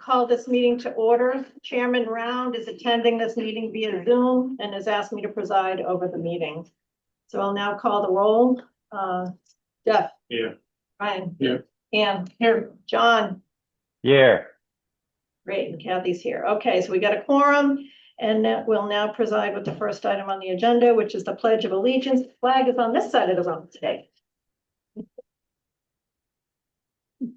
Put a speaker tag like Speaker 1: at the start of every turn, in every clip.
Speaker 1: call this meeting to order. Chairman Round is attending this meeting via Zoom and has asked me to preside over the meeting. So I'll now call the roll. Jeff.
Speaker 2: Here.
Speaker 1: Ryan.
Speaker 2: Here.
Speaker 1: Ann. Here. John.
Speaker 3: Here.
Speaker 1: Great, and Kathy's here. Okay, so we got a quorum, and we'll now preside with the first item on the agenda, which is the Pledge of Allegiance. The flag is on this side of the room today.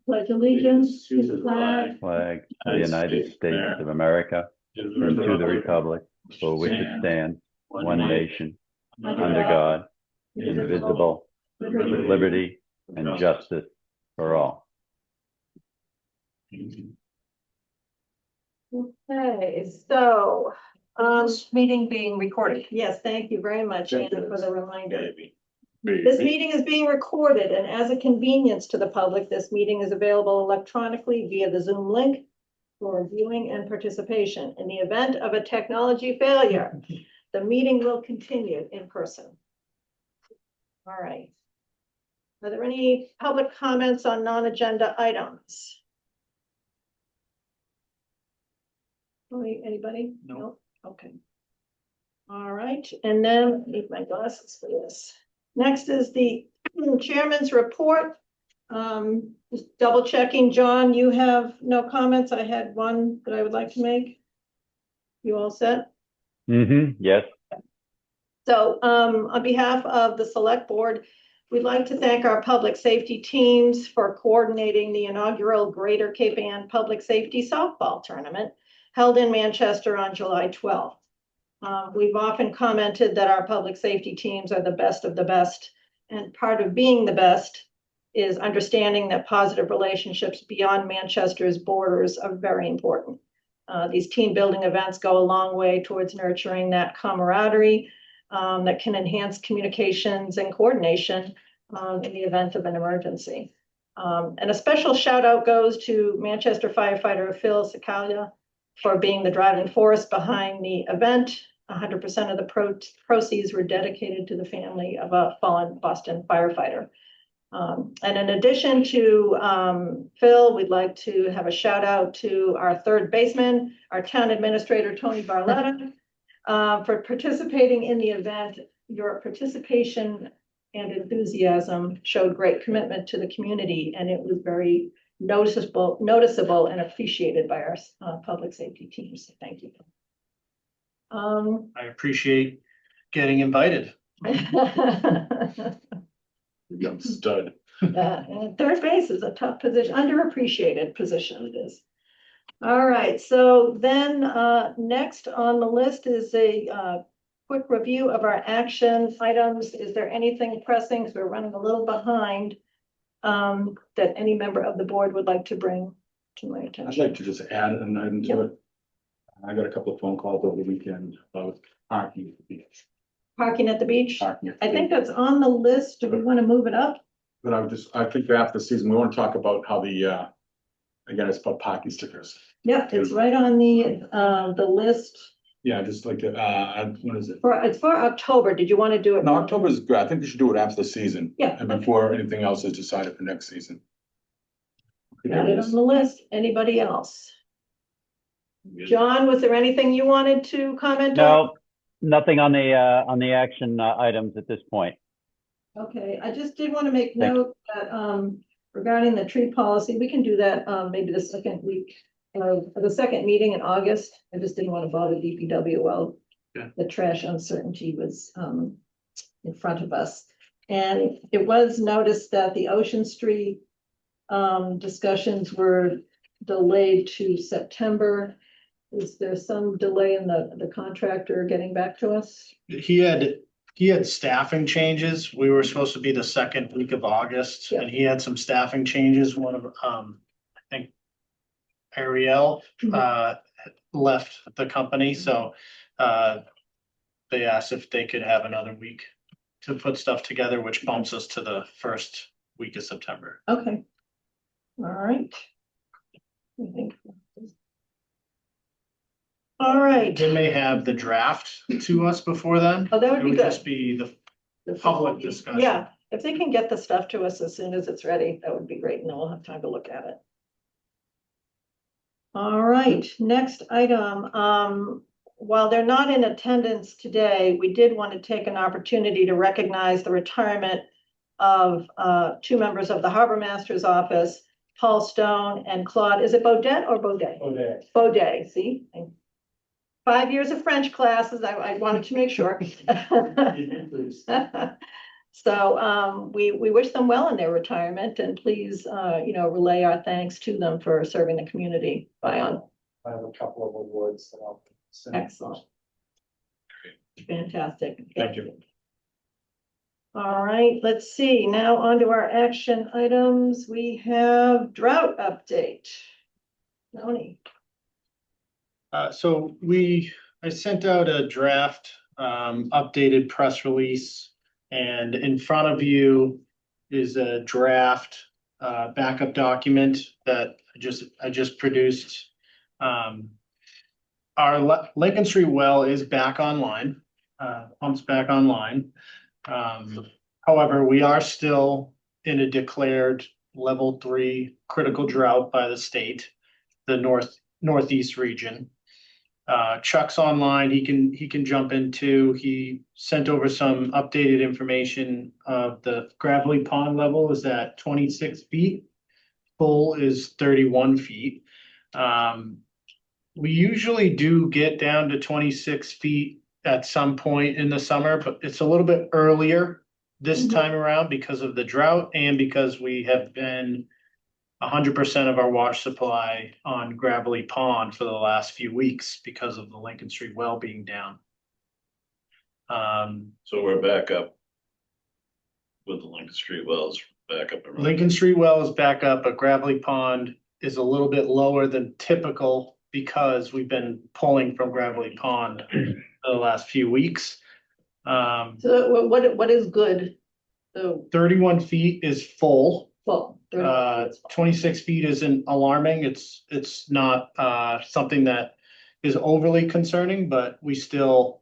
Speaker 1: Pledge allegiance to the flag
Speaker 3: Flag of the United States of America and to the republic for which it stands, one nation, under God, indivisible, with liberty and justice for all.
Speaker 1: Okay, so,
Speaker 4: This meeting being recorded.
Speaker 1: yes, thank you very much, Anna, for the reminder. This meeting is being recorded, and as a convenience to the public, this meeting is available electronically via the Zoom link for viewing and participation. In the event of a technology failure, the meeting will continue in person. All right. Are there any public comments on non-agenda items? Anybody?
Speaker 2: No.
Speaker 1: Okay. All right, and then need my glasses for this. Next is the chairman's report. Just double checking, John, you have no comments. I had one that I would like to make. You all set?
Speaker 3: Yes.
Speaker 1: So on behalf of the select board, we'd like to thank our public safety teams for coordinating the inaugural Greater Cape Ann Public Safety Softball Tournament held in Manchester on July 12th. We've often commented that our public safety teams are the best of the best, and part of being the best is understanding that positive relationships beyond Manchester's borders are very important. These team building events go a long way towards nurturing that camaraderie that can enhance communications and coordination in the event of an emergency. And a special shout out goes to Manchester firefighter Phil Cicaglia for being the driving force behind the event. 100% of the proceeds were dedicated to the family of a fallen Boston firefighter. And in addition to Phil, we'd like to have a shout out to our third baseman, our town administrator, Tony Barletta, for participating in the event. Your participation and enthusiasm showed great commitment to the community, and it was very noticeable and appreciated by our public safety teams. Thank you.
Speaker 2: I appreciate getting invited. Young stud.
Speaker 1: And third base is a tough position, underappreciated position it is. All right, so then next on the list is a quick review of our action items. Is there anything pressing? Because we're running a little behind that any member of the board would like to bring to my
Speaker 5: I'd
Speaker 1: attention?
Speaker 5: like to just add an item to it. I got a couple of phone calls over the weekend about parking at the beach.
Speaker 1: Parking at the beach?
Speaker 5: Parking at the
Speaker 1: I think
Speaker 5: beach.
Speaker 1: that's on the list. Do we want to move it up?
Speaker 5: But I think after the season, we want to talk about how the, again, it's about parking stickers.
Speaker 1: Yeah, it's right on the list.
Speaker 5: Yeah, just like, what is it?
Speaker 1: It's for October. Did you want to do it?
Speaker 5: No, October is good. I think we should do it after the season.
Speaker 1: Yeah.
Speaker 5: And before anything else is decided for next season.
Speaker 1: Got it on the list. Anybody else? John, was there anything you wanted to comment on?
Speaker 3: No, nothing on the action items at this point.
Speaker 1: Okay, I just did want to make
Speaker 3: Thank
Speaker 1: note that regarding the tree policy, we can do that maybe the second week of the second meeting in August. I just didn't want to bother DPW while the trash uncertainty was in front of us. And it was noticed that the Ocean Street discussions were delayed to September. Is there some delay in the contractor getting back to us?
Speaker 2: He had staffing changes. We were supposed to be the second week of August,
Speaker 1: Yeah.
Speaker 2: and he had some staffing changes. One of, I think Ariel, left the company, so, they asked if they could have another week to put stuff together, which bumps us to the first week of September.
Speaker 1: Okay. All right. I think. All right.
Speaker 2: They may have the draft to us before then.
Speaker 1: Oh, that would
Speaker 2: It
Speaker 1: be
Speaker 2: would
Speaker 1: good.
Speaker 2: just be the public discussion.
Speaker 1: Yeah, if they can get the stuff to us as soon as it's ready, that would be great, and then we'll have time to look at it. All right, next item. While they're not in attendance today, we did want to take an opportunity to recognize the retirement of two members of the Harbor Master's Office, Paul Stone and Claude. Is it Baudet or Baudet?
Speaker 5: Okay.
Speaker 1: Baudet, see? 5 years of French classes, I wanted to make sure. So we wish them well in their retirement, and please, relay our thanks to them for serving the community by on.
Speaker 5: I have a couple of awards that I'll send.
Speaker 1: Excellent. Fantastic.
Speaker 5: Thank you.
Speaker 1: All right, let's see. Now on to our action items. We have drought update. Tony.
Speaker 2: So I sent out a draft, updated press release, and in front of you is a draft, backup document that I just produced. Our Lincoln Street well is back online, pumps back online. However, we are still in a declared level 3 critical drought by the state, the northeast region. Chuck's online. He can jump into. He sent over some updated information of the Gravelly Pond level is at 26 feet. Full is 31 feet. We usually do get down to 26 feet at some point in the summer, but it's a little bit earlier this time around because of the drought and because we have been 100% of our water supply on Gravelly Pond for the last few weeks because of the Lincoln Street well being down.
Speaker 6: So we're back up with the Lincoln Street wells back up.
Speaker 2: Lincoln Street well is back up, but Gravelly Pond is a little bit lower than typical because we've been pulling from Gravelly Pond for the last few weeks.
Speaker 1: So what is good? So
Speaker 2: 31 feet is full.
Speaker 1: full.
Speaker 2: 26 feet isn't alarming. It's not something that is overly concerning, but we still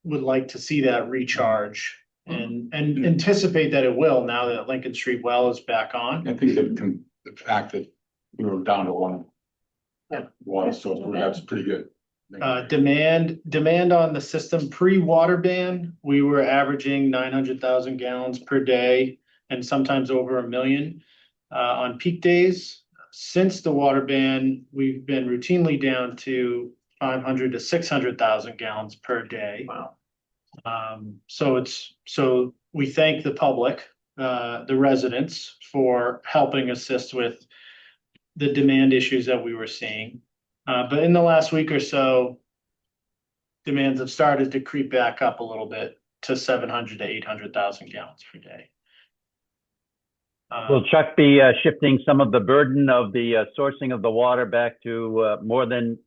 Speaker 2: would like to see that recharge and anticipate that it will now that Lincoln Street well is back on.
Speaker 5: I think the fact that we were down to one water source, that's pretty good.
Speaker 2: Demand on the system pre-water ban, we were averaging 900,000 gallons per day and sometimes over 1 million on peak days. Since the water ban, we've been routinely down to 500 to 600,000 gallons per day.
Speaker 1: Wow.
Speaker 2: So we thank the public, the residents, for helping assist with the demand issues that we were seeing. But in the last week or so, demands have started to creep back up a little bit to 700 to 800,000 gallons per day.
Speaker 3: Will Chuck be shifting some of the burden of the sourcing of the water back to more than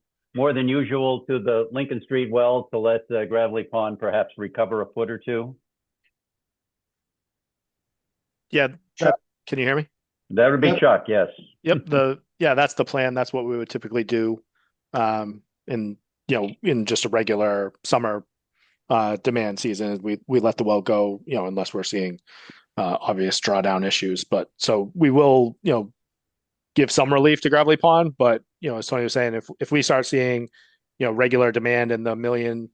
Speaker 3: usual to the Lincoln Street well to let Gravelly Pond perhaps recover a foot or two?
Speaker 7: Yeah, Chuck, can you hear me?
Speaker 3: That would be Chuck, yes.
Speaker 7: Yep. That's the plan. That's what we would typically do. In just a regular summer demand season, we let the well go, unless we're seeing obvious drawdown issues. But so we will, give some relief to Gravelly Pond. But as Tony was saying, if we start seeing, regular demand in the million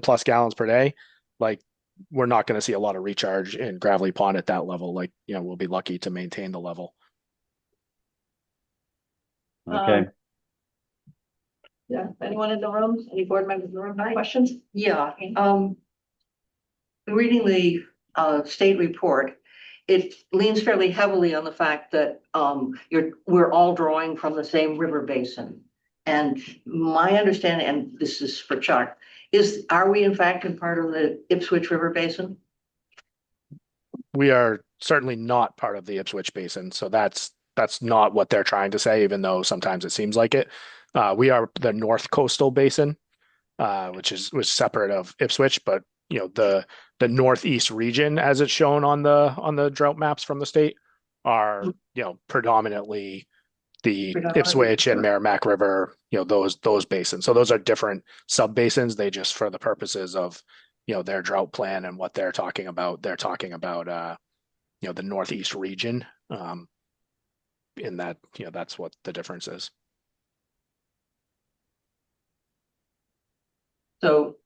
Speaker 7: plus gallons per day, like we're not going to see a lot of recharge in Gravelly Pond at that level. Like, we'll be lucky to maintain the level.
Speaker 3: Okay.
Speaker 1: Yeah, anyone in the room, any board members in the room have questions?
Speaker 4: Yeah, reading the state report, it leans fairly heavily on the fact that we're all drawing from the same river basin. And my understanding, and this is for Chuck, are we in fact in part of the Ipswich River Basin?
Speaker 7: We are certainly not part of the Ipswich Basin, so that's not what they're trying to say, even though sometimes it seems like it. We are the North Coastal Basin, which was separate of Ipswich, but the northeast region, as it's shown on the drought maps from the state, are predominantly the Ipswich and Merrimack River, those basins. So those are different sub basins. They just, for the purposes of their drought plan and what they're talking about the northeast region. in that, that's what the difference is.
Speaker 4: So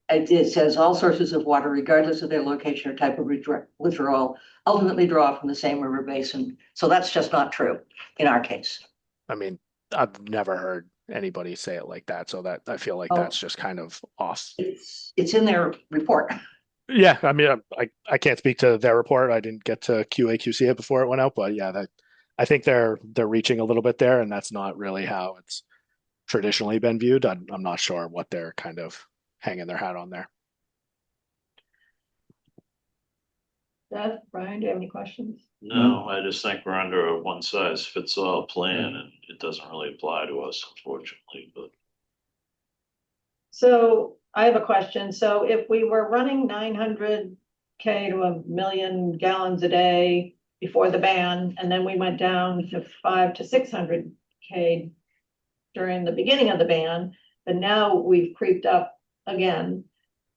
Speaker 4: it says all sources of water, regardless of their location or type of withdrawal, ultimately draw from the same river basin. So that's just not true in our case.
Speaker 7: I mean, I've never heard anybody say it like that, so that I feel like
Speaker 4: Oh.
Speaker 7: that's just kind of off.
Speaker 4: It's in their report.
Speaker 7: Yeah, I mean, I can't speak to their report. I didn't get to QA/QC it before it went out, but yeah, that I think they're reaching a little bit there, and that's not really how it's traditionally been viewed. I'm not sure what they're kind of hanging their hat on there.
Speaker 1: Seth, Brian, do you have any questions?
Speaker 6: No, I just think we're under a one size fits all plan and it doesn't really apply to us, unfortunately, but.
Speaker 1: So I have a question. So if we were running 900K to 1 million gallons a day before the ban, and then we went down to 500 to 600K during the beginning of the ban, but now we've creeped up again.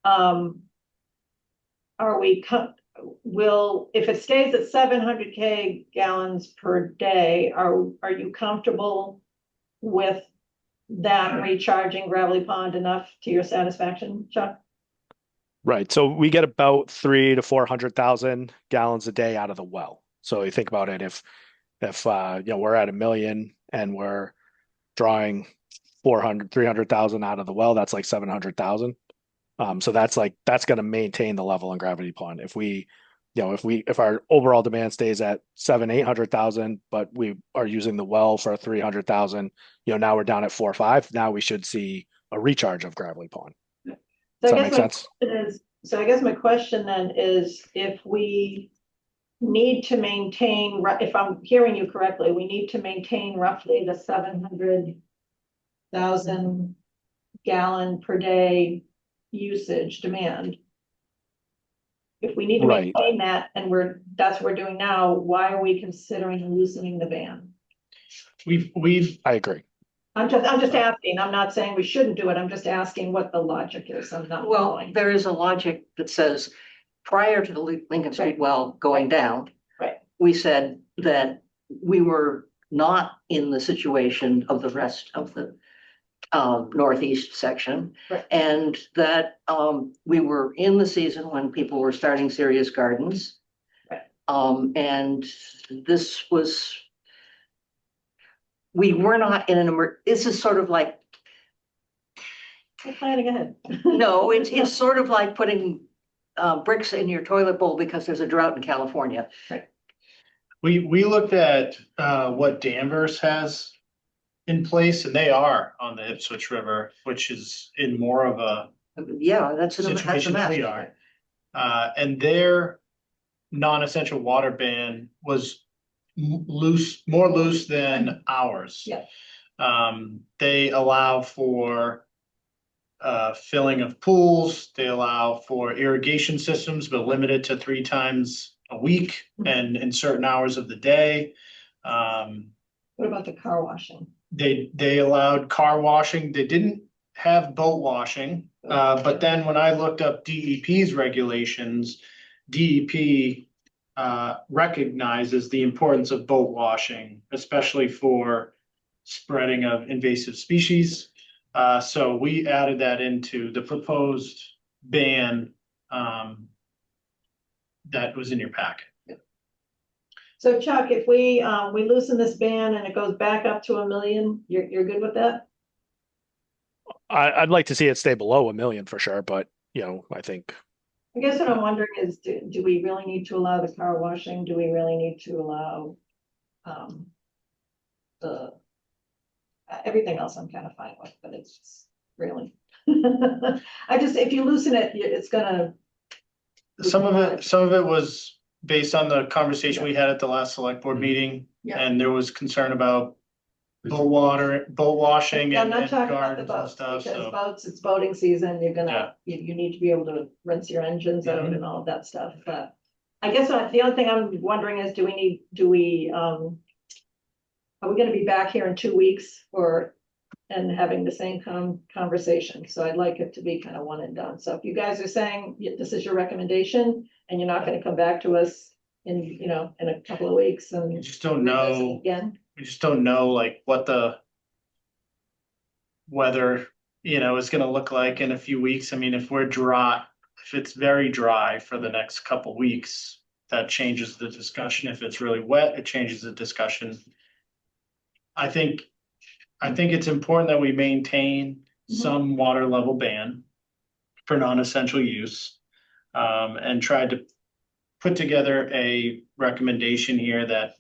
Speaker 1: Are we, if it stays at 700K gallons per day, are you comfortable with that recharging Gravelly Pond enough to your satisfaction, Chuck?
Speaker 7: Right. So we get about 300,000 to 400,000 gallons a day out of the well. So you think about it, if we're at 1 million and we're drawing 300,000 out of the well, that's like 700,000. So that's going to maintain the level in Gravelly Pond. If our overall demand stays at 800,000, but we are using the well for 300,000, now we're down at 4 or 5. Now we should see a recharge of Gravelly Pond. Does that make sense?
Speaker 1: So I guess my question then is, if we need to maintain, if I'm hearing you correctly, we need to maintain roughly the 700,000 gallon per day usage demand. If we need to
Speaker 7: Right.
Speaker 1: maintain that, and that's what we're doing now, why are we considering loosening the ban?
Speaker 7: I agree.
Speaker 1: I'm just asking. I'm not saying we shouldn't do it. I'm just asking what the logic is. I'm not
Speaker 4: Well,
Speaker 1: following.
Speaker 4: there is a logic that says prior to the Lincoln Street well going down,
Speaker 1: Right.
Speaker 4: we said that we were not in the situation of the rest of the northeast section.
Speaker 1: Right.
Speaker 4: And that we were in the season when people were starting serious gardens.
Speaker 1: Right.
Speaker 4: And this was, we were not in this is sort of like,
Speaker 1: We're planning ahead.
Speaker 4: no, it's sort of like putting bricks in your toilet bowl because there's a drought in California.
Speaker 2: We looked at what Danvers has in place, and they are on the Ipswich River, which is in more of a
Speaker 4: Yeah, that's a
Speaker 2: situation than
Speaker 4: mess.
Speaker 2: we are. And their non-essential water ban was more loose than ours.
Speaker 1: Yeah.
Speaker 2: They allow for filling of pools. They allow for irrigation systems, but limited to 3 times a week and in certain hours of the day.
Speaker 1: What about the car washing?
Speaker 2: They allowed car washing. They didn't have boat washing. But then when I looked up DEP's regulations, DEP recognizes the importance of boat washing, especially for spreading of invasive species. So we added that into the proposed ban that was in your packet.
Speaker 1: So Chuck, if we loosen this ban and it goes back up to 1 million, you're good with that?
Speaker 7: I'd like to see it stay below 1 million for sure, but I think.
Speaker 1: I guess what I'm wondering is, do we really need to allow the car washing? Do we really need to allow the everything else I'm kind of fine with, but it's really if you loosen it, it's gonna.
Speaker 2: Some of it was based on the conversation we had at the last select board meeting,
Speaker 1: Yeah.
Speaker 2: and there was concern about boat washing
Speaker 1: I'm
Speaker 2: and
Speaker 1: not talking about the
Speaker 2: gardens and
Speaker 1: boats,
Speaker 2: stuff,
Speaker 1: because
Speaker 2: so.
Speaker 1: boats, it's boating season, you're
Speaker 2: Yeah.
Speaker 1: gonna, you need to be able to rinse your engines out
Speaker 2: Mhm.
Speaker 1: and all of that stuff, but. I guess the only thing I'm wondering is, are we gonna be back here in 2 weeks and having the same conversation? So I'd like it to be kind of one and done. So if you guys are saying this is your recommendation and you're not gonna come back to us in, you know, in a couple of weeks and.
Speaker 2: We just don't know,
Speaker 1: Again,
Speaker 2: we just don't know like what the weather, is gonna look like in a few weeks. I mean, if we're dry, if it's very dry for the next couple weeks, that changes the discussion. If it's really wet, it changes the discussion. I think it's important that we maintain some water level ban for non-essential use. And try to put together a recommendation here that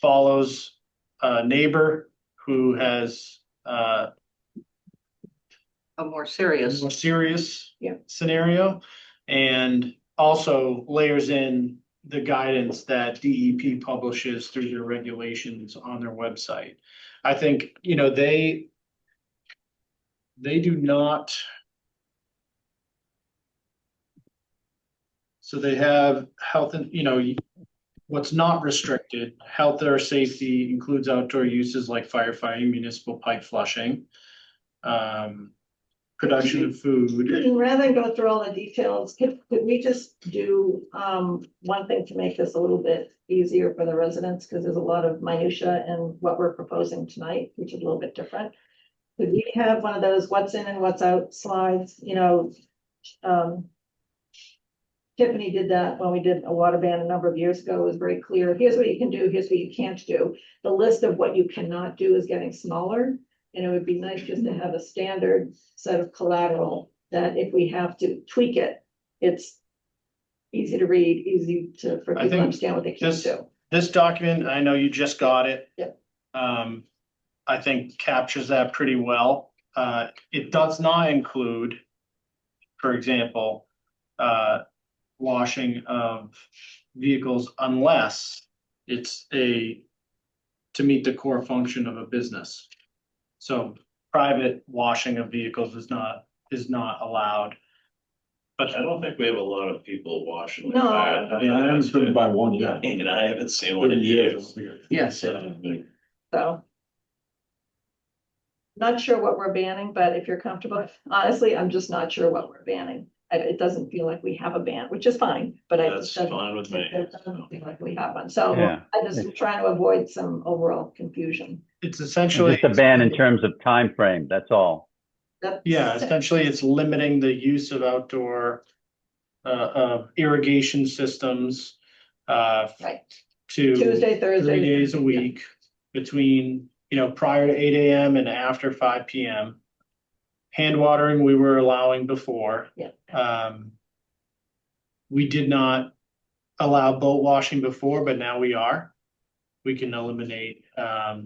Speaker 2: follows a neighbor who has
Speaker 4: A more serious.
Speaker 2: more serious
Speaker 1: Yeah.
Speaker 2: scenario, and also layers in the guidance that DEP publishes through their regulations on their website. I think, they do not. So they have health and, what's not restricted, health or safety includes outdoor uses like firefighting, municipal pipe flushing. Production of food.
Speaker 1: rather than go through all the details, could we just do, one thing to make this a little bit easier for the residents? Because there's a lot of minutia in what we're proposing tonight, which is a little bit different. Could we have one of those what's in and what's out slides, Tiffany did that when we did a water ban a number of years ago. It was very clear. Here's what you can do. Here's what you can't do. The list of what you cannot do is getting smaller. And it would be nice just to have a standard set of collateral that if we have to tweak it, it's easy to read, easy for
Speaker 2: I
Speaker 1: people to
Speaker 2: think
Speaker 1: understand what they can
Speaker 2: this-
Speaker 1: do.
Speaker 2: This document, I know you just got it.
Speaker 1: Yep.
Speaker 2: I think captures that pretty well. It does not include, for example, washing of vehicles unless it's to meet the core function of a business. So private washing of vehicles is not allowed. But
Speaker 6: I don't think we have a lot of people washing.
Speaker 1: No.
Speaker 5: I haven't been by one yet.
Speaker 6: And I haven't seen one in years.
Speaker 4: Yes.
Speaker 1: So. Not sure what we're banning, but if you're comfortable, honestly, I'm just not sure what we're banning. It doesn't feel like we have a ban, which is fine, but I
Speaker 6: That's
Speaker 1: just doesn't.
Speaker 6: fine with me.
Speaker 1: It doesn't feel like we have one. So
Speaker 3: Yeah.
Speaker 1: I just trying to avoid some overall confusion.
Speaker 2: it's essentially.
Speaker 3: Just a ban in terms of time frame. That's all.
Speaker 1: That's-
Speaker 2: Yeah, essentially it's limiting the use of outdoor irrigation systems
Speaker 1: Right,
Speaker 2: to
Speaker 1: Tuesday, Thursday.
Speaker 2: 3 days a week between, prior to 8 AM and after 5 PM. Hand watering we were allowing before.
Speaker 1: Yeah.
Speaker 2: We did not allow boat washing before, but now we are. We can eliminate cars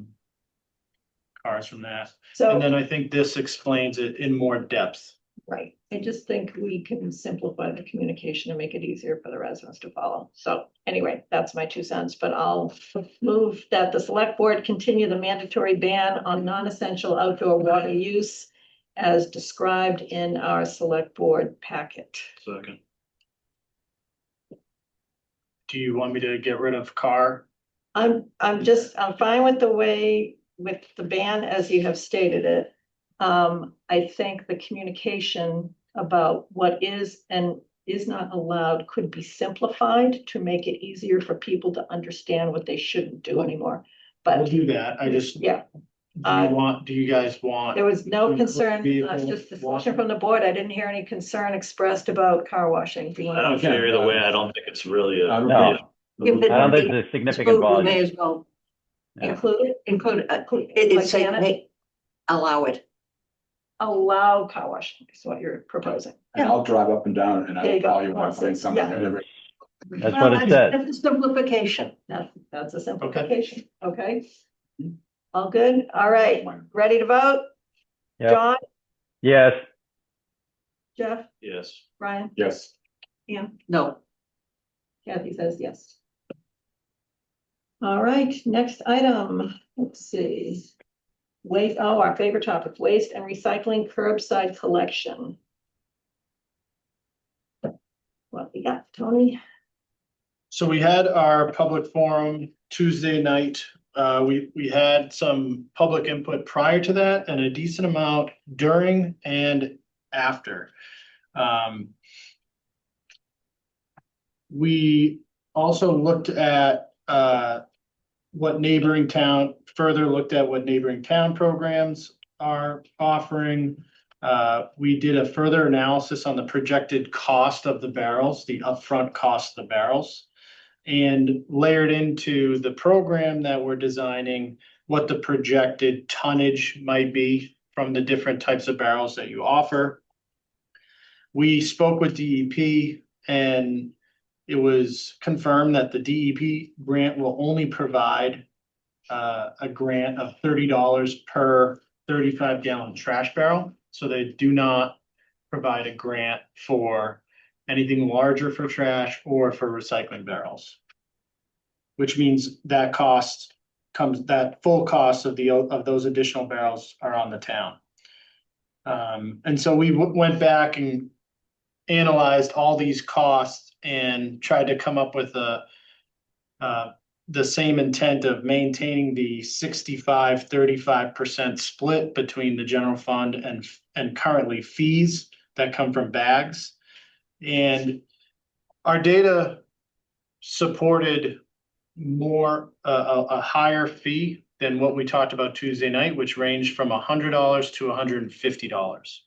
Speaker 2: from that.
Speaker 1: So.
Speaker 2: And then I think this explains it in more depth.
Speaker 1: Right, I just think we can simplify the communication and make it easier for the residents to follow. So anyway, that's my 2 cents, but I'll move that the select board continue the mandatory ban on non-essential outdoor water use as described in our select board packet.
Speaker 6: Second.
Speaker 2: Do you want me to get rid of car?
Speaker 1: I'm fine with with the ban as you have stated it. I think the communication about what is and is not allowed could be simplified to make it easier for people to understand what they shouldn't do anymore.
Speaker 2: We'll
Speaker 1: But
Speaker 2: do that. I just,
Speaker 1: yeah,
Speaker 2: do you guys want?
Speaker 1: there was no
Speaker 2: Include
Speaker 1: concern,
Speaker 2: vehicle
Speaker 1: just discussion
Speaker 2: washing.
Speaker 1: from the board. I didn't hear any concern expressed about car washing. Do you
Speaker 6: I
Speaker 1: want
Speaker 6: don't
Speaker 1: to?
Speaker 6: care either way. I don't think it's really
Speaker 5: I
Speaker 6: a.
Speaker 5: don't
Speaker 3: No.
Speaker 5: think-
Speaker 4: If it-
Speaker 3: I don't think there's a significant
Speaker 4: We may
Speaker 3: volume.
Speaker 4: as well
Speaker 3: Yeah.
Speaker 1: Include it,
Speaker 4: include,
Speaker 1: Like
Speaker 4: it's like,
Speaker 1: Janet?
Speaker 4: allow it.
Speaker 1: allow car washing is what you're proposing.
Speaker 5: And I'll drive up and down and
Speaker 1: There you
Speaker 5: I'll
Speaker 1: go.
Speaker 5: call you when I find something.
Speaker 1: Yeah.
Speaker 3: That's what it says.
Speaker 4: That's a simplification.
Speaker 1: That's a simplification, okay? All good, all right, ready to vote?
Speaker 3: Yep.
Speaker 1: John,
Speaker 3: Yes,
Speaker 1: Jeff,
Speaker 6: Yes.
Speaker 1: Brian,
Speaker 5: Yes,
Speaker 1: Ian,
Speaker 4: No,
Speaker 1: Kathy says yes. All right, next item, let's see. Waste, our favorite topic, waste and recycling curbside collection. What we got, Tony?
Speaker 2: So we had our public forum Tuesday night. We had some public input prior to that and a decent amount during and after. We also looked at, further looked at what neighboring town programs are offering. We did a further analysis on the projected cost of the barrels, the upfront cost of the barrels. And layered into the program that we're designing, what the projected tonnage might be from the different types of barrels that you offer. We spoke with DEP, and it was confirmed that the DEP grant will only provide a grant of $30 per 35-gallon trash barrel. So they do not provide a grant for anything larger for trash or for recycling barrels. Which means that full cost of those additional barrels are on the town. And so we went back and analyzed all these costs and tried to come up with the same intent of maintaining the 65-35% split between the general fund and currently fees that come from bags. And our data supported a higher fee than what we talked about Tuesday night, which ranged from $100 to $150.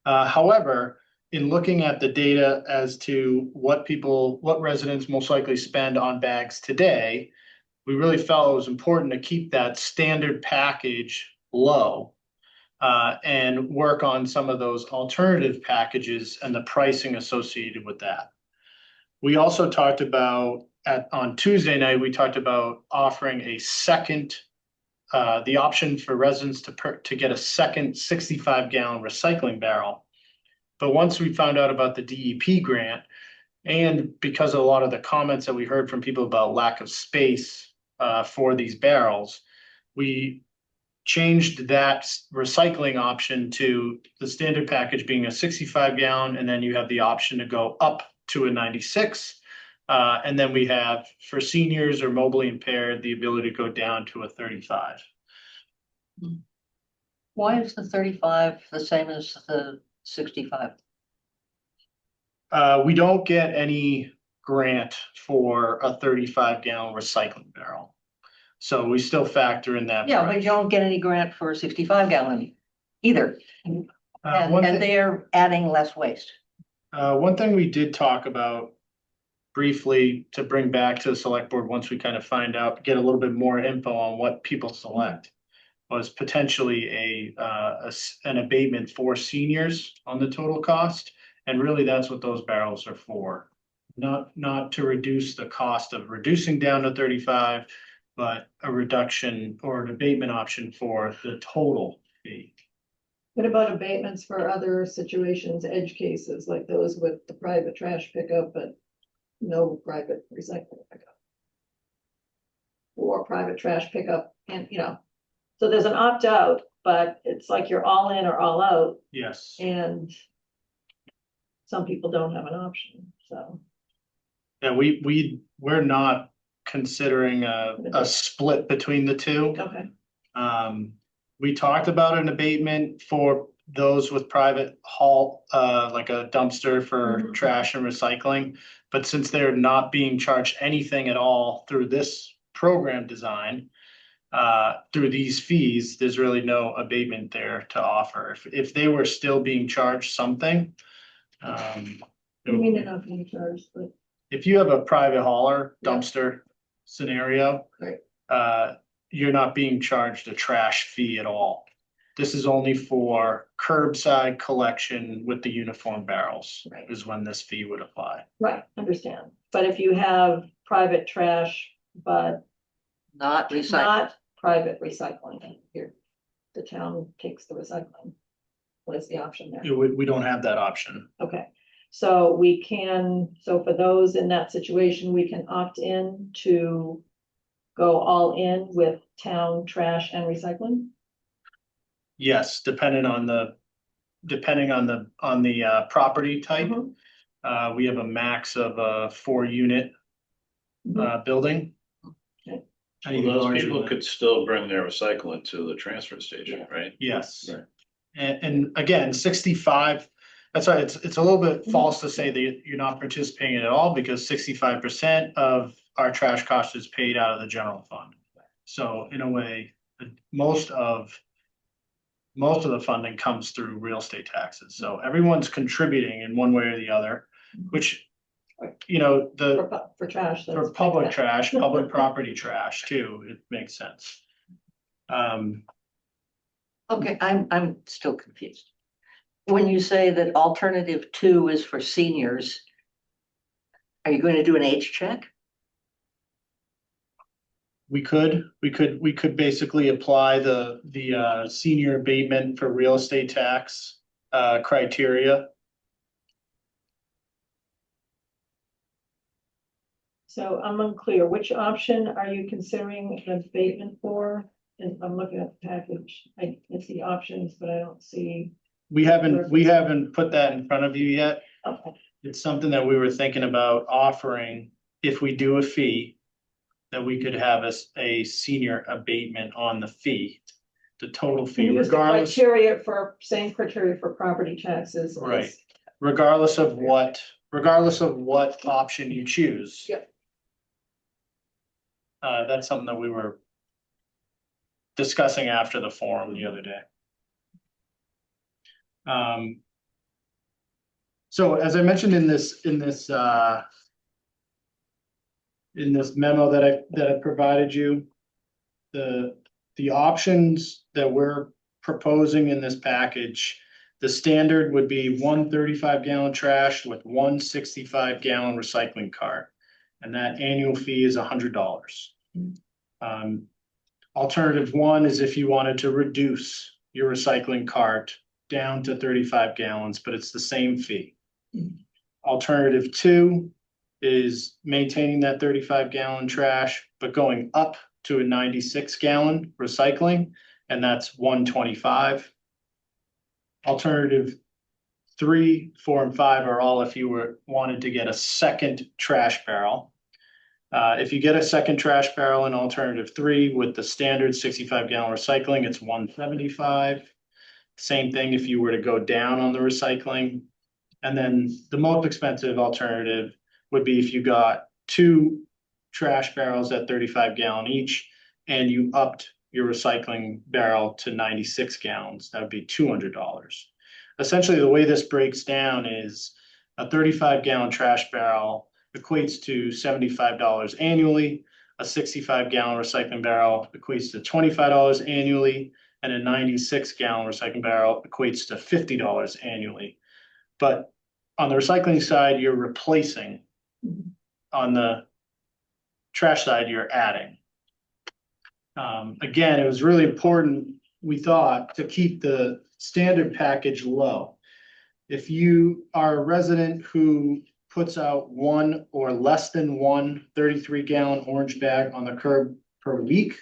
Speaker 2: However, in looking at the data as to what residents most likely spend on bags today, we really felt it was important to keep that standard package low and work on some of those alternative packages and the pricing associated with that. We also talked about, on Tuesday night, we talked about offering the option for residents to get a second 65-gallon recycling barrel. But once we found out about the DEP grant, and because of a lot of the comments that we heard from people about lack of space for these barrels, we changed that recycling option to the standard package being a 65-gallon, and then you have the option to go up to a 96. And then we have, for seniors or mobily impaired, the ability to go down to a 35.
Speaker 4: Why is the 35 the same as the 65?
Speaker 2: We don't get any grant for a 35-gallon recycling barrel. So we still factor in that.
Speaker 4: Yeah, but you don't get any grant for a 65-gallon either. And they're adding less waste.
Speaker 2: One thing we did talk about briefly to bring back to the select board once we kind of get a little bit more info on what people select, was potentially an abatement for seniors on the total cost. And really that's what those barrels are for. Not to reduce the cost of reducing down to 35, but a reduction or an abatement option for the total fee.
Speaker 1: What about abatements for other situations, edge cases like those with the private trash pickup, but no private recycling pickup? Or private trash pickup, and so there's an opt-out, but it's like you're all in or all out,
Speaker 2: Yes.
Speaker 1: and some people don't have an option, so.
Speaker 2: Yeah, we're not considering a split between the two.
Speaker 1: Okay.
Speaker 2: We talked about an abatement for those with private haul, like a dumpster for trash and recycling. But since they're not being charged anything at all through this program design, through these fees, there's really no abatement there to offer. If they were still being charged something,
Speaker 1: You mean they're not being charged, but.
Speaker 2: if you have a private hauler dumpster scenario,
Speaker 1: Right.
Speaker 2: You're not being charged a trash fee at all. This is only for curbside collection with the uniform barrels,
Speaker 1: Right.
Speaker 2: is when this fee would apply.
Speaker 1: Right, understand. But if you have private trash, but
Speaker 4: Not recycled.
Speaker 1: not private recycling, here, the town takes the recycling. What is the option there?
Speaker 2: We don't have that option.
Speaker 1: Okay, so so for those in that situation, we can opt in to go all in with town trash and recycling?
Speaker 2: Yes, depending on the property type.
Speaker 1: Mhm.
Speaker 2: We have a max of a 4-unit building.
Speaker 1: Okay.
Speaker 2: Anything
Speaker 6: Well, those
Speaker 2: larger
Speaker 6: people
Speaker 2: than-
Speaker 6: could still bring their recycling to the transfer station, right?
Speaker 2: Yes.
Speaker 6: Right.
Speaker 2: And again, 65, That's why it's a little bit false to say that you're not participating at all, because 65% of our trash cost is paid out of the general fund. So in a way, most of the funding comes through real estate taxes. So everyone's contributing in one way or the other, which,
Speaker 1: For trash.
Speaker 2: for
Speaker 1: that's
Speaker 2: public
Speaker 1: like that.
Speaker 2: trash, public property trash too, it makes sense.
Speaker 4: Okay, I'm still confused. When you say that alternative 2 is for seniors, are you going to do an age check?
Speaker 2: We could basically apply the senior abatement for real estate tax criteria.
Speaker 1: So I'm unclear, which option are you considering an abatement for? And I'm looking at the package, I see options, but I don't see.
Speaker 2: We haven't put that in front of you yet.
Speaker 1: Okay.
Speaker 2: It's something that we were thinking about offering if we do a fee, that we could have a senior abatement on the fee, the total fee,
Speaker 1: Use the
Speaker 2: regardless.
Speaker 1: same criteria for property taxes. as-
Speaker 2: Right. Regardless of what option you choose.
Speaker 1: Yep.
Speaker 2: That's something that we were discussing after the forum the other day. So as I mentioned in this memo that I provided you, the options that we're proposing in this package, the standard would be 1 35-gallon trash with 1 65-gallon recycling cart. And that annual fee is $100. Alternative 1 is if you wanted to reduce your recycling cart down to 35 gallons, but it's the same fee. Alternative 2 is maintaining that 35-gallon trash, but going up to a 96-gallon recycling, and that's $125. Alternative 3, 4, and 5 are all if you wanted to get a second trash barrel. If you get a second trash barrel in alternative 3 with the standard 65-gallon recycling, it's $175. Same thing if you were to go down on the recycling. And then the most expensive alternative would be if you got 2 trash barrels at 35-gallon each, and you upped your recycling barrel to 96 gallons, that would be $200. Essentially, the way this breaks down is a 35-gallon trash barrel equates to $75 annually. A 65-gallon recycling barrel equates to $25 annually, and a 96-gallon recycling barrel equates to $50 annually. But on the recycling side, you're replacing. On the trash side, you're adding. Again, it was really important, we thought, to keep the standard package low. If you are a resident who puts out 1 or less than 1 33-gallon orange bag on the curb per week,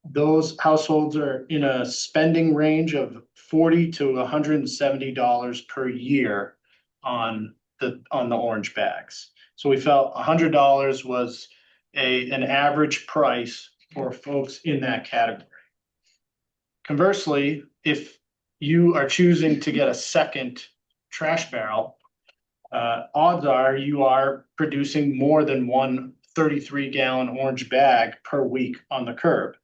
Speaker 2: those households are in a spending range of $40 to $170 per year on the orange bags. So we felt $100 was an average price for folks in that category. Conversely, if you are choosing to get a second trash barrel, odds are you are producing more than 1 33-gallon orange bag per week on the curb.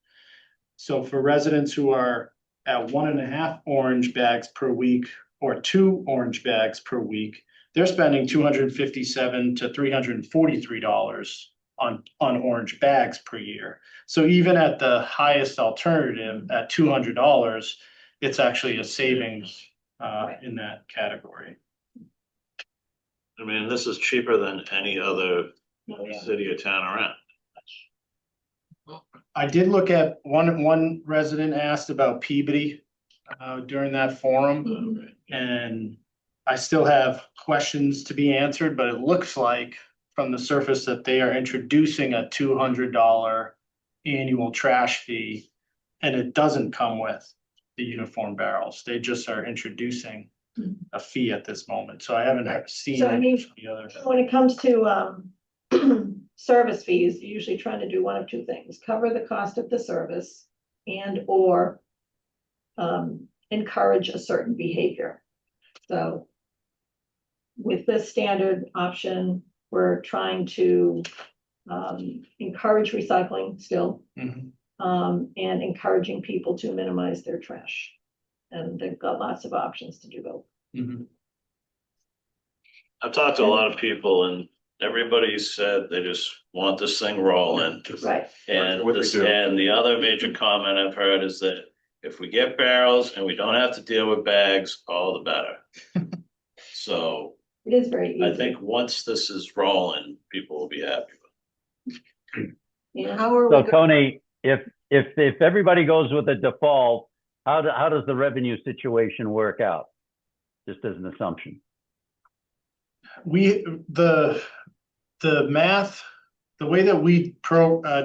Speaker 2: So for residents who are at 1.5 orange bags per week or 2 orange bags per week, they're spending $257 to $343 on orange bags per year. So even at the highest alternative at $200, it's actually a savings in that category.
Speaker 6: I mean, this is cheaper than any other city or town around.
Speaker 2: I did look at one resident asked about Peabody during that forum, and I still have questions to be answered, but it looks like from the surface that they are introducing a $200 annual trash fee, and it doesn't come with the uniform barrels. They just are introducing a fee at this moment. So I haven't seen
Speaker 1: So, I mean,
Speaker 2: the other.
Speaker 1: when it comes to service fees, you're usually trying to do one of 2 things: cover the cost of the service and or encourage a certain behavior. So with this standard option, we're trying to encourage recycling still,
Speaker 2: Mhm.
Speaker 1: and encouraging people to minimize their trash. And they've got lots of options to do both.
Speaker 2: Mhm.
Speaker 6: I've talked to a lot of people and everybody said they just want this thing rolling.
Speaker 1: Right.
Speaker 6: And
Speaker 5: What we
Speaker 6: this,
Speaker 5: do.
Speaker 6: and the other major comment I've heard is that if we get barrels and we don't have to deal with bags, all the better. So
Speaker 1: It is very easy.
Speaker 6: I think once this is rolling, people will be happy.
Speaker 1: Yeah.
Speaker 4: How are
Speaker 3: So
Speaker 4: we,
Speaker 3: Tony, if everybody goes with the default, how does the revenue situation work out? Just as an assumption.
Speaker 2: We, the math, the way that we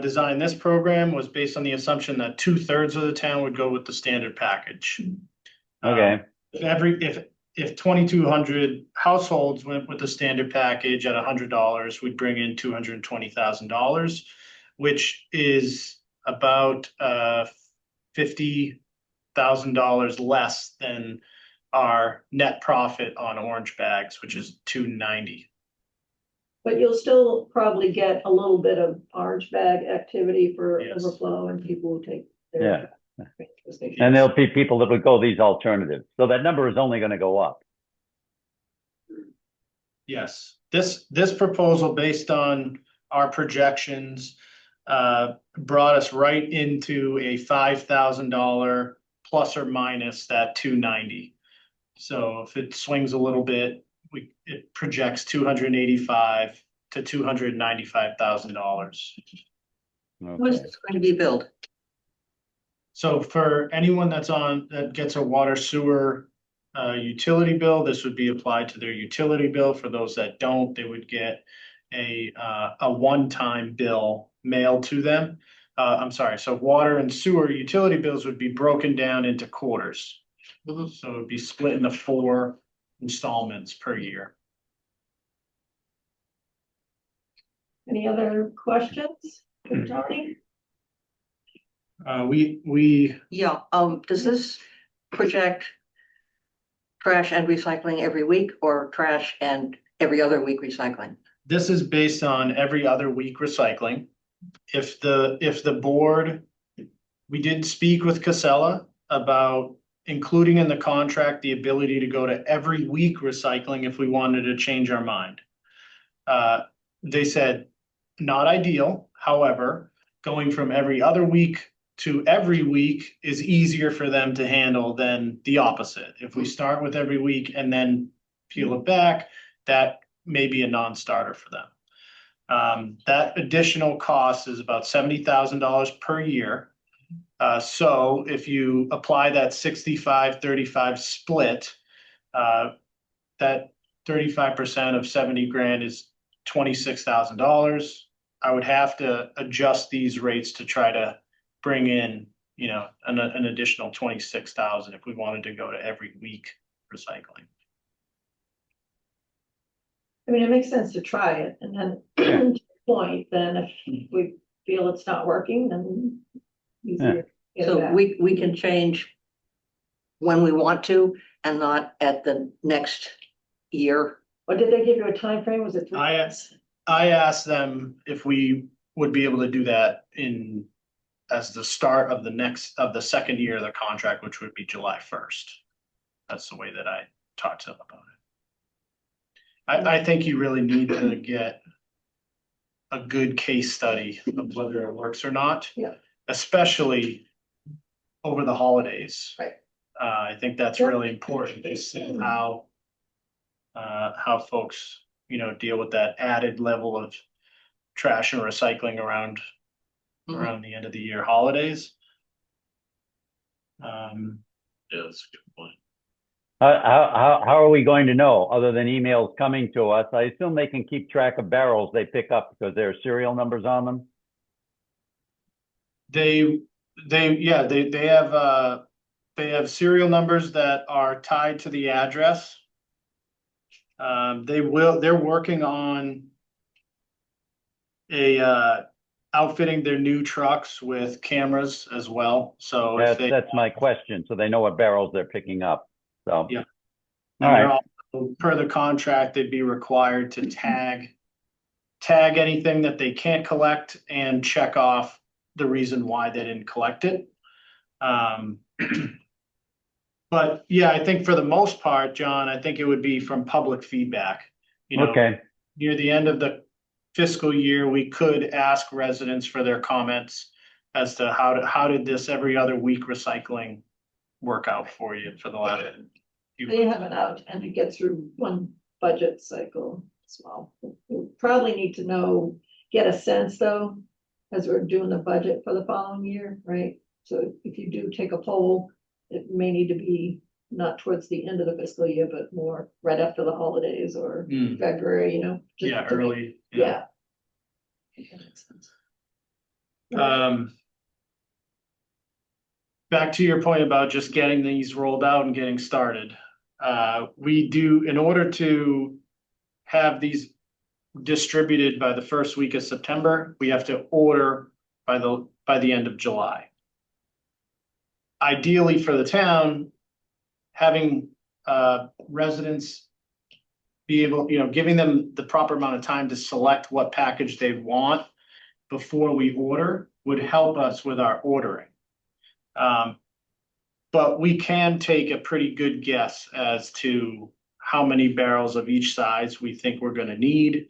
Speaker 2: designed this program was based on the assumption that 2/3 of the town would go with the standard package.
Speaker 3: Okay,
Speaker 2: If 2,200 households went with the standard package at $100, we'd bring in $220,000, which is about $50,000 less than our net profit on orange bags, which is $290.
Speaker 1: But you'll still probably get a little bit of orange bag activity for
Speaker 2: Yes.
Speaker 1: overflow and people who take
Speaker 3: Yeah.
Speaker 1: their.
Speaker 3: and there'll be people that would go these alternatives. So that number is only going to go up.
Speaker 2: Yes, this proposal, based on our projections, brought us right into a $5,000 plus or minus that 290. So if it swings a little bit, it projects $285,000 to $295,000.
Speaker 4: when is this going to be billed?
Speaker 2: So for anyone that gets a water sewer utility bill, this would be applied to their utility bill. For those that don't, they would get a one-time bill mailed to them. I'm sorry, so water and sewer utility bills would be broken down into quarters.
Speaker 4: Mhm.
Speaker 2: So it'd be split into 4 installments per year.
Speaker 1: Any other questions for Tony?
Speaker 2: We
Speaker 4: Yeah, does this project trash and recycling every week or trash and every other week recycling?
Speaker 2: This is based on every other week recycling. If the board, we did speak with Casella about including in the contract the ability to go to every week recycling if we wanted to change our mind. They said, not ideal, however, going from every other week to every week is easier for them to handle than the opposite. If we start with every week and then peel it back, that may be a non-starter for them. That additional cost is about $70,000 per year. So if you apply that 65-35 split, that 35% of 70 grand is $26,000. I would have to adjust these rates to try to bring in, an additional 26,000 if we wanted to go to every week recycling.
Speaker 1: I mean, it makes sense to try it, and then to your point, then if we feel it's not working, then. easier to get
Speaker 4: So
Speaker 1: back.
Speaker 4: we can change when we want to and not at the next year.
Speaker 1: Or did they give you a time frame? Was it 3 months?
Speaker 2: I asked them if we would be able to do that as the start of the second year of the contract, which would be July 1st. That's the way that I talked to them about it. I think you really need to get a good case study of whether it works or not.
Speaker 1: Yeah.
Speaker 2: Especially over the holidays.
Speaker 1: Right.
Speaker 2: I think that's
Speaker 1: Yeah.
Speaker 2: really important to see how folks, deal with that added level of trash and recycling around the end of the year holidays.
Speaker 6: Yeah, that's a good point.
Speaker 3: How are we going to know, other than emails coming to us? I assume they can keep track of barrels they pick up because there are serial numbers on them.
Speaker 2: They have serial numbers that are tied to the address. They're working on outfitting their new trucks with cameras as well. So if
Speaker 3: That's my question. So they know what barrels they're picking up. So
Speaker 2: Yeah.
Speaker 3: All
Speaker 2: And they're
Speaker 3: right.
Speaker 2: also, per the contract, they'd be required to tag anything that they can't collect and check off the reason why they didn't collect it. But yeah, I think for the most part, John, I think it would be from public feedback. You know,
Speaker 3: Okay,
Speaker 2: near the end of the fiscal year, we could ask residents for their comments as to how did this every other week recycling work out for you for the last few
Speaker 1: They
Speaker 2: months?
Speaker 1: have it out and to get through one budget cycle as well. We probably need to know, get a sense though, as we're doing the budget for the following year, right? So if you do take a poll, it may need to be not towards the end of the fiscal year, but more right after the holidays or
Speaker 2: Hmm.
Speaker 1: February, you know? just
Speaker 2: Yeah,
Speaker 1: to make-
Speaker 2: early.
Speaker 1: Yeah. That makes sense.
Speaker 2: Back to your point about just getting these rolled out and getting started. We do, in order to have these distributed by the first week of September, we have to order by the end of July. Ideally for the town, having residents be able, giving them the proper amount of time to select what package they want before we order would help us with our ordering. But we can take a pretty good guess as to how many barrels of each size we think we're gonna need,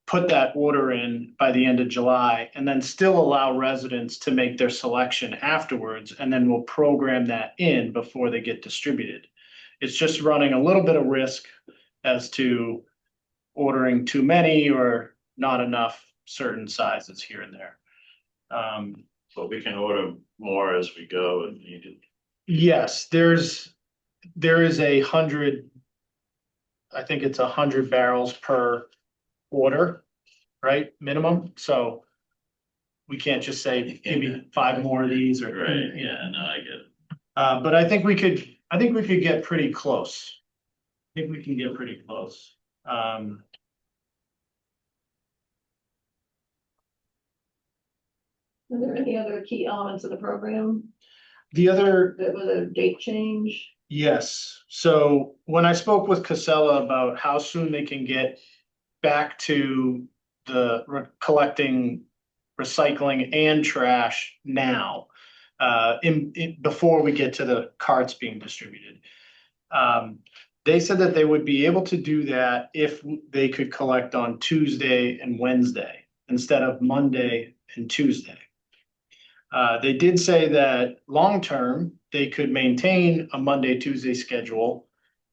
Speaker 2: put that order in by the end of July, and then still allow residents to make their selection afterwards, and then we'll program that in before they get distributed. It's just running a little bit of risk as to ordering too many or not enough certain sizes here and there.
Speaker 6: But we can order more as we go if needed.
Speaker 2: Yes, there is 100, I think it's 100 barrels per order, right, minimum, so we can't just say, give me 5 more of these or.
Speaker 6: Right, yeah, no, I get it.
Speaker 2: But I think we could get pretty close. I think we can get pretty close.
Speaker 1: Are there any other key elements of the program
Speaker 2: The other,
Speaker 1: that was a date change?
Speaker 2: yes, so when I spoke with Casella about how soon they can get back to the collecting recycling and trash now, before we get to the carts being distributed. They said that they would be able to do that if they could collect on Tuesday and Wednesday instead of Monday and Tuesday. They did say that long-term, they could maintain a Monday, Tuesday schedule.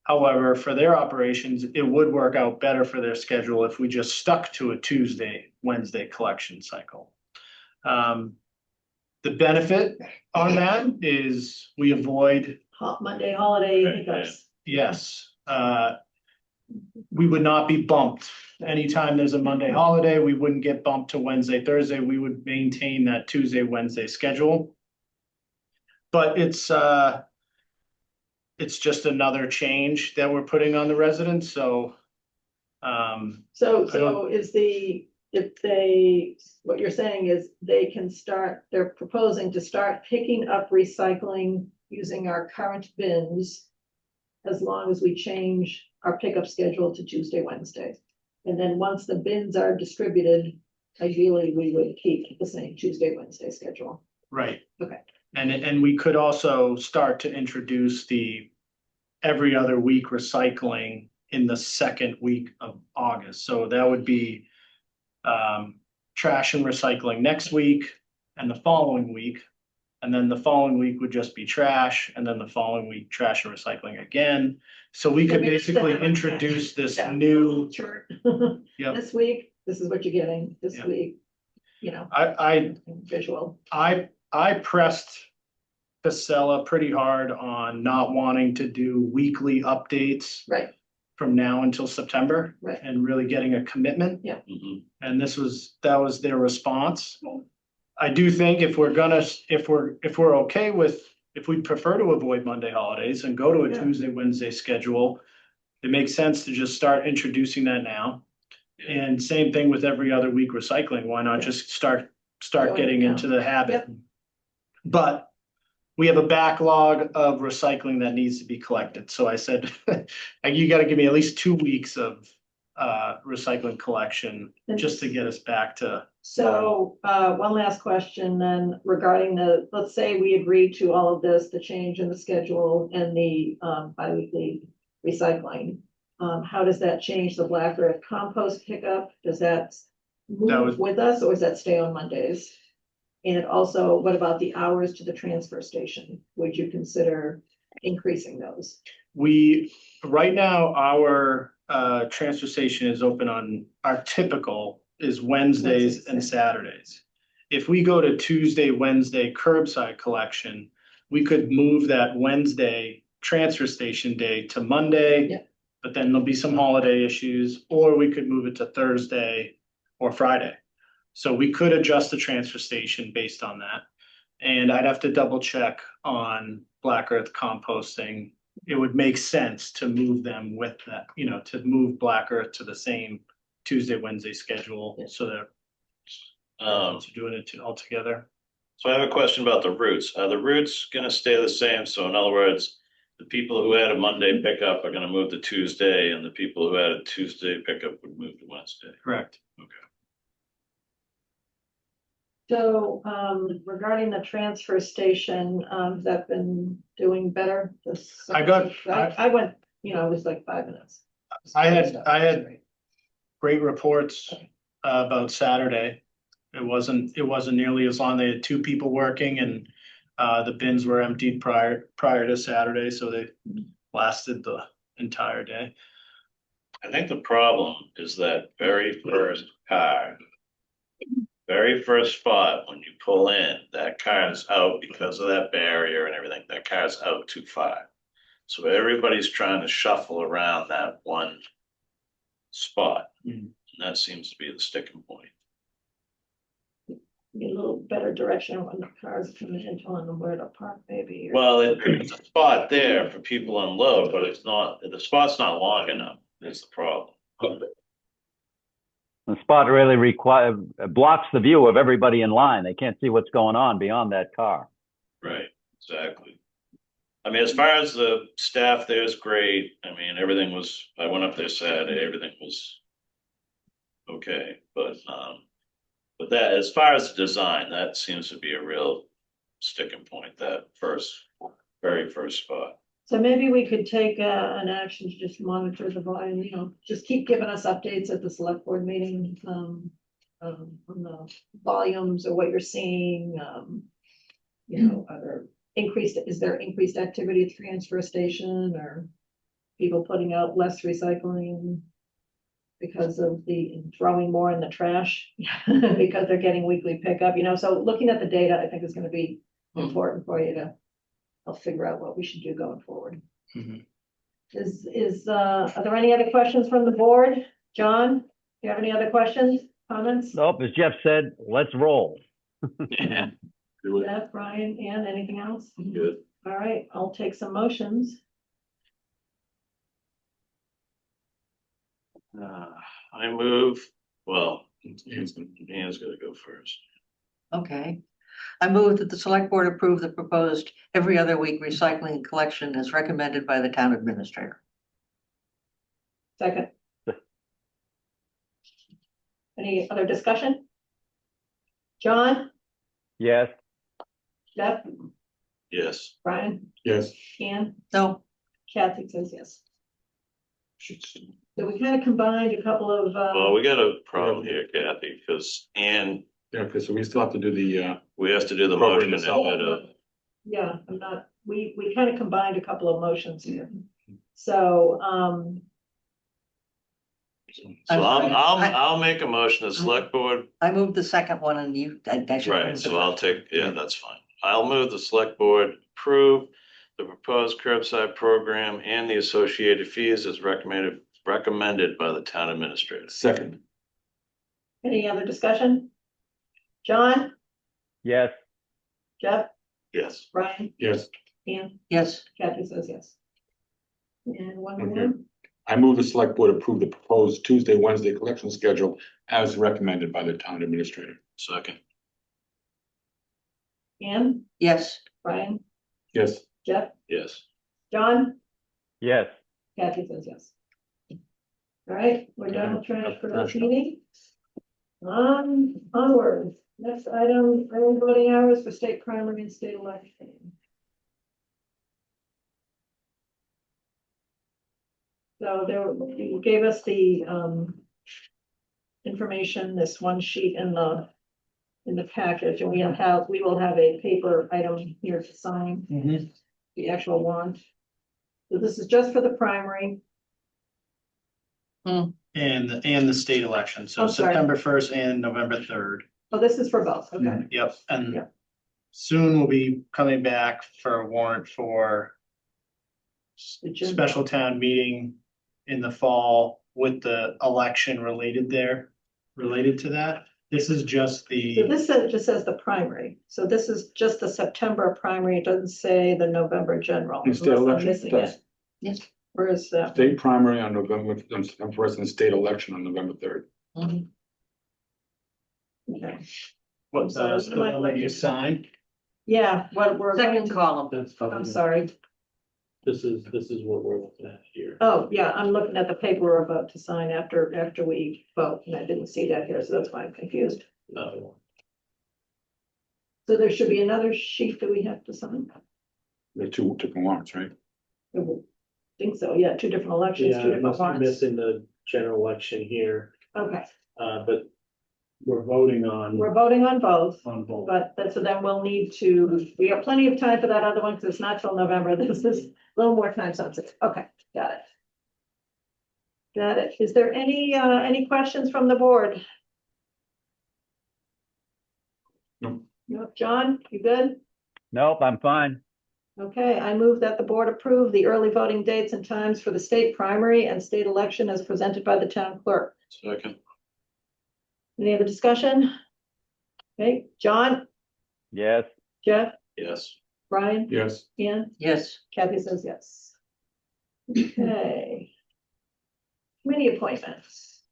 Speaker 2: However, for their operations, it would work out better for their schedule if we just stuck to a Tuesday, Wednesday collection cycle. The benefit on that is we avoid,
Speaker 1: Monday holiday hiccups.
Speaker 2: yes, we would not be bumped. Anytime there's a Monday holiday, we wouldn't get bumped to Wednesday, Thursday. We would maintain that Tuesday, Wednesday schedule. But it's just another change that we're putting on the residents, so.
Speaker 1: So what you're saying is they're proposing to start picking up recycling using our current bins as long as we change our pickup schedule to Tuesday, Wednesday. And then once the bins are distributed, ideally, we would keep the same Tuesday, Wednesday schedule.
Speaker 2: Right.
Speaker 1: Okay.
Speaker 2: And we could also start to introduce the every other week recycling in the second week of August. So that would be trash and recycling next week and the following week. And then the following week would just be trash, and then the following week, trash and recycling again. So we could basically introduce this
Speaker 1: Yeah.
Speaker 2: new,
Speaker 1: Sure.
Speaker 2: Yep.
Speaker 1: This week, this is what you're getting, this
Speaker 2: Yep.
Speaker 1: week, visual.
Speaker 2: I pressed Casella pretty hard on not wanting to do weekly updates
Speaker 1: Right,
Speaker 2: from now until September.
Speaker 1: Right.
Speaker 2: And really getting a commitment.
Speaker 6: Mhm.
Speaker 2: And that was their response. I do think if we're okay with, if we'd prefer to avoid Monday holidays and go to a
Speaker 1: Yeah.
Speaker 2: Tuesday, Wednesday schedule, it makes sense to just start introducing that now. And same thing with every other week recycling. Why not
Speaker 1: Yeah.
Speaker 2: just start
Speaker 1: Going
Speaker 2: getting
Speaker 1: now.
Speaker 2: into the habit?
Speaker 1: Yep.
Speaker 2: But we have a backlog of recycling that needs to be collected. So I said, you gotta give me at least 2 weeks of recycling collection just to get us back to.
Speaker 1: So, one last question then regarding let's say we agreed to all of this, the change in the schedule and the, biweekly recycling. How does that change the Black Earth compost pickup? Does that move with us, or does that stay on Mondays? And also, what about the hours to the transfer station? Would you consider increasing those?
Speaker 2: Right now, our transfer station is open on, our typical is Wednesdays and Saturdays. If we go to Tuesday, Wednesday curbside collection, we could move that Wednesday transfer station day to Monday.
Speaker 1: Yeah.
Speaker 2: But then there'll be some holiday issues, or we could move it to Thursday or Friday. So we could adjust the transfer station based on that. And I'd have to double check on Black Earth composting. It would make sense to move them with that, to move Black Earth to the same Tuesday, Wednesday schedule, so that doing it all together.
Speaker 6: So I have a question about the routes. Are the routes gonna stay the same? So in other words, the people who had a Monday pickup are gonna move to Tuesday, and the people who had a Tuesday pickup would move to Wednesday.
Speaker 2: Correct.
Speaker 1: So, regarding the transfer station, has that been doing better? I went, it was like 5 minutes.
Speaker 2: I had great reports about Saturday. It wasn't nearly as long. They had 2 people working, and the bins were emptied prior to Saturday, so they lasted the entire day.
Speaker 6: I think the problem is that very first car, very first spot when you pull in, that car is out because of that barrier and everything. That car's out too far. So everybody's trying to shuffle around that one spot. And that seems to be the sticking point.
Speaker 1: Get a little better direction when the cars coming in, telling them where to park maybe.
Speaker 6: Well, it's a spot there for people to unload, but the spot's not long enough. That's the problem.
Speaker 3: The spot really blocks the view of everybody in line. They can't see what's going on beyond that car.
Speaker 6: Right, exactly. I mean, as far as the staff there is great. I mean, I went up there Saturday, everything was okay, but that, as far as the design, that seems to be a real sticking point, that very first spot.
Speaker 1: So maybe we could take an action to just monitor the volume, just keep giving us updates at the select board meeting, on the volumes or what you're seeing, is there increased activity at the transfer station, or people putting out less recycling because of the throwing more in the trash because they're getting weekly pickup, so looking at the data, I think is going to be important for you to help figure out what we should do going forward.
Speaker 2: Mm-hmm.
Speaker 1: Are there any other questions from the board? John, do you have any other questions, comments?
Speaker 3: Nope, as Jeff said, let's roll.
Speaker 6: Yeah.
Speaker 1: Jeff, Brian, Ann, anything else?
Speaker 6: Good.
Speaker 1: All right, I'll take some motions.
Speaker 6: I move, Ian's gonna go first.
Speaker 4: Okay. I move that the select board approve the proposed every other week recycling and collection as recommended by the town administrator.
Speaker 1: Second. Any other discussion? John,
Speaker 3: Yes.
Speaker 1: Jeff,
Speaker 6: Yes.
Speaker 1: Brian,
Speaker 5: Yes.
Speaker 1: Ann,
Speaker 4: No,
Speaker 1: Kathy says yes. So we kind of combined a couple of,
Speaker 6: Well, we got a problem here, Kathy, because
Speaker 5: Yeah, okay, so we still have to do the,
Speaker 6: we have to do the
Speaker 5: Program
Speaker 6: motion
Speaker 5: itself.
Speaker 6: ahead of.
Speaker 1: yeah, we kind of combined a couple of motions here. So,
Speaker 6: So I'll make a motion, the select board,
Speaker 4: I moved the second one and you. I should-
Speaker 6: right, so I'll take, yeah, that's fine. I'll move the select board approve the proposed curbside program and the associated fees as recommended by the town administrator.
Speaker 5: second.
Speaker 1: any other discussion? John,
Speaker 3: Yes.
Speaker 1: Jeff,
Speaker 6: Yes.
Speaker 1: Brian,
Speaker 5: Yes.
Speaker 1: Ann,
Speaker 4: Yes,
Speaker 1: Kathy says yes. And one
Speaker 5: Okay.
Speaker 1: more,
Speaker 5: I move the select board approve the proposed Tuesday, Wednesday collection schedule as recommended by the town administrator.
Speaker 6: Second.
Speaker 1: Ann,
Speaker 4: yes,
Speaker 1: Brian,
Speaker 5: Yes.
Speaker 1: Jeff,
Speaker 6: Yes.
Speaker 1: John,
Speaker 3: Yes,
Speaker 1: Kathy says yes. All right, we're done with trash for this meeting. Onward, next item, early voting hours for state primary and state election. So there, you gave us the, information, this one sheet in the package, and we will have a paper item here to sign, the actual warrant. So this is just for the primary.
Speaker 2: And the state election, so
Speaker 1: Oh, sorry.
Speaker 2: September 1st and November 3rd.
Speaker 1: Oh, this is for both, okay.
Speaker 2: Yep,
Speaker 1: Yeah.
Speaker 2: and soon we'll be coming back for a warrant for
Speaker 1: The June-
Speaker 2: special town meeting in the fall with the election related to that. This is just
Speaker 1: So
Speaker 2: the,
Speaker 1: this just says the primary, so this is just the September primary, it doesn't say the November general.
Speaker 5: And state
Speaker 1: unless I'm
Speaker 5: election
Speaker 1: missing
Speaker 5: does.
Speaker 1: it.
Speaker 4: Yes.
Speaker 1: Where is that?
Speaker 5: State primary on November, first and state election on November 3rd.
Speaker 4: Mhm.
Speaker 1: Okay.
Speaker 2: what's the one that you sign?
Speaker 1: Yeah, what we're. going
Speaker 4: Second
Speaker 1: to-
Speaker 4: column.
Speaker 1: I'm sorry.
Speaker 2: This is what we're looking at here.
Speaker 1: Oh, yeah, I'm looking at the paper we're about to sign after we vote, and I didn't see that here, so that's why I'm confused.
Speaker 2: No.
Speaker 1: So there should be another sheet that we have to sign.
Speaker 5: They're two different warrants, right?
Speaker 1: I would think so, yeah, two different elections, two different warrants.
Speaker 2: missing the general election here,
Speaker 1: Okay,
Speaker 2: but we're voting on.
Speaker 1: we're voting on both,
Speaker 2: On both.
Speaker 1: so then we'll need to, we have plenty of time for that other one, because it's not till November, this is a little more time sensitive. Okay, got it. Got it. Is there any questions from the board?
Speaker 5: No.
Speaker 1: No, John, you good?
Speaker 3: nope, I'm fine.
Speaker 1: Okay, I move that the board approve the early voting dates and times for the state primary and state election as presented by the town clerk.
Speaker 6: Second.
Speaker 1: Any other discussion? Okay, John,
Speaker 3: Yes,
Speaker 1: Jeff,
Speaker 6: Yes.
Speaker 1: Brian,
Speaker 5: Yes.
Speaker 1: Ian,
Speaker 4: Yes.
Speaker 1: Kathy says yes. Okay. Committee appointments.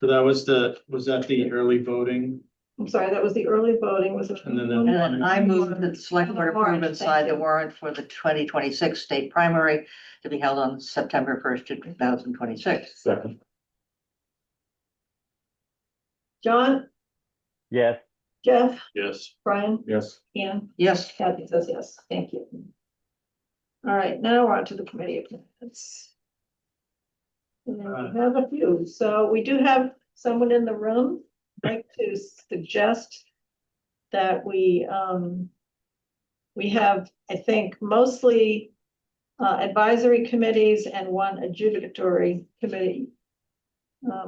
Speaker 2: So that was that the early voting?
Speaker 1: I'm sorry, that was the early voting, was it?
Speaker 2: And then
Speaker 4: And then I move that the select board approve and sign the warrant for the 2026 state primary to be held on September 1st, 2026.
Speaker 5: Second.
Speaker 1: John,
Speaker 3: yes,
Speaker 1: Jeff,
Speaker 6: Yes.
Speaker 1: Brian,
Speaker 5: Yes.
Speaker 1: Ian,
Speaker 4: Yes.
Speaker 1: Kathy says yes, thank you. All right, now we're on to the committee appointments. And we have a few, so we do have someone in the room, I'd like to suggest that we have, I think, mostly advisory committees and one adjudicatory committee.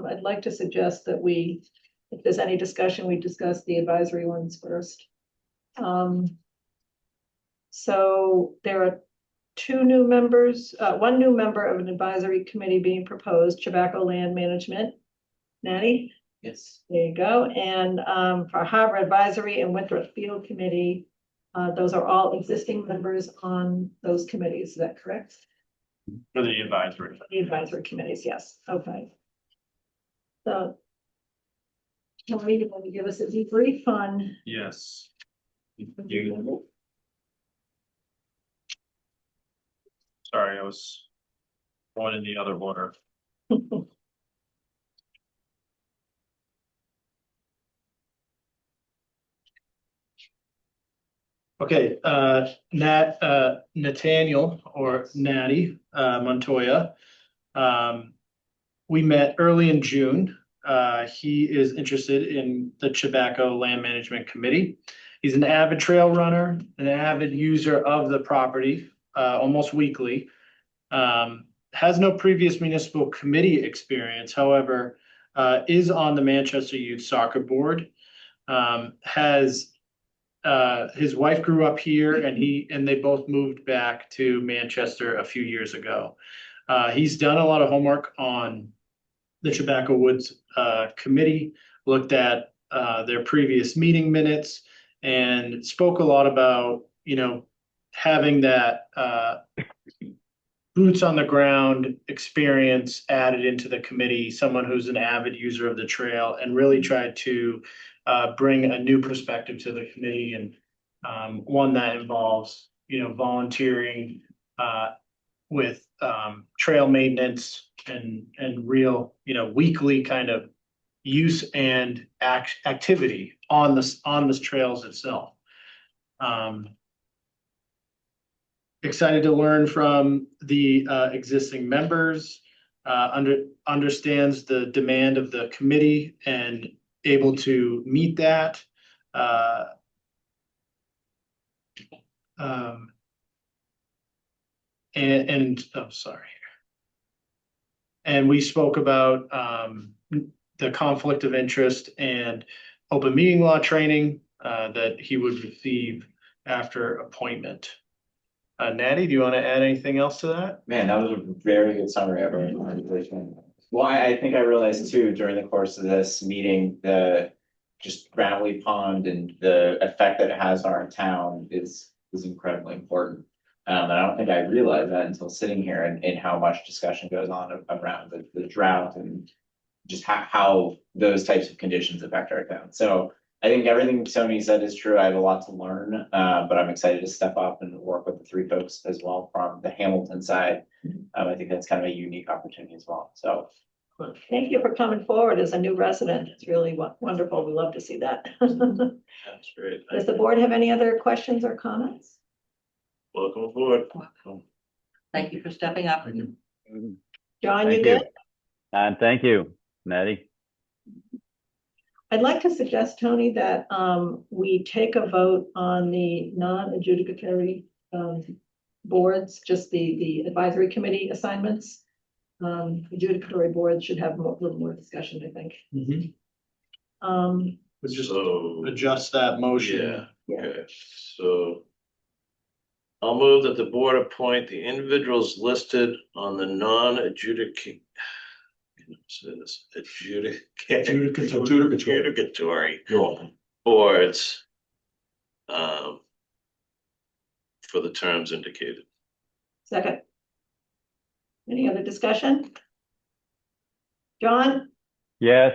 Speaker 1: I'd like to suggest that if there's any discussion, we discuss the advisory ones first. So there are two new members, one new member of an advisory committee being proposed, Chabaco Land Management. Natty?
Speaker 6: Yes.
Speaker 1: There you go. And for Harbor Advisory and Winthrop Field Committee, those are all existing members on those committees. Is that correct?
Speaker 2: For the advisory.
Speaker 1: The advisory committees, yes. Okay. So Maureen, will you give us a debrief on?
Speaker 2: Yes. Sorry, I was going in the other order. Okay, Nathaniel or Natty Montoya. We met early in June. He is interested in the Chabaco Land Management Committee. He's an avid trail runner, an avid user of the property, almost weekly. Has no previous municipal committee experience, however, is on the Manchester Youth Soccer Board. His wife grew up here and they both moved back to Manchester a few years ago. He's done a lot of homework on the Chabaco Woods Committee, looked at their previous meeting minutes and spoke a lot about, having that boots on the ground experience added into the committee, someone who's an avid user of the trail and really tried to bring a new perspective to the committee and one that involves volunteering, with, trail maintenance and real, weekly kind of use and activity on the trails itself. Excited to learn from the existing members, understands the demand of the committee and able to meet that. Sorry. And we spoke about the conflict of interest and open meeting law training that he would receive after appointment. Natty, do you want to add anything else to that?
Speaker 8: Man, that was a very good summary of our conversation. Well, I think I realized too, during the course of this meeting, the just Gravelly Pond and the effect that it has on our town is incredibly important. And I don't think I realized that until sitting here and how much discussion goes on around the drought and just how those types of conditions affect our town. So I think everything Tony said is true. I have a lot to learn, but I'm excited to step up and work with the three folks as well from the Hamilton side. I think that's kind of a unique opportunity as well. So
Speaker 1: Thank you for coming forward as a new resident. It's really wonderful. We love to see that.
Speaker 6: That's great.
Speaker 1: Does the board have any other questions or comments?
Speaker 6: Welcome aboard.
Speaker 4: Thank you for stepping up.
Speaker 1: John, you
Speaker 3: Thank you.
Speaker 1: good?
Speaker 3: And thank you, Natty.
Speaker 1: I'd like to suggest, Tony, that we take a vote on the non-adjudicatory boards, just the advisory committee assignments. Adjudicatory boards should have a little more discussion, I think.
Speaker 2: Let's just
Speaker 6: So,
Speaker 2: adjust that motion.
Speaker 6: yeah, okay, so. I'll move that the board appoint the individuals listed on the non-adjudicatory. Adjudicatory
Speaker 5: You're welcome.
Speaker 6: boards. For the terms indicated.
Speaker 1: Second. Any other discussion? John,
Speaker 3: Yes,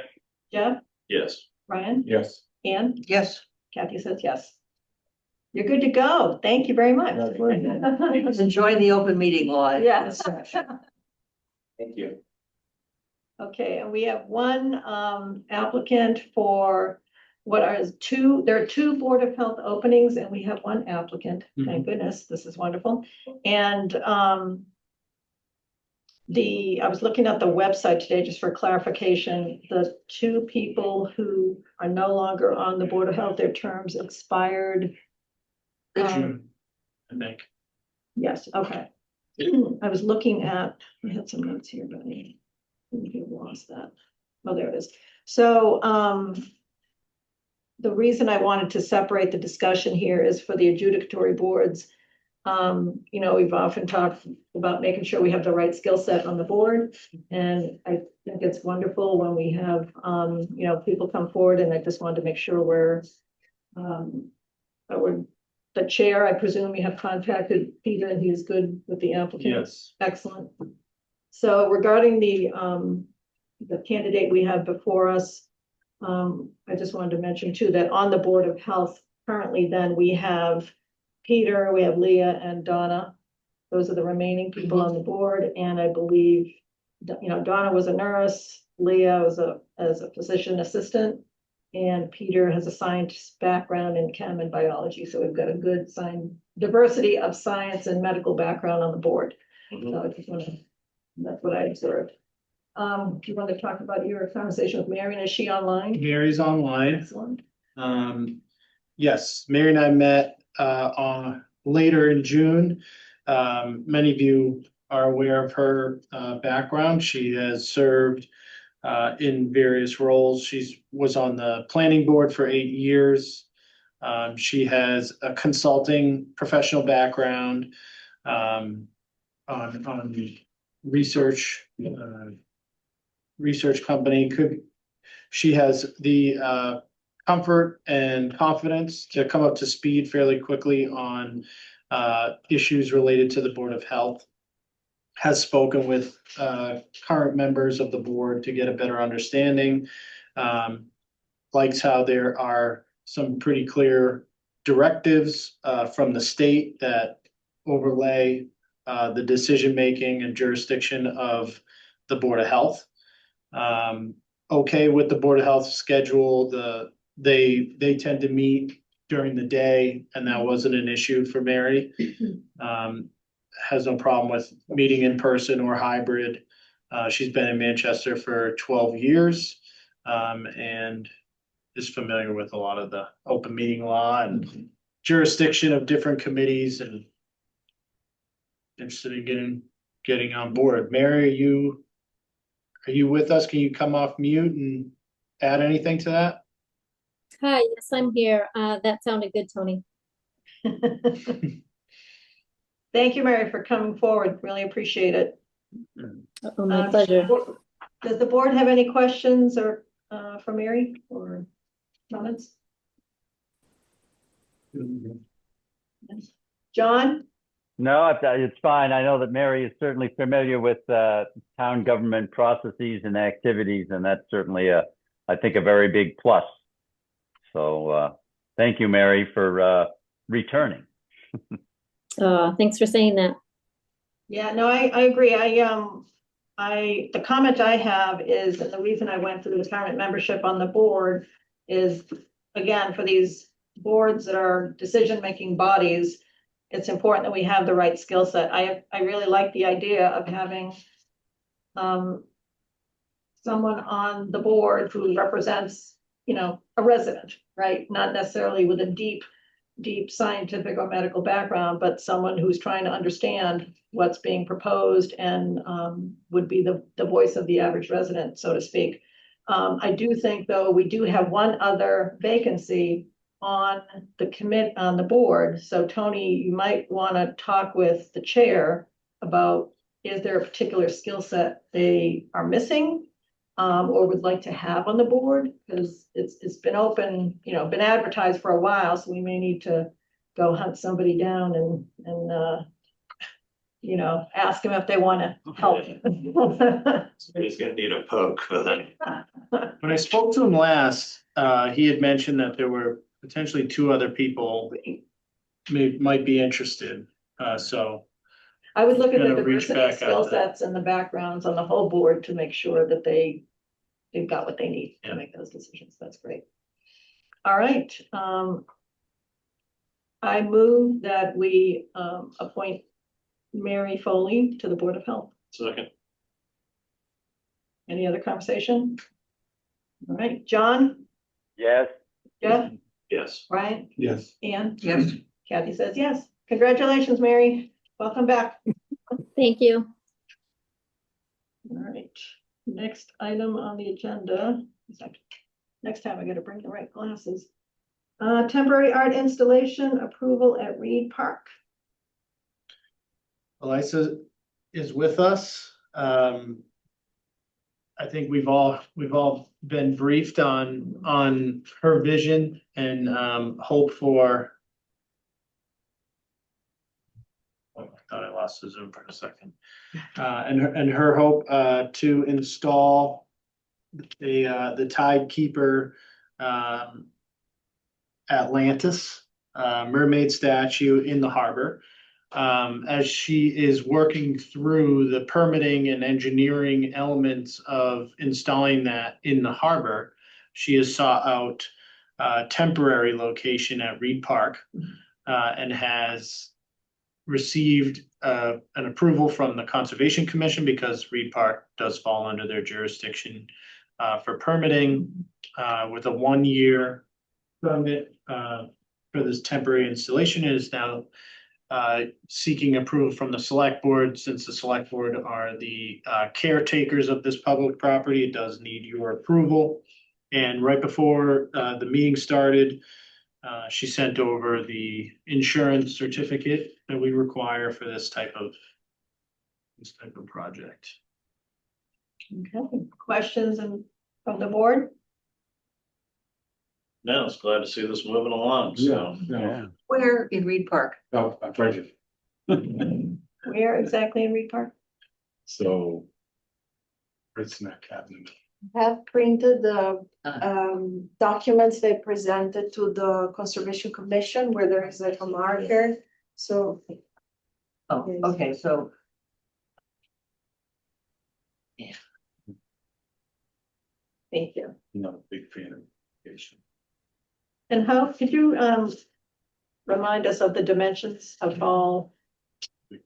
Speaker 1: Jeff,
Speaker 6: Yes.
Speaker 1: Ryan,
Speaker 5: Yes.
Speaker 1: Ann,
Speaker 4: Yes,
Speaker 1: Kathy says yes. You're good to go. Thank you very much.
Speaker 4: enjoy the open meeting law.
Speaker 1: Yes.
Speaker 8: thank you.
Speaker 1: Okay, and we have one applicant for there are two Board of Health openings and we have one applicant. Thank goodness, this is wonderful. And I was looking at the website today just for clarification. The two people who are no longer on the Board of Health, their terms expired.
Speaker 2: June, I think.
Speaker 1: Yes, okay. I was looking at, I had some notes here, but I lost that. Oh, there it is. So the reason I wanted to separate the discussion here is for the adjudicatory boards. We've often talked about making sure we have the right skill set on the board. And I think it's wonderful when we have, people come forward, and I just wanted to make sure we're the chair, I presume you have contacted Peter and he's good with the applicant?
Speaker 2: Yes.
Speaker 1: Excellent. So regarding the candidate we have before us, I just wanted to mention too, that on the Board of Health, currently then we have Peter, we have Leah and Donna. Those are the remaining people on the board. And I believe, Donna was a nurse, Leah was as a physician assistant, and Peter has a science background in chem and biology. So we've got a good diversity of science and medical background on the board. So I just that's what I observed. Do you want to talk about your conversation with Marion? Is she online?
Speaker 2: Mary's online.
Speaker 1: Excellent.
Speaker 2: Yes, Mary and I met later in June. Many of you are aware of her background. She has served in various roles. She was on the planning board for 8 years. She has a consulting professional background on research company. She has the comfort and confidence to come up to speed fairly quickly on issues related to the Board of Health. Has spoken with current members of the board to get a better understanding. Likes how there are some pretty clear directives from the state that overlay the decision-making and jurisdiction of the Board of Health. Okay with the Board of Health schedule, they tend to meet during the day, and that wasn't an issue for Mary. Has no problem with meeting in person or hybrid. She's been in Manchester for 12 years, and is familiar with a lot of the open meeting law and jurisdiction of different committees, and interested in getting on board. Mary, are you with us? Can you come off mute and add anything to that?
Speaker 9: Hi, yes, I'm here. That sounded good, Tony.
Speaker 1: Thank you, Mary, for coming forward. Really appreciate it.
Speaker 9: Oh, my pleasure.
Speaker 1: Does the board have any questions or for Mary or comments? John?
Speaker 3: No, it's fine. I know that Mary is certainly familiar with town government processes and activities, and that's certainly I think a very big plus. So thank you, Mary, for returning.
Speaker 9: Thanks for saying that.
Speaker 1: Yeah, no, I agree. The comment I have is, and the reason I went through the retirement membership on the board is, again, for these boards that are decision-making bodies, it's important that we have the right skill set. I really like the idea of having someone on the board who represents, a resident, right? Not necessarily with a deep scientific or medical background, but someone who's trying to understand what's being proposed and would be the voice of the average resident, so to speak. I do think, though, we do have one other vacancy on the board. So Tony, you might want to talk with the chair about, is there a particular skill set they are missing or would like to have on the board? Because it's been open, been advertised for a while, so we may need to go hunt somebody down and ask them if they want to help.
Speaker 6: He's gonna need a poke for that.
Speaker 2: When I spoke to him last, he had mentioned that there were potentially two other people might be interested. So
Speaker 1: I would look at the
Speaker 2: Gonna reach
Speaker 1: diversity
Speaker 2: back
Speaker 1: of skill
Speaker 2: out there.
Speaker 1: sets and the backgrounds on the whole board to make sure that they've got what they need
Speaker 2: Yeah.
Speaker 1: to make those decisions. That's great. All right. I move that we appoint Mary Foley to the Board of Health.
Speaker 6: Second.
Speaker 1: Any other conversation? All right, John,
Speaker 3: Yes.
Speaker 1: Jeff,
Speaker 6: Yes.
Speaker 1: Brian,
Speaker 5: Yes.
Speaker 1: Ann?
Speaker 4: Yes.
Speaker 1: Kathy says yes. Congratulations, Mary. Welcome back.
Speaker 9: Thank you.
Speaker 1: All right, next item on the agenda. Next time I gotta bring the right glasses. Temporary art installation approval at Reed Park.
Speaker 2: Elisa is with us. I think we've all been briefed on her vision and hope for. Oh, I thought I lost the Zoom for a second. And her hope to install the Tidekeeper Atlantis mermaid statue in the harbor. As she is working through the permitting and engineering elements of installing that in the harbor, she has sought out a temporary location at Reed Park and has received an approval from the Conservation Commission because Reed Park does fall under their jurisdiction for permitting with a 1-year permit for this temporary installation. It is now seeking approval from the select board. Since the select board are the caretakers of this public property, it does need your approval. And right before the meeting started, she sent over the insurance certificate that we require for this type of project.
Speaker 1: Okay, questions from the board?
Speaker 6: No, it's glad to see this moving along, so.
Speaker 3: Yeah.
Speaker 4: Where in Reed Park?
Speaker 5: Oh, I'm trying to.
Speaker 1: Where exactly in Reed Park?
Speaker 5: So. It's not cabinet.
Speaker 10: Have printed the
Speaker 4: Uh-huh.
Speaker 10: documents they presented to the Conservation Commission where there is like a marker. So
Speaker 4: Oh, okay, so
Speaker 1: Thank you.
Speaker 5: Not a big fan of irrigation.
Speaker 1: And how, could you, remind us of the dimensions of all?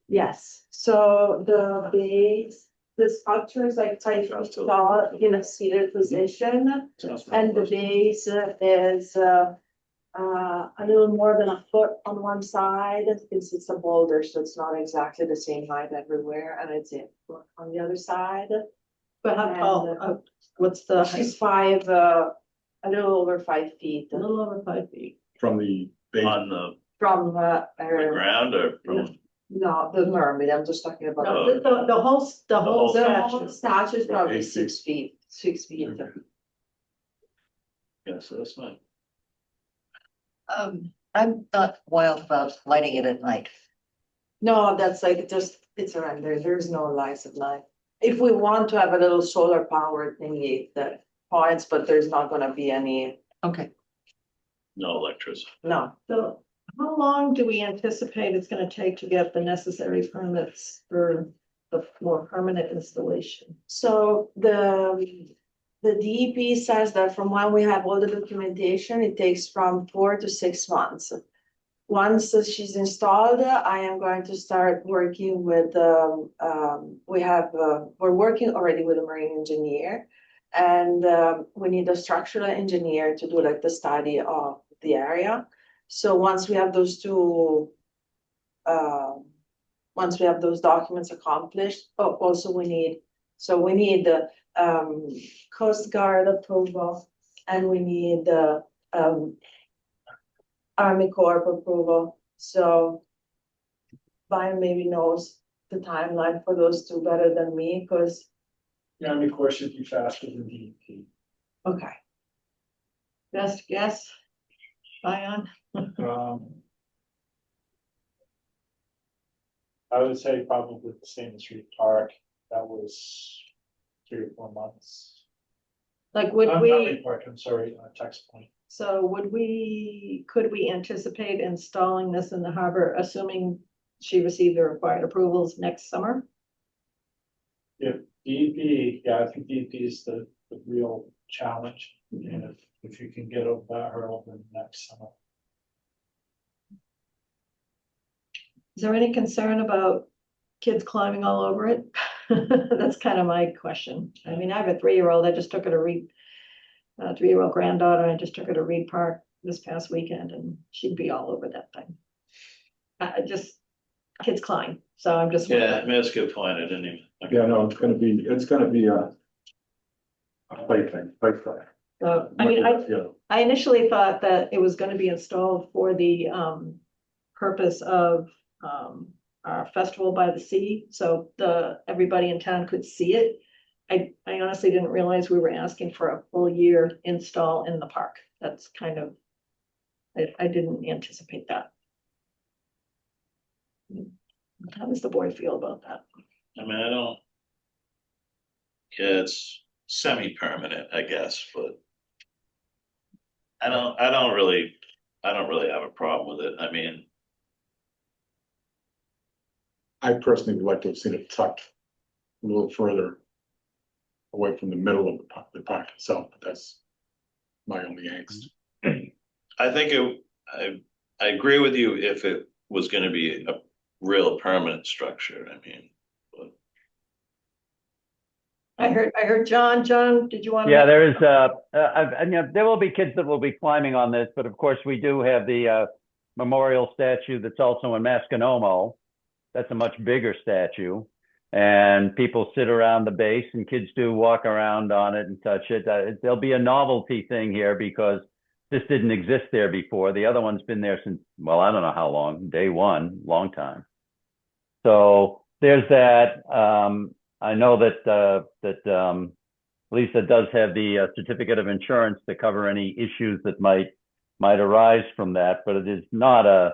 Speaker 10: Yes, so the base, the structure is like 5 feet tall in a seated position. And the base is a little more than a foot on one side, because it's a boulder, so it's not exactly the same height everywhere, and it's a foot on the other side.
Speaker 1: But how tall, what's the height?
Speaker 10: She's a little over 5 feet
Speaker 1: A little over 5 feet.
Speaker 5: From the base.
Speaker 6: On the
Speaker 10: from
Speaker 6: ground or from,
Speaker 10: no, the mermaid, I'm just talking about.
Speaker 1: No, the whole
Speaker 6: whole
Speaker 10: The
Speaker 1: statue.
Speaker 10: whole statue is probably
Speaker 5: 8 feet.
Speaker 10: 6 feet, 6 feet.
Speaker 6: yeah, so that's fine.
Speaker 4: I'm not wild about lighting it at night.
Speaker 10: No, that's like just, it's around there, there's no lights at night. If we want to have a little solar power thingy that points, but there's not gonna be any,
Speaker 4: Okay,
Speaker 6: No electricity.
Speaker 10: no.
Speaker 1: So how long do we anticipate it's gonna take to get the necessary permits for the more permanent installation?
Speaker 10: So the DEP says that from when we have all the documentation, it takes from 4 to 6 months. Once she's installed, I am going to start working with, we're working already with a marine engineer. And we need a structural engineer to do like the study of the area. So once we have those two, once we have those documents accomplished, also we need the Coast Guard approval, and we need the Army Corps approval. So Brian maybe knows the timeline for those two better than me, because,
Speaker 5: The Army Corps should be faster than DEP.
Speaker 10: okay.
Speaker 1: Best guess, Bion?
Speaker 5: I would say probably the same as Street Park, that was 3 or 4 months.
Speaker 1: Like, would
Speaker 5: Not
Speaker 1: we,
Speaker 5: Street Park, I'm sorry, Text Point.
Speaker 1: so could we anticipate installing this in the harbor, assuming she received the required approvals next summer?
Speaker 5: DEP, yeah, I think DEP is the real challenge, and if you can get over that hurdle, then next summer.
Speaker 1: Is there any concern about kids climbing all over it? That's kind of my question. I mean, I have a 3-year-old, I just took her to Reed, 3-year-old granddaughter, I just took her to Reed Park this past weekend, and she'd be all over that thing. Kids climb, so I'm just.
Speaker 6: Yeah, I mean, that's a good point. I didn't even.
Speaker 5: Yeah, no, it's gonna be a plaything, plaything.
Speaker 1: So, I mean, I initially thought that it was gonna be installed for the purpose of our festival by the sea, so everybody in town could see it. I honestly didn't realize we were asking for a full year install in the park. That's kind of, I didn't anticipate that. How does the board feel about that?
Speaker 6: I mean, I don't. Yeah, it's semi-permanent, I guess, but. I don't really have a problem with it. I mean,
Speaker 5: I personally would like to have seen it tucked a little further away from the middle of the park itself, but that's my only angst.
Speaker 6: I think I agree with you if it was gonna be a real permanent structure. I mean, but
Speaker 1: I heard John, did you want to?
Speaker 3: Yeah, there is, you know, there will be kids that will be climbing on this, but of course we do have the memorial statue that's also in Masconomo. That's a much bigger statue, and people sit around the base, and kids do walk around on it and touch it. There'll be a novelty thing here because this didn't exist there before. The other one's been there since, well, I don't know how long, day one, long time. So there's that. I know that Lisa does have the certificate of insurance to cover any issues that might arise from that, but it is not a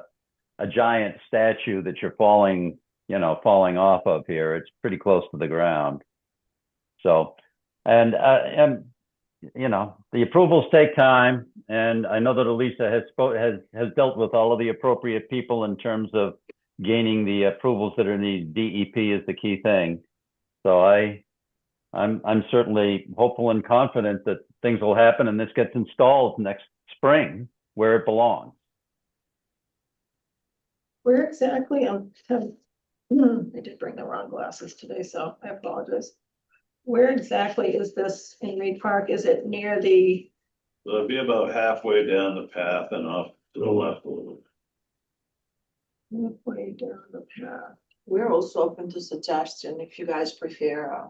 Speaker 3: giant statue that you're falling off of here. It's pretty close to the ground. So, and you know, the approvals take time, and I know that Elisa has dealt with all of the appropriate people in terms of gaining the approvals that are needed. DEP is the key thing. So I'm certainly hopeful and confident that things will happen and this gets installed next spring where it belongs.
Speaker 1: Where exactly, I did bring the wrong glasses today, so I apologize. Where exactly is this in Reed Park? Is it near the,
Speaker 6: So it'd be about halfway down the path and off to the left a little bit.
Speaker 1: halfway down the path?
Speaker 10: We're also open to suggestion if you guys prefer.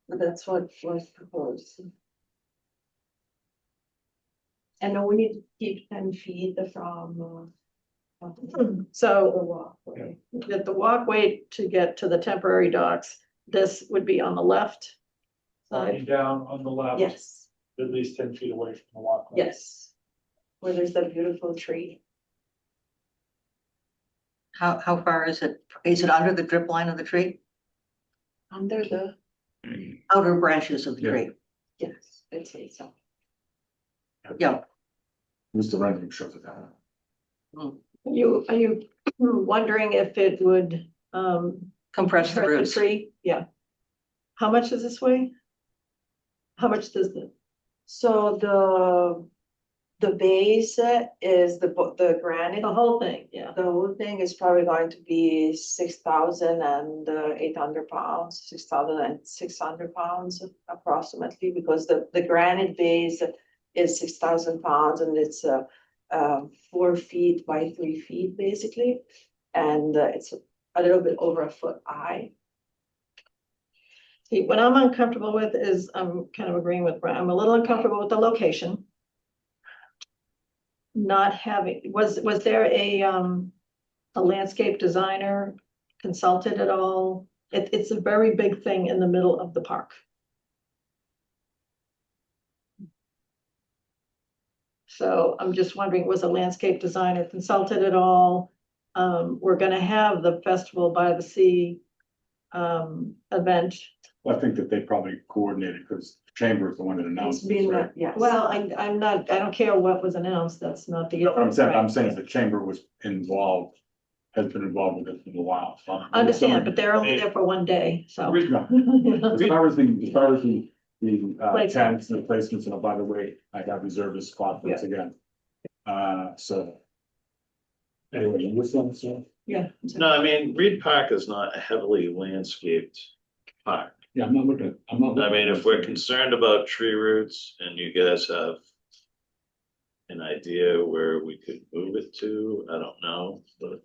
Speaker 10: But that's what was proposed. And we need to keep 10 feet from the
Speaker 1: So
Speaker 10: walkway.
Speaker 1: the walkway to get to the temporary docks, this would be on the left
Speaker 5: Walking
Speaker 1: side.
Speaker 5: down on the left,
Speaker 10: Yes,
Speaker 5: at least 10 feet away from the walkway.
Speaker 10: yes. Where there's that beautiful tree.
Speaker 4: How far is it? Is it under the drip line of the tree?
Speaker 10: Under the,
Speaker 4: Outer branches of the
Speaker 5: Yeah.
Speaker 4: tree?
Speaker 10: yes, I'd say so.
Speaker 4: Yeah.
Speaker 5: Mr. Rendering shows it down.
Speaker 1: Are you wondering if it would,
Speaker 4: Compress the
Speaker 1: hurt
Speaker 4: roots.
Speaker 1: tree? Yeah. How much does this weigh? How much does the,
Speaker 10: So the base is the granite.
Speaker 1: the whole thing? Yeah.
Speaker 10: The whole thing is probably going to be 6,800 pounds, 6,600 pounds approximately, because the granite base is 6,000 pounds and it's 4 feet by 3 feet basically. And it's a little bit over a foot high.
Speaker 1: See, what I'm uncomfortable with is, I'm kind of agreeing with Brian, I'm a little uncomfortable with the location. Not having, was there a landscape designer consulted at all? It's a very big thing in the middle of the park. So I'm just wondering, was a landscape designer consulted at all? We're gonna have the Festival by the Sea event.
Speaker 5: Well, I think that they probably coordinated because the chamber is the one that
Speaker 10: It's
Speaker 5: announced this,
Speaker 10: been,
Speaker 5: right?
Speaker 10: yes.
Speaker 1: Well, I'm not, I don't care what was announced, that's not the.
Speaker 5: No, what I'm saying is the chamber was involved, has been involved with it for a while. So I'm-
Speaker 1: Understand, but they're only there for one day, so.
Speaker 5: No. As far as the
Speaker 1: Placements.
Speaker 5: tents and the placements, and oh, by the way, I have reserved a spot for this again. So. Anyway, what's on, sir?
Speaker 1: Yeah.
Speaker 6: No, I mean, Reed Park is not a heavily landscaped park.
Speaker 5: Yeah, I'm not looking, I'm not.
Speaker 6: I mean, if we're concerned about tree roots and you guys have an idea where we could move it to, I don't know, but.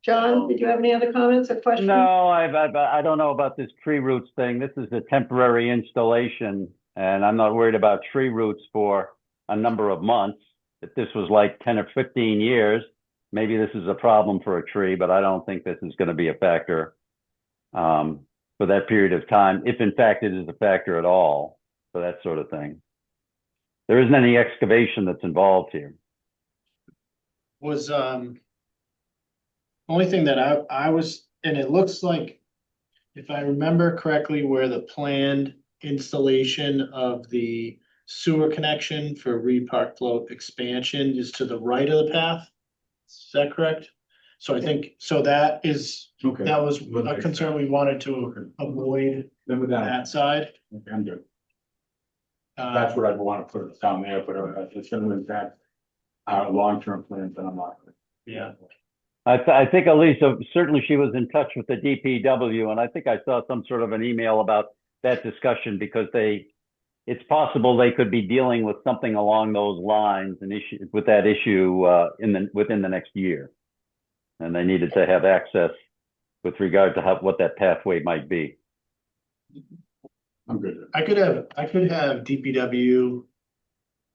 Speaker 1: John, did you have any other comments or questions?
Speaker 3: No, I don't know about this tree roots thing. This is a temporary installation and I'm not worried about tree roots for a number of months. If this was like 10 or 15 years, maybe this is a problem for a tree, but I don't think this is going to be a factor for that period of time, if in fact it is a factor at all for that sort of thing. There isn't any excavation that's involved here.
Speaker 2: Was, only thing that I was, and it looks like, if I remember correctly, where the planned installation of the sewer connection for Reed Park Float expansion is to the right of the path. Is that correct? So I think, so that is,
Speaker 5: Okay.
Speaker 2: that was a concern we wanted to avoid
Speaker 5: Then with that,
Speaker 2: that side.
Speaker 5: okay, I'm good.
Speaker 2: Uh,
Speaker 5: That's what I'd want to put it down there, but if it's gonna impact our long-term plans, then I'm not.
Speaker 2: Yeah.
Speaker 3: I think Elisa, certainly she was in touch with the DPW, and I think I saw some sort of an email about that discussion because it's possible they could be dealing with something along those lines and with that issue within the next year. And they needed to have access with regard to what that pathway might be.
Speaker 5: I'm good.
Speaker 2: I could have DPW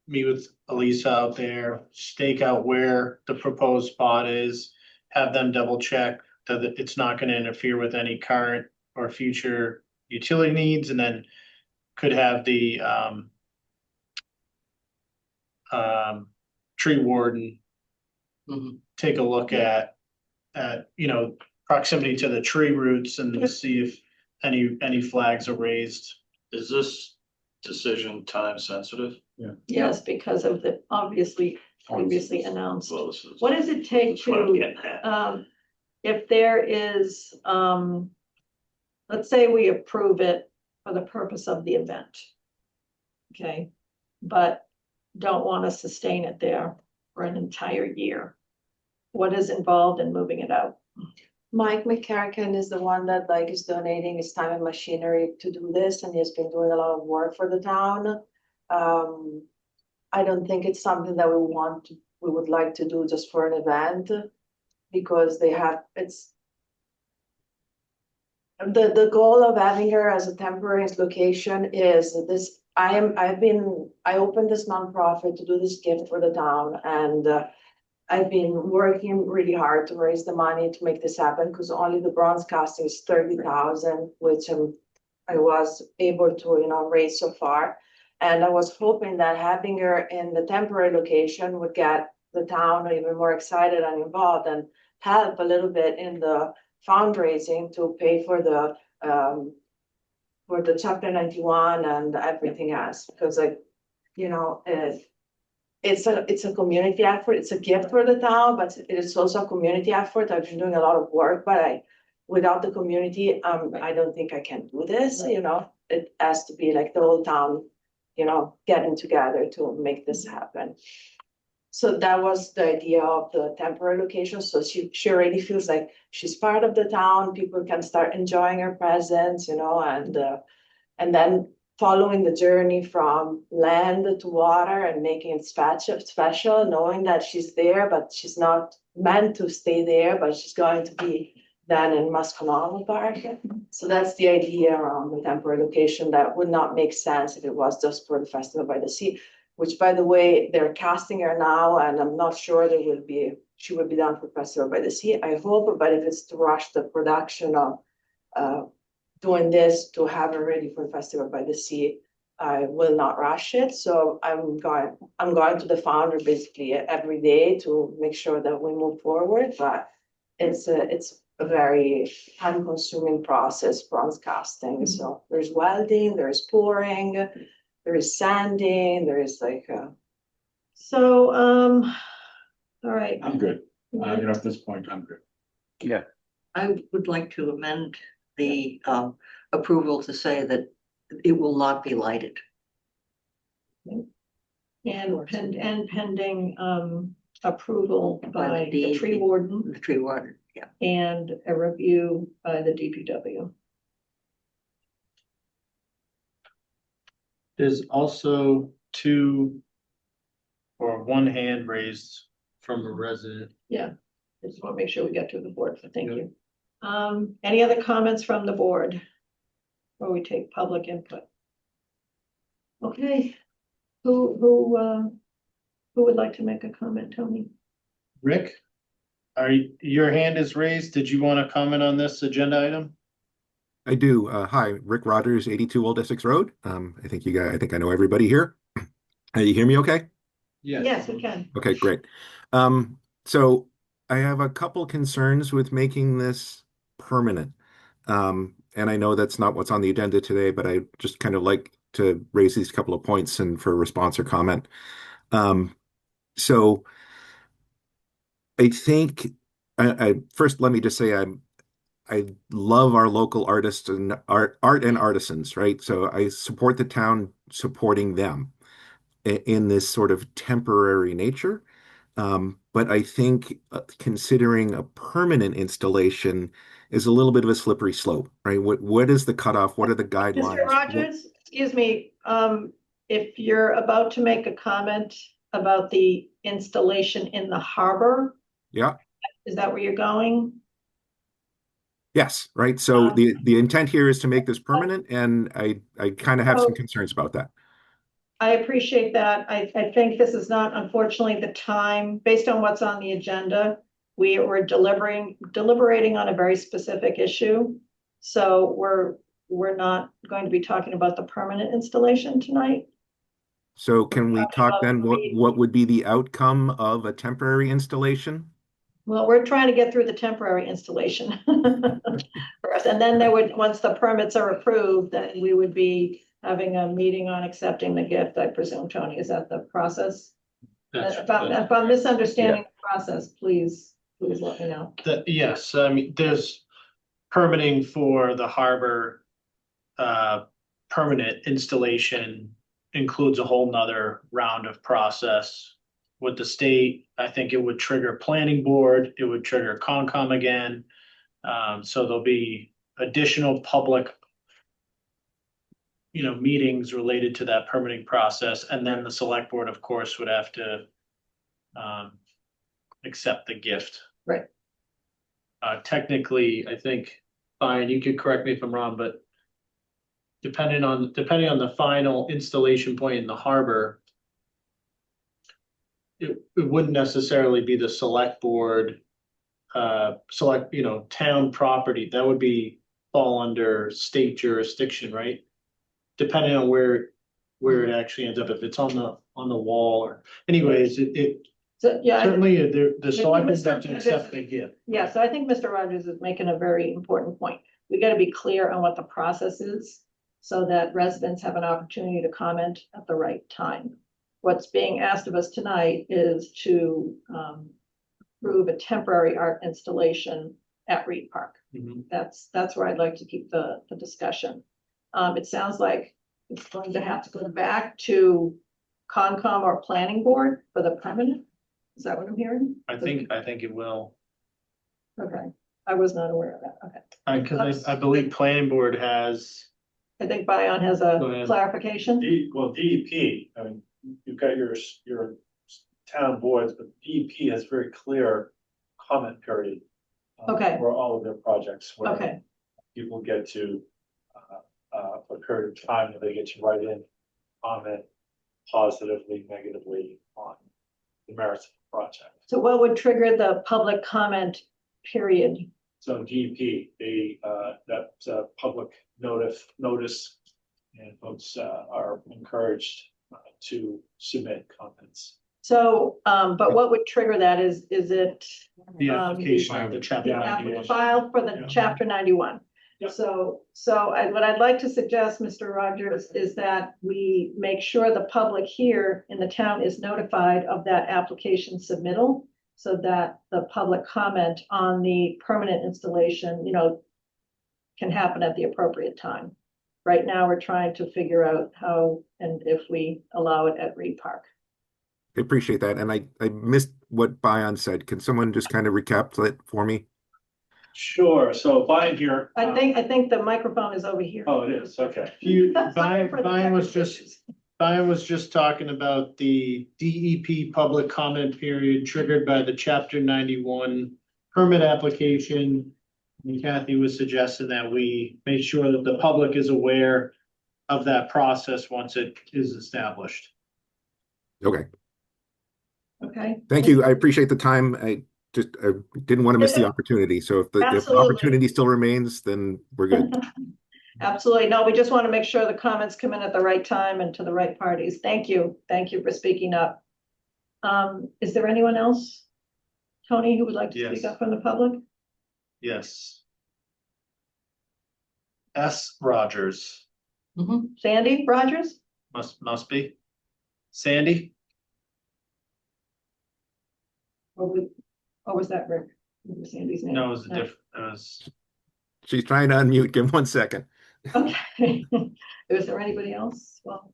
Speaker 2: meet with Elisa out there, stake out where the proposed spot is, have them double check that it's not gonna interfere with any current or future utility needs, and then could have the tree warden
Speaker 4: Mhm.
Speaker 2: take a look at, proximity to the tree roots and see if any flags are raised.
Speaker 6: Is this decision time sensitive?
Speaker 1: Yes, because of the obviously previously announced.
Speaker 6: Well, this is.
Speaker 1: What does it take
Speaker 6: That's what I'm
Speaker 1: to,
Speaker 6: getting at.
Speaker 1: if there is, let's say we approve it for the purpose of the event. Okay, but don't want to sustain it there for an entire year. What is involved in moving it out?
Speaker 10: Mike McCarrican is the one that like is donating his time and machinery to do this, and he has been doing a lot of work for the town. I don't think it's something that we would like to do just for an event, because it's the goal of having her as a temporary location is this. I opened this nonprofit to do this gift for the town, and I've been working really hard to raise the money to make this happen, because only the bronze casting is 30,000, which I was able to, raise so far. And I was hoping that having her in the temporary location would get the town even more excited and involved, and help a little bit in the fundraising to pay for the Chapter 91 and everything else, because it's a community effort. It's a gift for the town, but it is also a community effort. I've been doing a lot of work, but without the community, I don't think I can do this. It has to be like the whole town, getting together to make this happen. So that was the idea of the temporary location. So she already feels like she's part of the town. People can start enjoying her presence, and then following the journey from land to water and making it special, knowing that she's there, but she's not meant to stay there, but she's going to be then in Masconama Park. So that's the idea around the temporary location. That would not make sense if it was just for the Festival by the Sea, which, by the way, they're casting her now, and I'm not sure she will be done for Festival by the Sea. I hope, but if it's to rush the production of doing this to have it ready for Festival by the Sea, I will not rush it. So I'm going to the founder basically every day to make sure that we move forward. But it's a very time-consuming process, bronze casting. So there's welding, there's pouring, there is sanding, there is
Speaker 1: So, all right.
Speaker 5: I'm good. At this point, I'm good.
Speaker 3: Yeah,
Speaker 4: I would like to amend the approval to say that it will not be lighted.
Speaker 1: And pending approval by the
Speaker 4: the
Speaker 1: tree warden
Speaker 4: The tree warden, yeah.
Speaker 1: and a review by the DPW.
Speaker 2: There's also one hand raised from a resident.
Speaker 1: Yeah, I just want to make sure we get to the board, so thank you. Any other comments from the board? Or we take public input? Okay, who would like to make a comment, Tony?
Speaker 2: Rick, your hand is raised. Did you want to comment on this agenda item?
Speaker 11: I do. Hi, Rick Rogers, 82 Old Essex Road. I think I know everybody here. You hear me okay?
Speaker 1: Yes, we can.
Speaker 11: Okay, great. So I have a couple concerns with making this permanent. And I know that's not what's on the agenda today, but I just kind of like to raise these couple of points and for response or comment. So I think first, let me just say I love our local artists and art and artisans, right? So I support the town supporting them in this sort of temporary nature. But I think considering a permanent installation is a little bit of a slippery slope, right? What is the cutoff? What are the guidelines?
Speaker 1: Mr. Rogers, excuse me, if you're about to make a comment about the installation in the harbor.
Speaker 11: Yeah.
Speaker 1: Is that where you're going?
Speaker 11: Yes, right. So the intent here is to make this permanent, and I kind of have some concerns about that.
Speaker 1: I appreciate that. I think this is not, unfortunately, the time, based on what's on the agenda. We were deliberating on a very specific issue. So we're not going to be talking about the permanent installation tonight.
Speaker 11: So can we talk then what would be the outcome of a temporary installation?
Speaker 1: Well, we're trying to get through the temporary installation first, and then once the permits are approved, then we would be having a meeting on accepting the gift, I presume, Tony, is that the process?
Speaker 2: That's-
Speaker 1: If I'm misunderstanding the process, please let me know.
Speaker 2: Yes, I mean, there's permitting for the harbor. Permanent installation includes a whole nother round of process with the state. I think it would trigger planning board, it would trigger Concom again. So there'll be additional public, meetings related to that permitting process, and then the select board, of course, would have to accept the gift.
Speaker 1: Right.
Speaker 2: Technically, I think, Brian, you could correct me if I'm wrong, but depending on the final installation point in the harbor, it wouldn't necessarily be the select board, town property. That would fall under state jurisdiction, right? Depending on where it actually ends up, if it's on the wall or anyways,
Speaker 1: So, yeah.
Speaker 2: certainly the select board
Speaker 1: Mr.
Speaker 2: have to accept the gift.
Speaker 1: Yeah, so I think Mr. Rogers is making a very important point. We gotta be clear on what the process is so that residents have an opportunity to comment at the right time. What's being asked of us tonight is to approve a temporary art installation at Reed Park.
Speaker 2: Mhm.
Speaker 1: That's where I'd like to keep the discussion. It sounds like it's going to have to go back to Concom or Planning Board for the permanent. Is that what I'm hearing?
Speaker 2: I think it will.
Speaker 1: Okay, I was not aware of that. Okay.
Speaker 2: Because I believe planning board has.
Speaker 1: I think Bion has
Speaker 2: Go
Speaker 1: a
Speaker 2: ahead.
Speaker 1: clarification.
Speaker 12: DEP, I mean, you've got your town boards, but DEP has very clear comment period.
Speaker 1: Okay.
Speaker 12: For all of their projects, where
Speaker 1: Okay,
Speaker 12: people get to, for a period of time, where they get to write in, comment positively, negatively on the merits of the project.
Speaker 1: so what would trigger the public comment period?
Speaker 12: So DEP, that's a public notice, and folks are encouraged to submit comments.
Speaker 1: So, but what would trigger that is it?
Speaker 2: The application of the chapter.
Speaker 1: Filed for the chapter 91.
Speaker 12: Yep.
Speaker 1: So what I'd like to suggest, Mr. Rogers, is that we make sure the public here in the town is notified of that application submittal, so that the public comment on the permanent installation, can happen at the appropriate time. Right now, we're trying to figure out how and if we allow it at Reed Park.
Speaker 11: I appreciate that. And I missed what Bion said. Can someone just kind of recap it for me?
Speaker 12: Sure, so Brian here.
Speaker 1: I think the microphone is over here.
Speaker 12: Oh, it is, okay.
Speaker 2: Brian was just talking about the DEP public comment period triggered by the chapter 91 permit application. And Kathy was suggesting that we make sure that the public is aware of that process once it is established.
Speaker 11: Okay.
Speaker 1: Okay.
Speaker 11: Thank you. I appreciate the time. I didn't want to miss the opportunity. So if the
Speaker 1: Absolutely.
Speaker 11: opportunity still remains, then we're good.
Speaker 1: Absolutely. No, we just want to make sure the comments come in at the right time and to the right parties. Thank you. Thank you for speaking up. Is there anyone else, Tony, who would like to speak
Speaker 2: Yes.
Speaker 1: up from the public?
Speaker 2: Yes. S. Rogers,
Speaker 1: Sandy Rogers?
Speaker 2: must be. Sandy?
Speaker 1: Or was that Rick? What was Sandy's name?
Speaker 2: No, it was different. It was.
Speaker 11: She's trying to unmute. Give him 1 second.
Speaker 1: Okay. Is there anybody else? Well,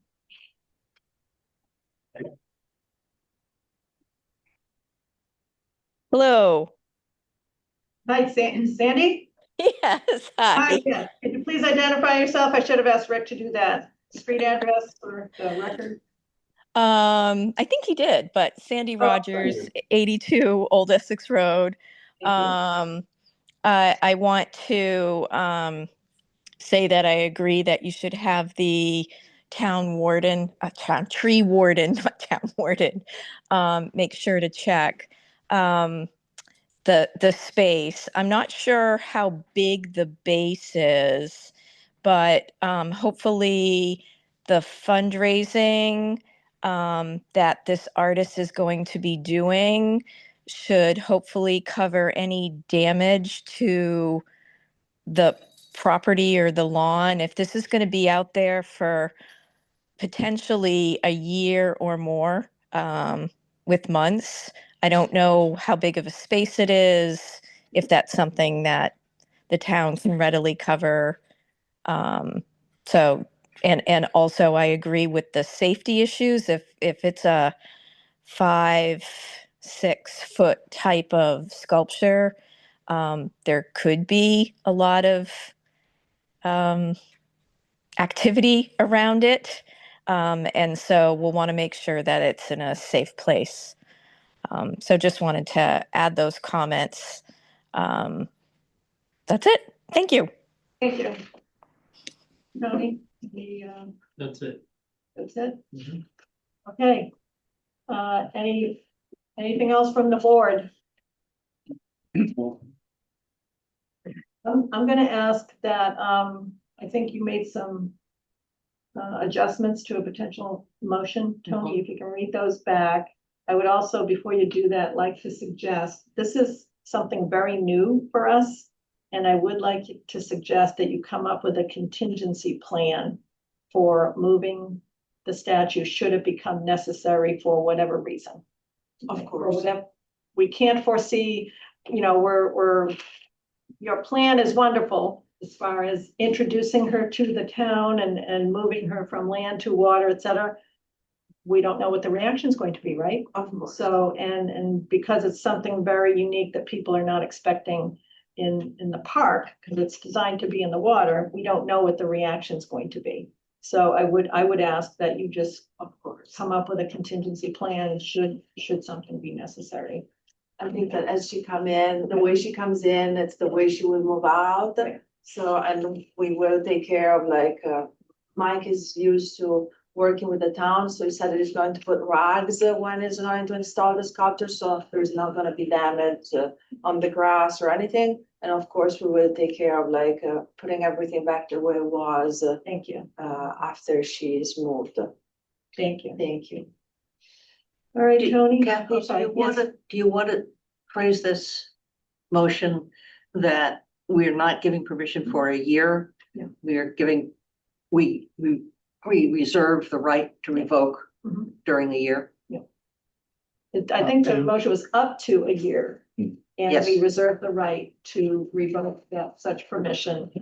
Speaker 13: Hello.
Speaker 1: hi, Sandy?
Speaker 13: Yes, hi.
Speaker 1: Yeah. Could you please identify yourself? I should have asked Rick to do that. Street address for the record.
Speaker 13: I think he did, but Sandy Rogers, 82 Old Essex Road. I want to say that I agree that you should have the town warden, tree warden, not town warden, make sure to check the space. I'm not sure how big the base is, but hopefully the fundraising that this artist is going to be doing should hopefully cover any damage to the property or the lawn, if this is going to be out there for potentially a year or more, with months, I don't know how big of a space it is, if that's something that the town can readily cover. So, and also I agree with the safety issues. If it's a 5-6 foot type of sculpture, there could be a lot of activity around it. And so we'll want to make sure that it's in a safe place. So just wanted to add those comments. That's it. Thank you.
Speaker 1: Thank you. Tony,
Speaker 2: That's it.
Speaker 1: that's it?
Speaker 2: Mhm.
Speaker 1: Okay. Anything else from the board? I'm gonna ask that, I think you made some adjustments to a potential motion. Tony, if you can read those back. I would also, before you do that, like to suggest, this is something very new for us. And I would like to suggest that you come up with a contingency plan for moving the statue should it become necessary for whatever reason.
Speaker 10: Of
Speaker 1: Or
Speaker 10: course.
Speaker 1: whatever. We can't foresee, your plan is wonderful as far as introducing her to the town and moving her from land to water, et cetera. We don't know what the reaction is going to be, right?
Speaker 10: Of course.
Speaker 1: So, and because it's something very unique that people are not expecting in the park, because it's designed to be in the water, we don't know what the reaction is going to be. So I would ask that you just, of course, come up with a contingency plan should something be necessary.
Speaker 10: I think that as she come in, the way she comes in, it's the way she will move out.
Speaker 1: Right.
Speaker 10: So, and we will take care of Mike is used to working with the town, so he said that he's going to put rags when he's going to install the sculpture, so there's not gonna be damage on the grass or anything. And of course, we will take care of putting everything back the way it was.
Speaker 1: Thank you.
Speaker 10: After she's moved.
Speaker 1: Thank you.
Speaker 10: Thank you.
Speaker 1: All right, Tony.
Speaker 4: Kathy,
Speaker 1: Oh, sorry. Yes.
Speaker 4: do you want to phrase this motion that we're not giving permission for a year?
Speaker 1: Yeah.
Speaker 4: We are giving, we reserve the right to revoke
Speaker 1: Mhm.
Speaker 4: during the year.
Speaker 1: I think the
Speaker 2: Up to.
Speaker 1: motion was up to a year. And
Speaker 4: Yes.
Speaker 1: we reserve the right to revoke that such permission,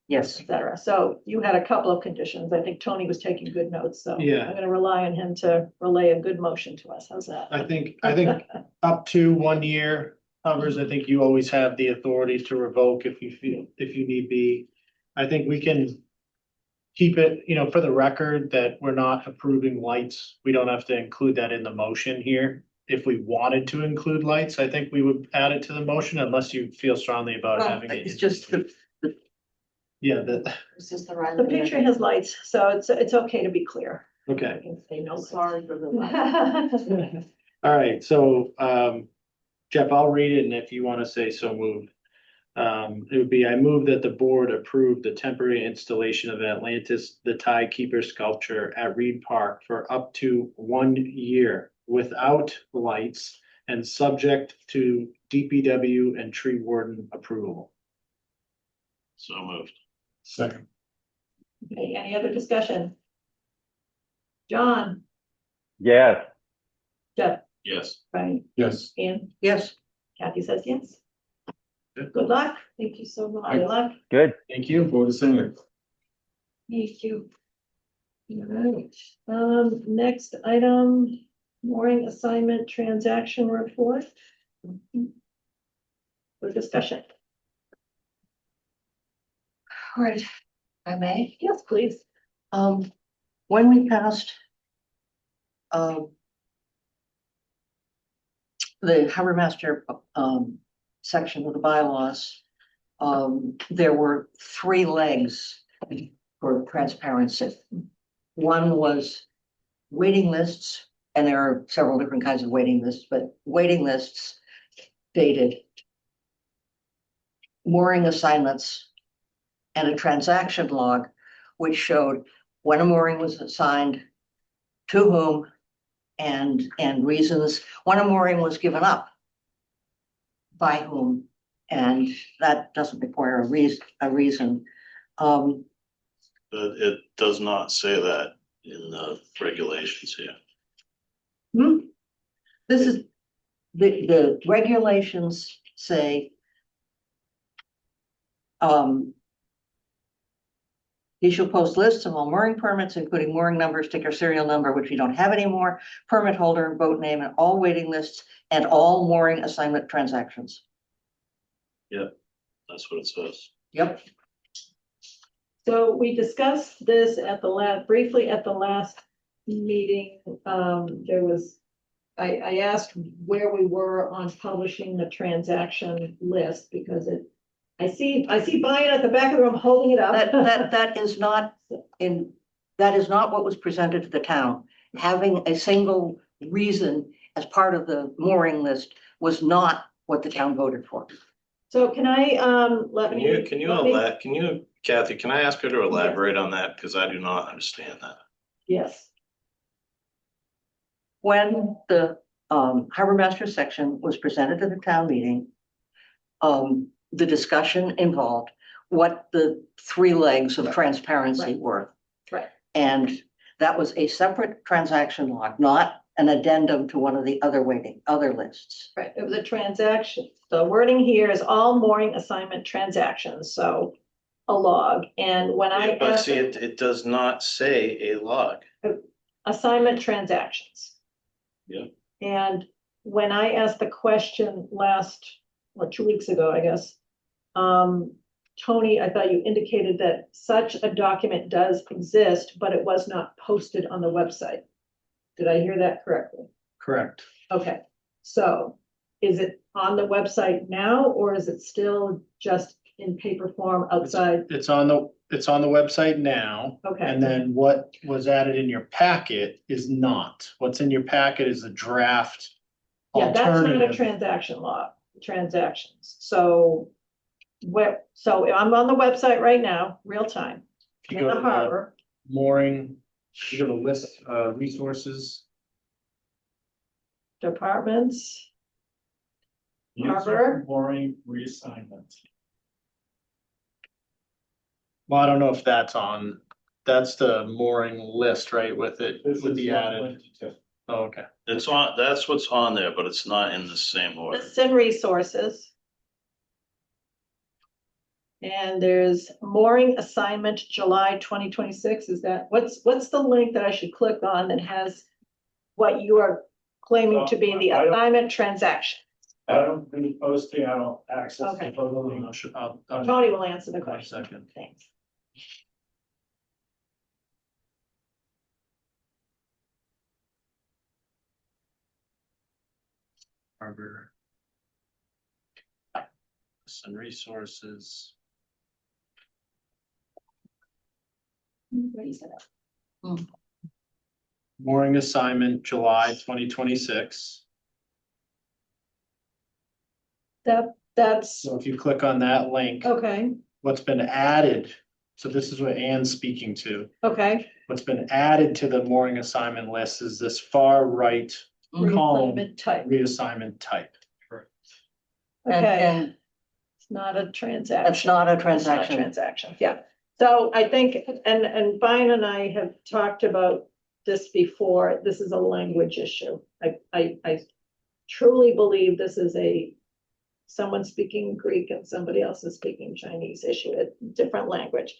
Speaker 4: Yes.
Speaker 1: et cetera. So you had a couple of conditions. I think Tony was taking good notes, so
Speaker 2: Yeah.
Speaker 1: I'm gonna rely on him to relay a good motion to us. How's that?
Speaker 2: I think up to 1 year covers. I think you always have the authority to revoke if you need be. I think we can keep it, for the record that we're not approving lights. We don't have to include that in the motion here. If we wanted to include lights, I think we would add it to the motion unless you feel strongly about
Speaker 4: Well,
Speaker 2: having it.
Speaker 4: it's just
Speaker 2: Yeah,
Speaker 10: It's just the right.
Speaker 1: The picture has lights, so it's okay to be clear. I
Speaker 2: okay.
Speaker 1: can say no.
Speaker 10: Sorry for the.
Speaker 2: All right, so, Jeff, I'll read it, and if you want to say so moved. It would be, I move that the board approve the temporary installation of Atlantis, the Tide Keeper sculpture at Reed Park for up to 1 year without lights and subject to DPW and tree warden approval.
Speaker 6: So moved.
Speaker 5: Second.
Speaker 1: Okay, any other discussion? John,
Speaker 3: Yes.
Speaker 1: Jeff,
Speaker 6: Yes.
Speaker 1: Brian,
Speaker 5: Yes.
Speaker 1: Ian,
Speaker 4: yes.
Speaker 1: Kathy says yes.
Speaker 2: Good.
Speaker 1: Good luck.
Speaker 10: Thank you so much.
Speaker 1: Good luck.
Speaker 3: Good.
Speaker 2: Thank
Speaker 5: Look
Speaker 2: you.
Speaker 5: forward to seeing it.
Speaker 1: Thank you. All right, next item, mooring assignment transaction report. For discussion.
Speaker 4: All right, if I may.
Speaker 1: Yes, please.
Speaker 4: When we passed the harbor master section of the bylaws, there were 3 legs for transparency. One was waiting lists, and there are several different kinds of waiting lists, but waiting lists dated mooring assignments and a transaction log, which showed when a mooring was assigned, to whom, and reasons when a mooring was given up, by whom, And that doesn't require a reason.
Speaker 6: But it does not say that in the regulations here.
Speaker 4: This is, the regulations say he shall post lists of all mooring permits, including mooring number, sticker serial number, which we don't have anymore, permit holder and boat name, and all waiting lists and all mooring assignment transactions.
Speaker 6: That's what it says.
Speaker 4: Yep.
Speaker 1: So we discussed this at the briefly at the last meeting. There was, I asked where we were on publishing the transaction list because I see Brian at the back of the room holding it up.
Speaker 4: That is not what was presented to the town. Having a single reason as part of the mooring list was not what the town voted for.
Speaker 1: So can I,
Speaker 6: Kathy, can I ask her to elaborate on that? Because I do not understand that.
Speaker 1: Yes.
Speaker 4: When the harbor master section was presented to the town meeting, the discussion involved what the three legs of transparency were.
Speaker 1: Right.
Speaker 4: And that was a separate transaction log, not an addendum to one of the other lists.
Speaker 1: Right, it was a transaction. The wording here is all mooring assignment transactions, so a log. And when I
Speaker 6: But see, it does not say a log.
Speaker 1: assignment transactions.
Speaker 6: Yeah.
Speaker 1: And when I asked the question 2 weeks ago, I guess, Tony, I thought you indicated that such a document does exist, but it was not posted on the website. Did I hear that correctly?
Speaker 2: Correct.
Speaker 1: Okay, so is it on the website now, or is it still just in paper form outside?
Speaker 2: It's on the website now.
Speaker 1: Okay.
Speaker 2: And then what was added in your packet is not. What's in your packet is a draft
Speaker 1: Yeah, that's not a
Speaker 2: alternative.
Speaker 1: transaction log, transactions. So I'm on the website right now, real time,
Speaker 2: If you
Speaker 1: in
Speaker 2: go
Speaker 1: the
Speaker 2: to
Speaker 1: harbor.
Speaker 2: mooring, you go to list resources.
Speaker 1: Departments,
Speaker 12: User
Speaker 1: Harbor.
Speaker 12: Mooring reassignment.
Speaker 2: Well, I don't know if that's the mooring list, right, with it,
Speaker 12: This
Speaker 2: with
Speaker 12: is
Speaker 2: the added.
Speaker 12: 122.
Speaker 2: Oh, okay.
Speaker 6: It's on, that's what's on there, but it's not in the same order.
Speaker 1: lists and resources. And there's mooring assignment July 2026. Is that, what's the link that I should click on that has what you are claiming to be the
Speaker 12: I don't-
Speaker 1: assignment transaction?
Speaker 12: I don't do posting, I don't access
Speaker 1: Okay.
Speaker 12: the totally.
Speaker 2: I'll
Speaker 1: Tony will answer the
Speaker 2: One
Speaker 1: question.
Speaker 2: second.
Speaker 1: Thanks.
Speaker 2: Harbor. Some resources.
Speaker 1: What do you say?
Speaker 2: Mooring assignment, July 2026.
Speaker 1: That's,
Speaker 2: So if you click on that link,
Speaker 1: okay,
Speaker 2: what's been added, so this is what Ann's speaking to.
Speaker 1: okay.
Speaker 2: What's been added to the mooring assignment list is this far right column,
Speaker 1: Reassignment type,
Speaker 2: reassignment type.
Speaker 1: okay.
Speaker 4: And
Speaker 1: It's not a transaction.
Speaker 4: that's not a
Speaker 1: It's not a
Speaker 4: transaction.
Speaker 1: transaction, yeah. So I think, and Brian and I have talked about this before, this is a language issue. I truly believe this is someone speaking Greek and somebody else is speaking Chinese issue, a different language.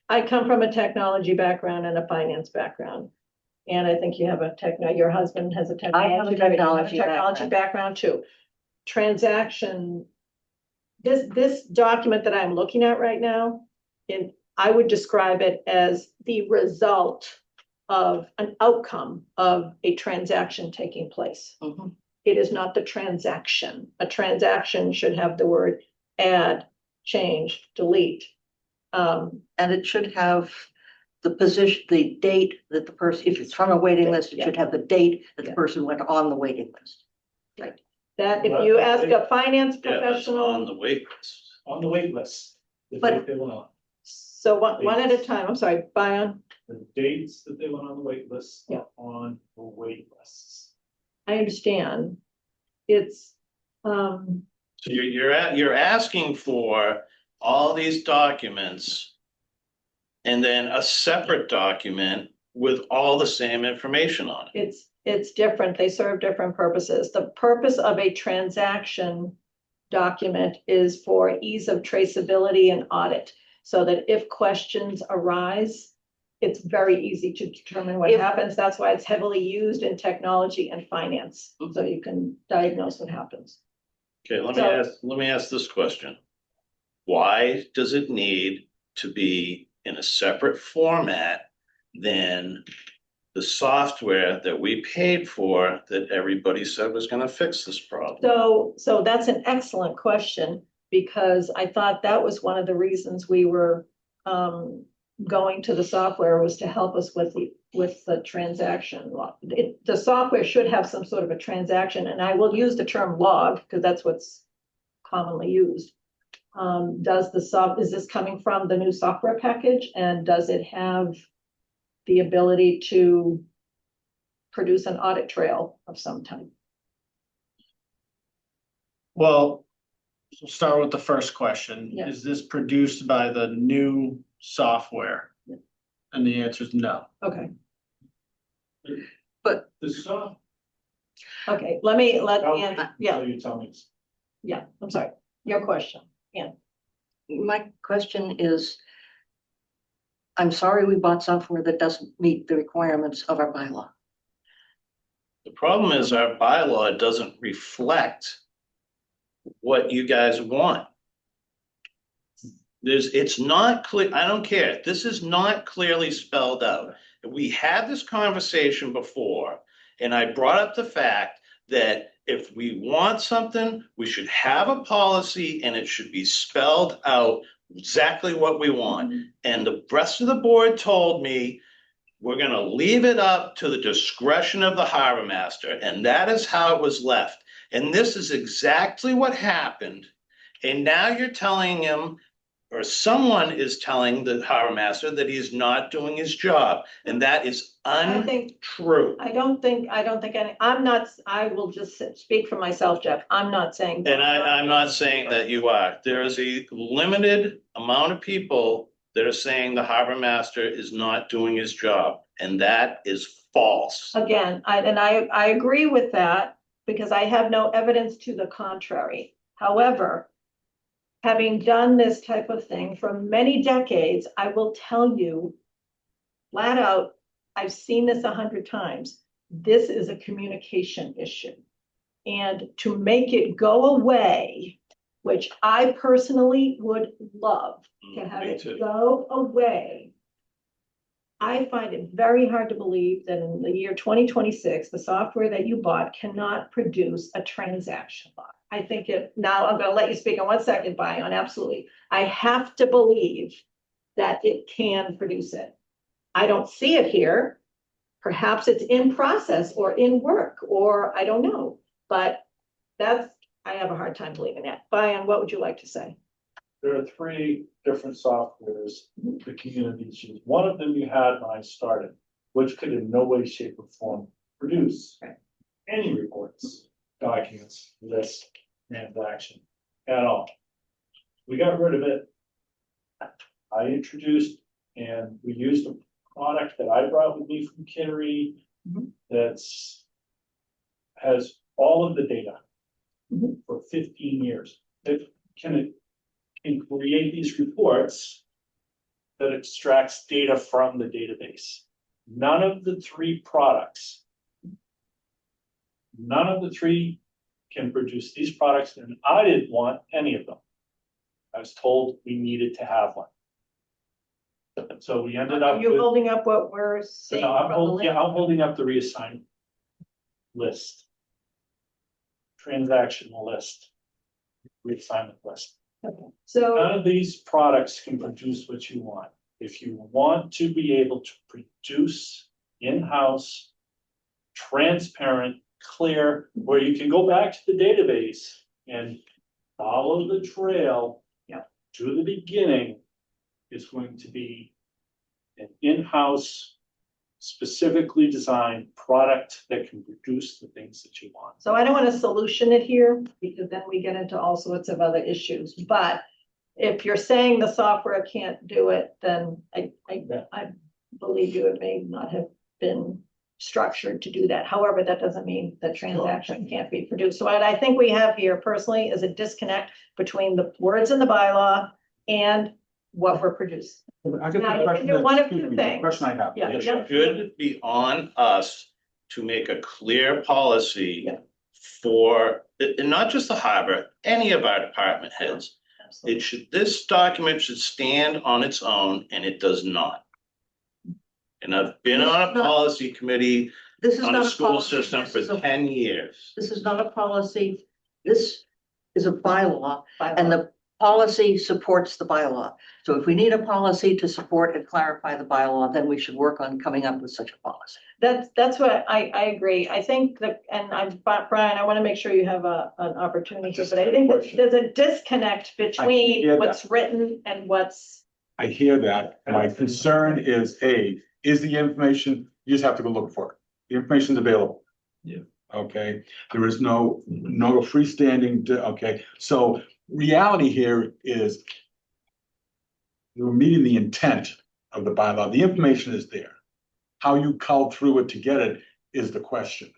Speaker 1: I come from a technology background and a finance background. And I think you have your husband has a technology.
Speaker 4: I have a technology
Speaker 1: background too. Transaction, this document that I'm looking at right now, and I would describe it as the result of an outcome of a transaction taking place.
Speaker 4: Mhm.
Speaker 1: It is not the transaction. A transaction should have the word add, change, delete.
Speaker 4: And it should have the position, the date that the person, if it's on a waiting list, it should have the date that the person went on the waiting list.
Speaker 1: That if you ask a finance
Speaker 6: Yeah, that's on
Speaker 1: professional,
Speaker 6: the wait list.
Speaker 12: On the wait list. The
Speaker 4: But-
Speaker 12: date they went on,
Speaker 1: so one at a time, I'm sorry, Bion,
Speaker 12: the dates that they went on the wait list
Speaker 1: Yeah.
Speaker 12: are on the wait lists.
Speaker 1: I understand. It's,
Speaker 6: So you're asking for all these documents and then a separate document with all the same information on it.
Speaker 1: It's different. They serve different purposes. The purpose of a transaction document is for ease of traceability and audit, so that if questions arise, it's very easy to determine what happens. That's why it's heavily used in technology and finance, so you can diagnose what happens.
Speaker 6: Okay, let
Speaker 1: So-
Speaker 6: me ask this question. Why does it need to be in a separate format than the software that we paid for that everybody said was gonna fix this problem?
Speaker 1: So that's an excellent question, because I thought that was one of the reasons we were going to the software, was to help us with the transaction log. The software should have some sort of a transaction, and I will use the term log because that's what's commonly used. Is this coming from the new software package, and does it have the ability to produce an audit trail of some type?
Speaker 2: Well, we'll start with the first question.
Speaker 1: Yeah.
Speaker 2: Is this produced by the new software?
Speaker 1: Yeah.
Speaker 2: And the answer is no.
Speaker 1: Okay,
Speaker 12: The soft.
Speaker 1: okay, let Ann, yeah,
Speaker 12: You tell me.
Speaker 1: yeah, I'm sorry, your question, Ann.
Speaker 4: My question is, I'm sorry we bought software that doesn't meet the requirements of our bylaw.
Speaker 6: The problem is our bylaw doesn't reflect what you guys want. It's not clear, I don't care, this is not clearly spelled out. We had this conversation before, and I brought up the fact that if we want something, we should have a policy and it should be spelled out exactly what we want. And the rest of the board told me, we're gonna leave it up to the discretion of the harbor master, and that is how it was left. And this is exactly what happened. And now you're telling him, or someone is telling the harbor master that he's not doing his job, and that is
Speaker 1: I think,
Speaker 6: untrue.
Speaker 1: I don't think I will just speak for myself, Jeff, I'm not saying.
Speaker 6: And I'm not saying that you are. There is a limited amount of people that are saying the harbor master is not doing his job, and that is false.
Speaker 1: Again, I agree with that, because I have no evidence to the contrary. However, having done this type of thing for many decades, I will tell you flat out, I've seen this 100 times. This is a communication issue. And to make it go away, which I personally would love to have
Speaker 6: Me
Speaker 1: it
Speaker 6: too.
Speaker 1: go away, I find it very hard to believe that in the year 2026, the software that you bought cannot produce a transaction log. I think now I'm gonna let you speak in 1 second, Bion, absolutely. I have to believe that it can produce it. I don't see it here. Perhaps it's in process or in work, or I don't know, but I have a hard time believing that. Bion, what would you like to say?
Speaker 12: There are 3 different softwares the communities use. One of them you had when I started, which could in no way, shape, or form produce any reports, documents, lists, transaction at all. We got rid of it. I introduced and we used a product that I brought with me from Kittery that's has all of the data for 15 years. It can create these reports that extracts data from the database. None of the 3 products, none of the 3 can produce these products, and I didn't want any of them. I was told we needed to have one. So we ended up
Speaker 1: Are you
Speaker 12: with,
Speaker 1: holding up what we're seeing?
Speaker 12: no,
Speaker 1: from the link?
Speaker 12: I'm holding up the reassignment list. Transactional list. Reassignment list.
Speaker 1: Okay. So,
Speaker 12: None of these products can produce what you want. If you want to be able to produce in-house, transparent, clear, where you can go back to the database and follow the trail to the beginning, is going to be an in-house specifically designed product that can produce the things that you want.
Speaker 1: So I don't want to solution it here because then we get into all sorts of other issues, but if you're saying the software can't do it, then I believe you, it may not have been structured to do that. However, that doesn't mean the transaction can't be produced. So what I think we have here personally is a disconnect between the words in the bylaw and what we're producing.
Speaker 5: I
Speaker 1: Now, you can do one of two things.
Speaker 5: Question I have.
Speaker 1: Yeah.
Speaker 6: It should be on us to make a clear policy
Speaker 1: Yeah.
Speaker 6: for, and not just the harbor, any of our department heads. This document should stand on its own, and it does not. And I've been on a policy committee
Speaker 4: This is
Speaker 6: on
Speaker 4: not
Speaker 6: a
Speaker 4: a
Speaker 6: school
Speaker 4: policy,
Speaker 6: system
Speaker 4: this
Speaker 6: for
Speaker 4: is a-
Speaker 6: 10 years.
Speaker 4: This is not a policy. This is a bylaw, and the policy supports the bylaw. So if we need a policy to support and clarify the bylaw, then we should work on coming up with such a policy.
Speaker 1: That's what I agree. I think that, and Brian, I want to make sure you have an opportunity here, but I think that there's a disconnect
Speaker 5: hear
Speaker 1: between
Speaker 5: that.
Speaker 1: what's written and what's.
Speaker 5: I hear that. My concern is is the information, you just have to go look for it. The information's available.
Speaker 12: Yeah.
Speaker 5: Okay, there is no freestanding, okay, so reality here is we're meeting the intent of the bylaw. The information is there. How you cull through it to get it is the question.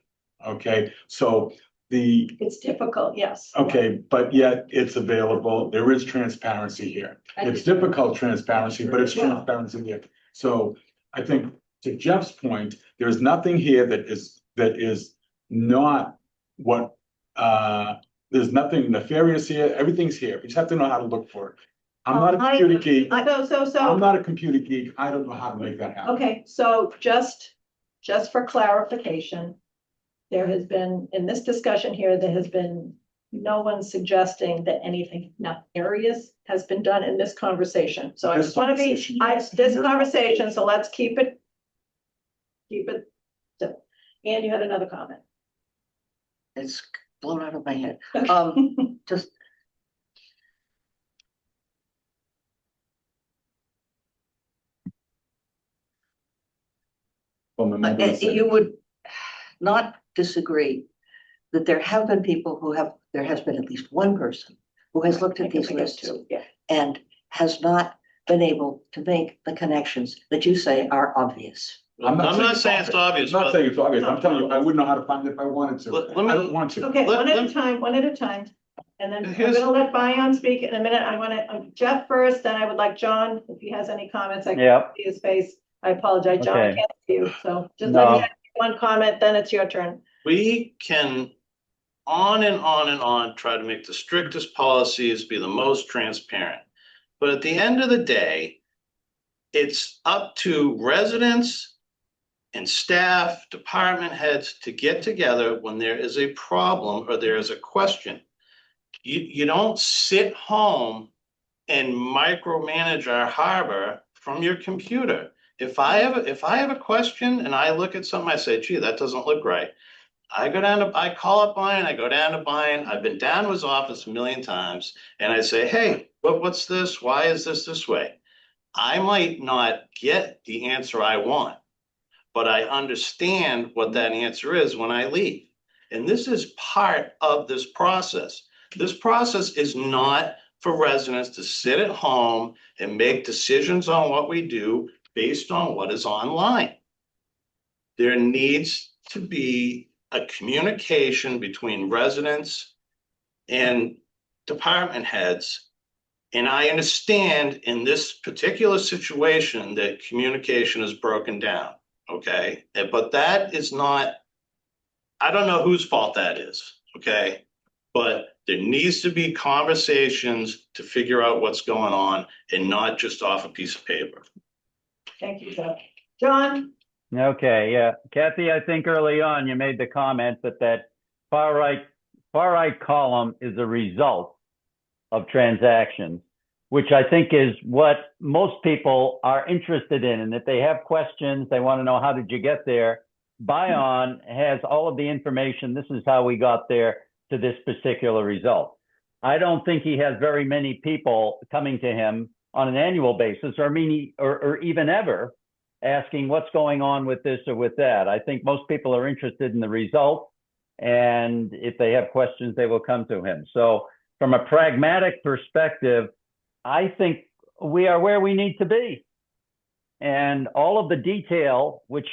Speaker 5: Okay, so
Speaker 1: It's difficult, yes.
Speaker 5: okay, but yet it's available. There is transparency here. It's difficult transparency, but it's transparency here. So I think to Jeff's point, there's nothing here that is not what, there's nothing nefarious here. Everything's here. We just have to know how to look for it. I'm not a computer geek. I'm not a computer geek. I don't know how to make that happen.
Speaker 1: Okay, so just for clarification, there has been, in this discussion here, there has been no one suggesting that anything nefarious has been done in this conversation. So I just want to be, this conversation, so let's keep it simple. And you had another comment.
Speaker 4: It's blown out of my head. Just. You would not disagree that there have been people there has been at least one person who has looked at these lists and has not been able to make the connections that you say are obvious.
Speaker 6: I'm not saying it's obvious.
Speaker 5: I'm not saying it's obvious. I'm telling you, I wouldn't know how to find it if I wanted to. I don't want to.
Speaker 1: Okay, one at a time. And then I'm gonna let Bion speak in a minute. I want to, Jeff first, then I would like John, if he has any comments, I can see his face. I apologize, John, I
Speaker 3: Okay.
Speaker 1: can't see you, so just
Speaker 3: No.
Speaker 1: let me have one comment, then it's your turn.
Speaker 6: We can on and on and on try to make the strictest policies be the most transparent. But at the end of the day, it's up to residents and staff, department heads to get together when there is a problem or there is a question. You don't sit home and micromanage our harbor from your computer. If I have a question and I look at something, I say, gee, that doesn't look right. I call up Brian, I go down to Brian. I've been down to his office a million times and I say, hey, what's this? Why is this way? I might not get the answer I want, but I understand what that answer is when I leave. And this is part of this process. This process is not for residents to sit at home and make decisions on what we do based on what is online. There needs to be a communication between residents and department heads. And I understand in this particular situation that communication is broken down, okay? But that is not, I don't know whose fault that is, okay? But there needs to be conversations to figure out what's going on and not just off a piece of paper.
Speaker 1: Thank you, Jeff. John?
Speaker 3: Okay, yeah. Kathy, I think early on you made the comment that far right column is a result of transactions, which I think is what most people are interested in. And if they have questions, they want to know, how did you get there? Bion has all of the information. This is how we got there to this particular result. I don't think he has very many people coming to him on an annual basis or even ever asking what's going on with this or with that. I think most people are interested in the result. And if they have questions, they will come to him. So from a pragmatic perspective, I think we are where we need to be. And all of the detail, which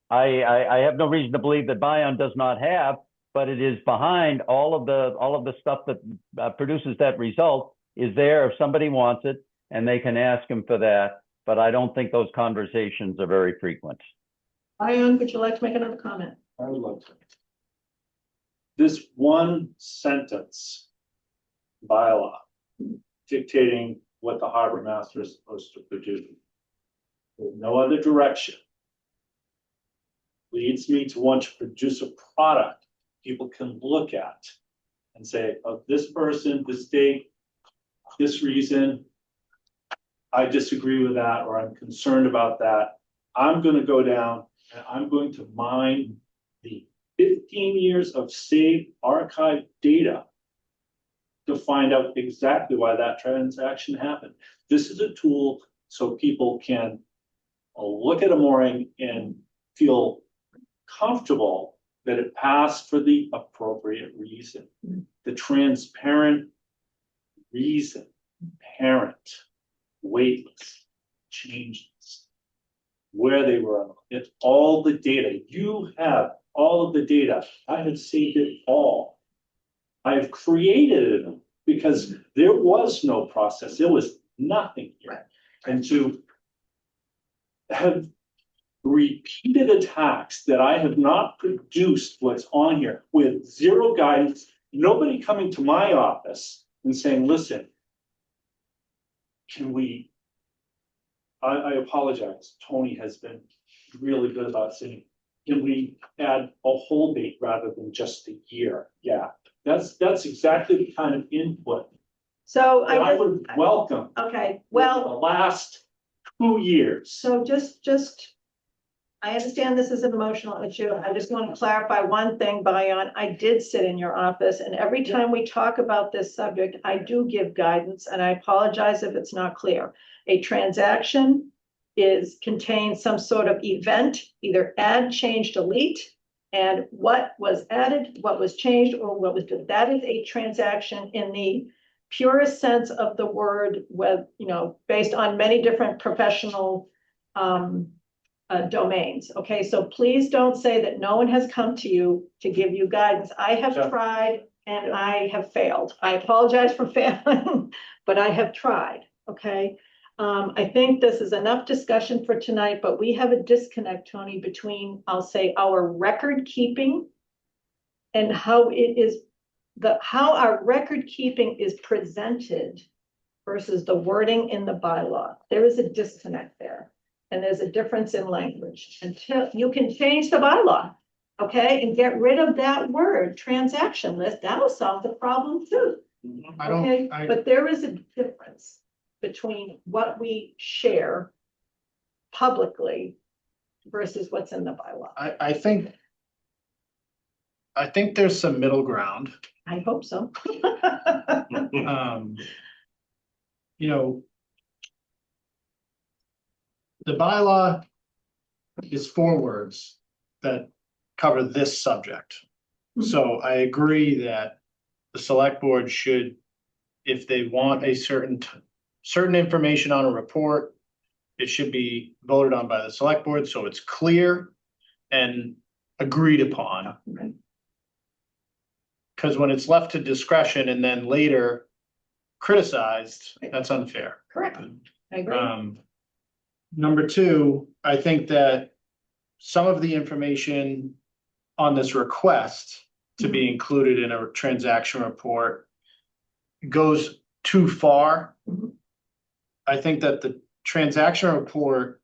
Speaker 3: I have no reason to believe that Bion does not have, but it is behind all of the stuff that produces that result, is there if somebody wants it, and they can ask him for that. But I don't think those conversations are very frequent.
Speaker 1: Ion, would you like to make another comment?
Speaker 12: I would love to. This one sentence bylaw dictating what the harbor master is supposed to produce with no other direction leads me to want to produce a product people can look at and say, of this person, this date, this reason, I disagree with that, or I'm concerned about that. I'm going to go down and I'm going to mine the 15 years of saved archive data to find out exactly why that transaction happened. This is a tool so people can look at a mooring and feel comfortable that it passed for the appropriate reason. The transparent reason, parent, weightless, changes, where they were, it's all the data. You have all of the data. I have saved it all. I have created it because there was no process. There was nothing here. And to have repeated attacks that I have not produced what's on here with zero guidance, nobody coming to my office and saying, listen, can we, I apologize, Tony has been really good about saying, can we add a whole date rather than just a year? Yeah, that's exactly the kind of input
Speaker 1: So
Speaker 12: that I would welcome.
Speaker 1: Okay,
Speaker 12: The
Speaker 1: well,
Speaker 12: last 2 years.
Speaker 1: so just, I understand this is an emotional issue. I just want to clarify one thing, Bion. I did sit in your office, and every time we talk about this subject, I do give guidance, and I apologize if it's not clear. A transaction contains some sort of event, either add, change, delete, and what was added, what was changed, or what was done. That is a transaction in the purest sense of the word, with, based on many different professional domains. Okay, so please don't say that no one has come to you to give you guidance. I have tried and I have failed. I apologize for failing, but I have tried. Okay. I think this is enough discussion for tonight, but we have a disconnect, Tony, between, I'll say, our record keeping and how our record keeping is presented versus the wording in the bylaw. There is a disconnect there. And there's a difference in language. Until you can change the bylaw, okay, and get rid of that word, transaction list, that'll solve the problem too. Okay, but there is a difference between what we share publicly versus what's in the bylaw.
Speaker 2: I think there's some middle ground.
Speaker 1: I hope so.
Speaker 2: The bylaw is 4 words that cover this subject. So I agree that the select board should, if they want a certain information on a report, it should be voted on by the select board, so it's clear and agreed upon. Because when it's left to discretion and then later criticized, that's unfair.
Speaker 1: Correct. I agree.
Speaker 2: Number 2, I think that some of the information on this request to be included in a transaction report goes too far. I think that the transaction report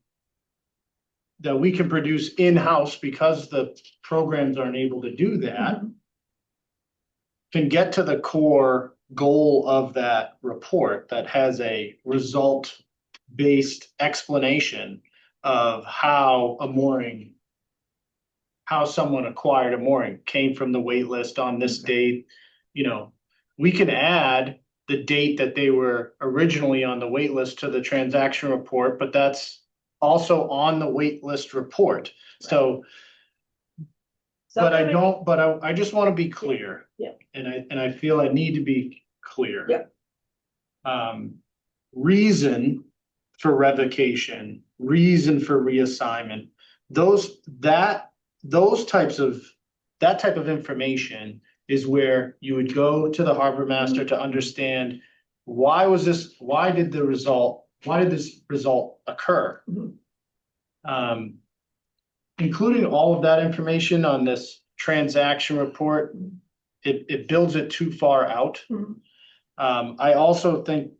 Speaker 2: that we can produce in-house, because the programs aren't able to do that, can get to the core goal of that report that has a result-based explanation of how someone acquired a mooring, came from the wait list on this date. We can add the date that they were originally on the wait list to the transaction report, but that's also on the wait list report. So, but I just want to be clear.
Speaker 1: Yeah.
Speaker 2: And I feel I need to be clear.
Speaker 1: Yeah.
Speaker 2: Reason for revocation, reason for reassignment, that type of information is where you would go to the harbor master to understand why did this result occur? Including all of that information on this transaction report, it builds it too far out. I also think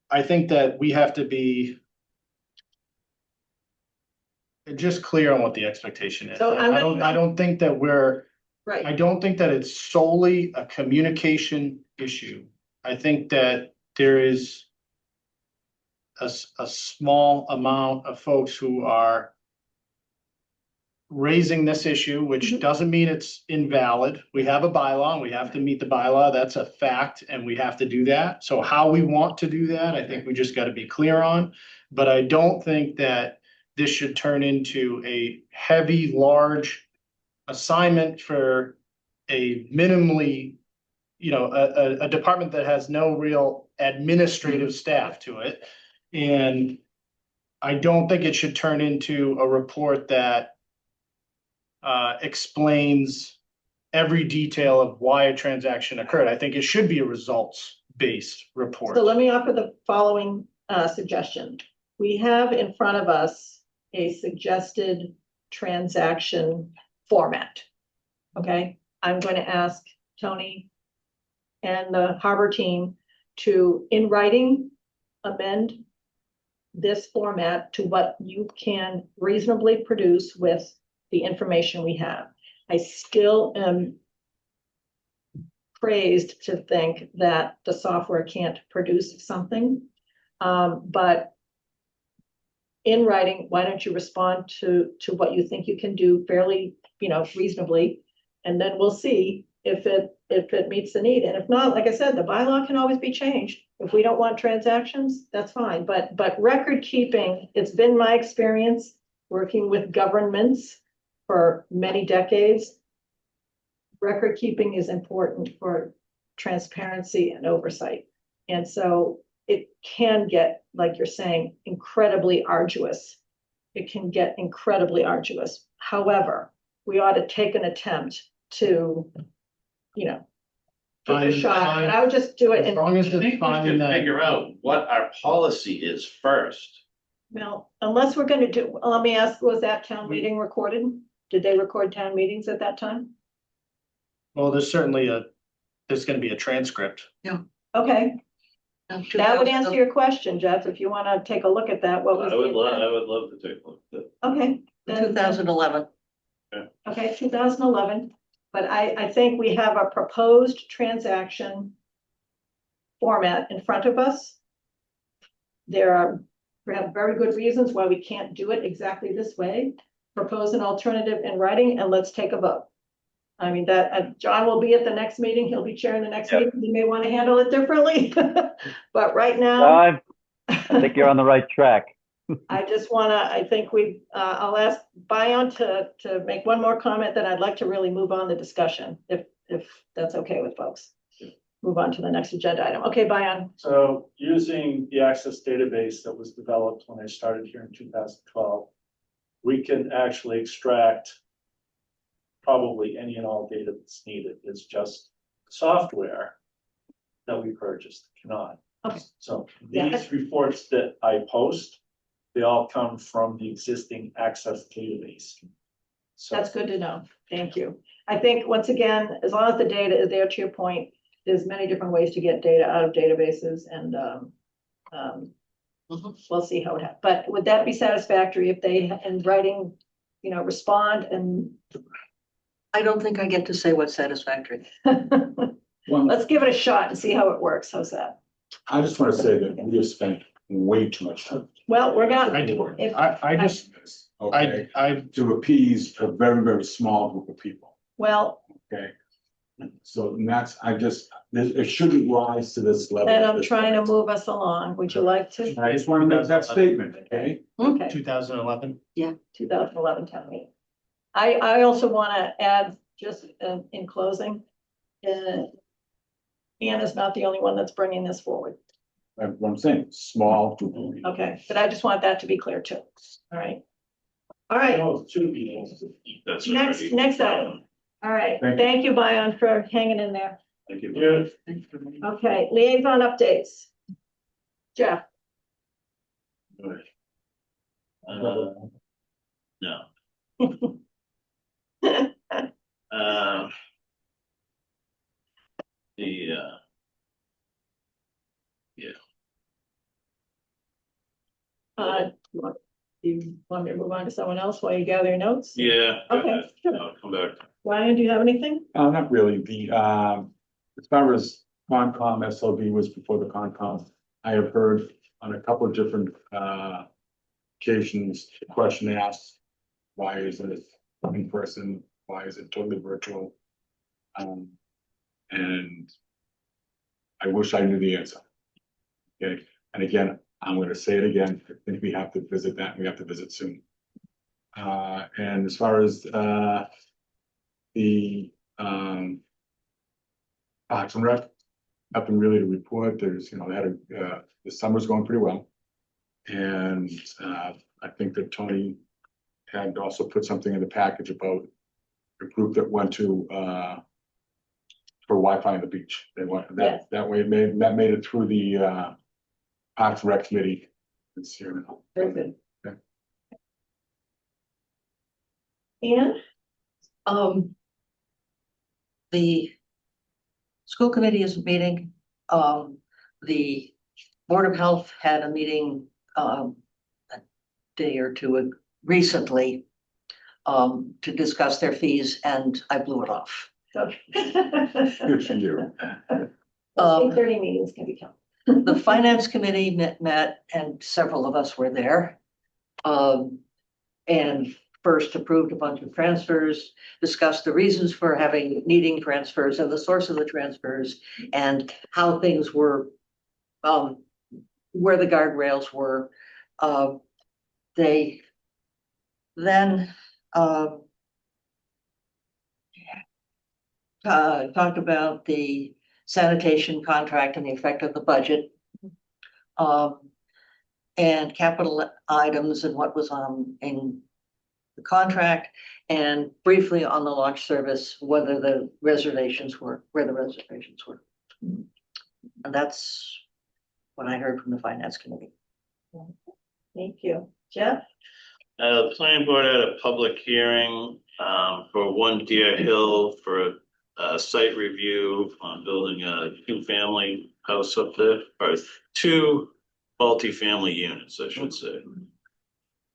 Speaker 2: I think that we have to be just clear on what the expectation is.
Speaker 1: So
Speaker 2: I don't think that I
Speaker 1: Right.
Speaker 2: don't think that it's solely a communication issue. I think that there is a small amount of folks who are raising this issue, which doesn't mean it's invalid. We have a bylaw, and we have to meet the bylaw. That's a fact, and we have to do that. So how we want to do that, I think we just got to be clear on. But I don't think that this should turn into a heavy, large assignment for a minimally, a department that has no real administrative staff to it. And I don't think it should turn into a report that explains every detail of why a transaction occurred. I think it should be a results-based report.
Speaker 1: So let me offer the following suggestion. We have in front of us a suggested transaction format. Okay, I'm going to ask Tony and the harbor team to, in writing, amend this format to what you can reasonably produce with the information we have. I still am praised to think that the software can't produce something. But in writing, why don't you respond to what you think you can do fairly, reasonably, and then we'll see if it meets the need. And if not, like I said, the bylaw can always be changed. If we don't want transactions, that's fine. But record keeping, it's been my experience working with governments for many decades. Record keeping is important for transparency and oversight. And so it can get, like you're saying, incredibly arduous. It can get incredibly arduous. However, we ought to take an attempt to, take a shot. And I would just do it.
Speaker 2: As long as
Speaker 6: I think
Speaker 2: it's
Speaker 6: we
Speaker 2: fine
Speaker 6: should
Speaker 2: that.
Speaker 6: figure out what our policy is first.
Speaker 1: Well, unless we're going to do, let me ask, was that town meeting recorded? Did they record town meetings at that time?
Speaker 2: Well, there's gonna be a transcript.
Speaker 1: Okay, that would answer your question, Jeff, if you want to take a look at that. What was?
Speaker 6: I would love to take a look at that.
Speaker 1: Okay. then-
Speaker 4: 2011.
Speaker 1: Okay, 2011, but I think we have a proposed transaction format in front of us. We have very good reasons why we can't do it exactly this way. Propose an alternative in writing and let's take a vote. I mean, John will be at the next meeting. He'll be chairing the next meeting. He may want to handle it differently. But right now,
Speaker 3: I think you're on the right track.
Speaker 1: I just want to, I think I'll ask Bayan to make one more comment, then I'd like to really move on the discussion, if that's okay with folks. Move on to the next agenda item. Okay, Bayan.
Speaker 12: So using the Access database that was developed when I started here in 2012, we can actually extract probably any and all data that's needed. It's just software that we purchased cannot.
Speaker 1: Okay.
Speaker 12: So
Speaker 1: Yeah.
Speaker 12: these reports that I post, they all come from the existing Access database. So
Speaker 1: That's good to know. Thank you. I think, once again, as long as the data is there, to your point, there's many different ways to get data out of databases, and we'll see how it happens. But would that be satisfactory if they, in writing, respond and
Speaker 4: I don't think I get to say what's satisfactory.
Speaker 1: let's give it a shot and see how it works. How's that?
Speaker 5: I just want to say that we have spent way too much time.
Speaker 1: Well, we're gonna.
Speaker 5: Okay, to appease a very, very small group of people,
Speaker 1: Well,
Speaker 5: okay? So and that's, it shouldn't rise to this level.
Speaker 1: And
Speaker 5: at
Speaker 1: I'm
Speaker 5: this
Speaker 1: trying to
Speaker 5: point.
Speaker 1: move us along. Would you like to?
Speaker 5: I just want to make that statement, okay?
Speaker 1: Okay.
Speaker 2: 2011.
Speaker 1: 2011 town meeting. I also want to add, just in closing, Ann is not the only one that's bringing this forward.
Speaker 5: That's what I'm saying, small.
Speaker 1: Okay, but I just want that to be clear too. All right. All right,
Speaker 12: No, it's 2 meetings.
Speaker 6: That's
Speaker 1: next item. All right,
Speaker 5: Thank you.
Speaker 1: thank you, Bion, for hanging in there.
Speaker 6: Thank you.
Speaker 12: Yeah.
Speaker 1: Okay, liaison updates. Jeff,
Speaker 6: No. Yeah,
Speaker 1: you want me to move on to someone else while you gather your notes?
Speaker 6: yeah. go
Speaker 1: Okay,
Speaker 6: ahead.
Speaker 1: sure.
Speaker 6: I'll come back.
Speaker 1: Ryan, do you have anything?
Speaker 5: Not really. As far as Concom, SLB was before the Concom. I have heard on a couple of different, occasions, the question asked, why is it in person? Why is it totally virtual? And I wish I knew the answer. Okay, and again, I'm gonna say it again, I think we have to visit that, we have to visit soon. And as far as, the, Parks and Rec, nothing really to report, there's, they had the summer's going pretty well. And, I think that Tony had also put something in the package about a group that went to, for Wi-Fi on the beach. They went,
Speaker 1: Yes.
Speaker 5: that way that made it through the, Parks and Rec committee. It's here now.
Speaker 1: Very good.
Speaker 5: Okay.
Speaker 1: Ann?
Speaker 4: The school committee is meeting. The Board of Health had a meeting, a day or two recently, to discuss their fees, and I blew it off.
Speaker 1: Okay.
Speaker 5: Good for you.
Speaker 1: 8:30 meetings can be kept.
Speaker 4: The finance committee met and several of us were there. And first approved a bunch of transfers, discussed the reasons for needing transfers and the source of the transfers and how things were, where the guardrails were. They then talked about the sanitation contract and the effect of the budget. And capital items and what was in the contract, and briefly on the launch service, where the reservations were. And that's what I heard from the finance committee.
Speaker 1: Thank you. Jeff?
Speaker 6: The planning board had a public hearing, for One Deer Hill for a site review on building a 2-family house up there, or 2 multi-family units, I should say.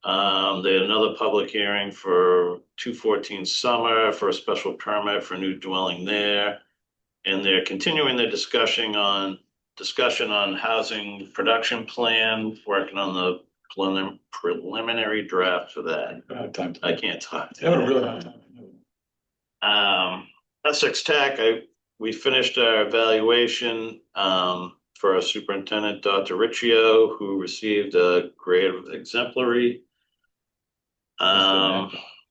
Speaker 6: They had another public hearing for 214 Summer for a special permit for a new dwelling there. And they're continuing their discussion on housing production plan, working on the preliminary draft for that. I can't talk. Essex Tech, we finished our evaluation, for our superintendent, Dr. Riccio, who received a grade of exemplary.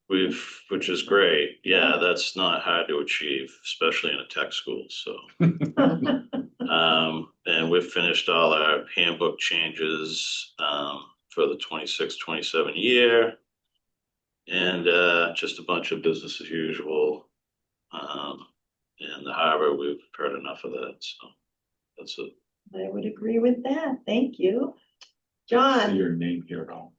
Speaker 6: Which is great. Yeah, that's not hard to achieve, especially in a tech school, so. And we've finished all our handbook changes, for the 26-27 year. And, just a bunch of business as usual. And the harbor, we've heard enough of that, so that's it.
Speaker 1: I would agree with that. Thank you.
Speaker 5: See
Speaker 1: John?
Speaker 5: your name here at all.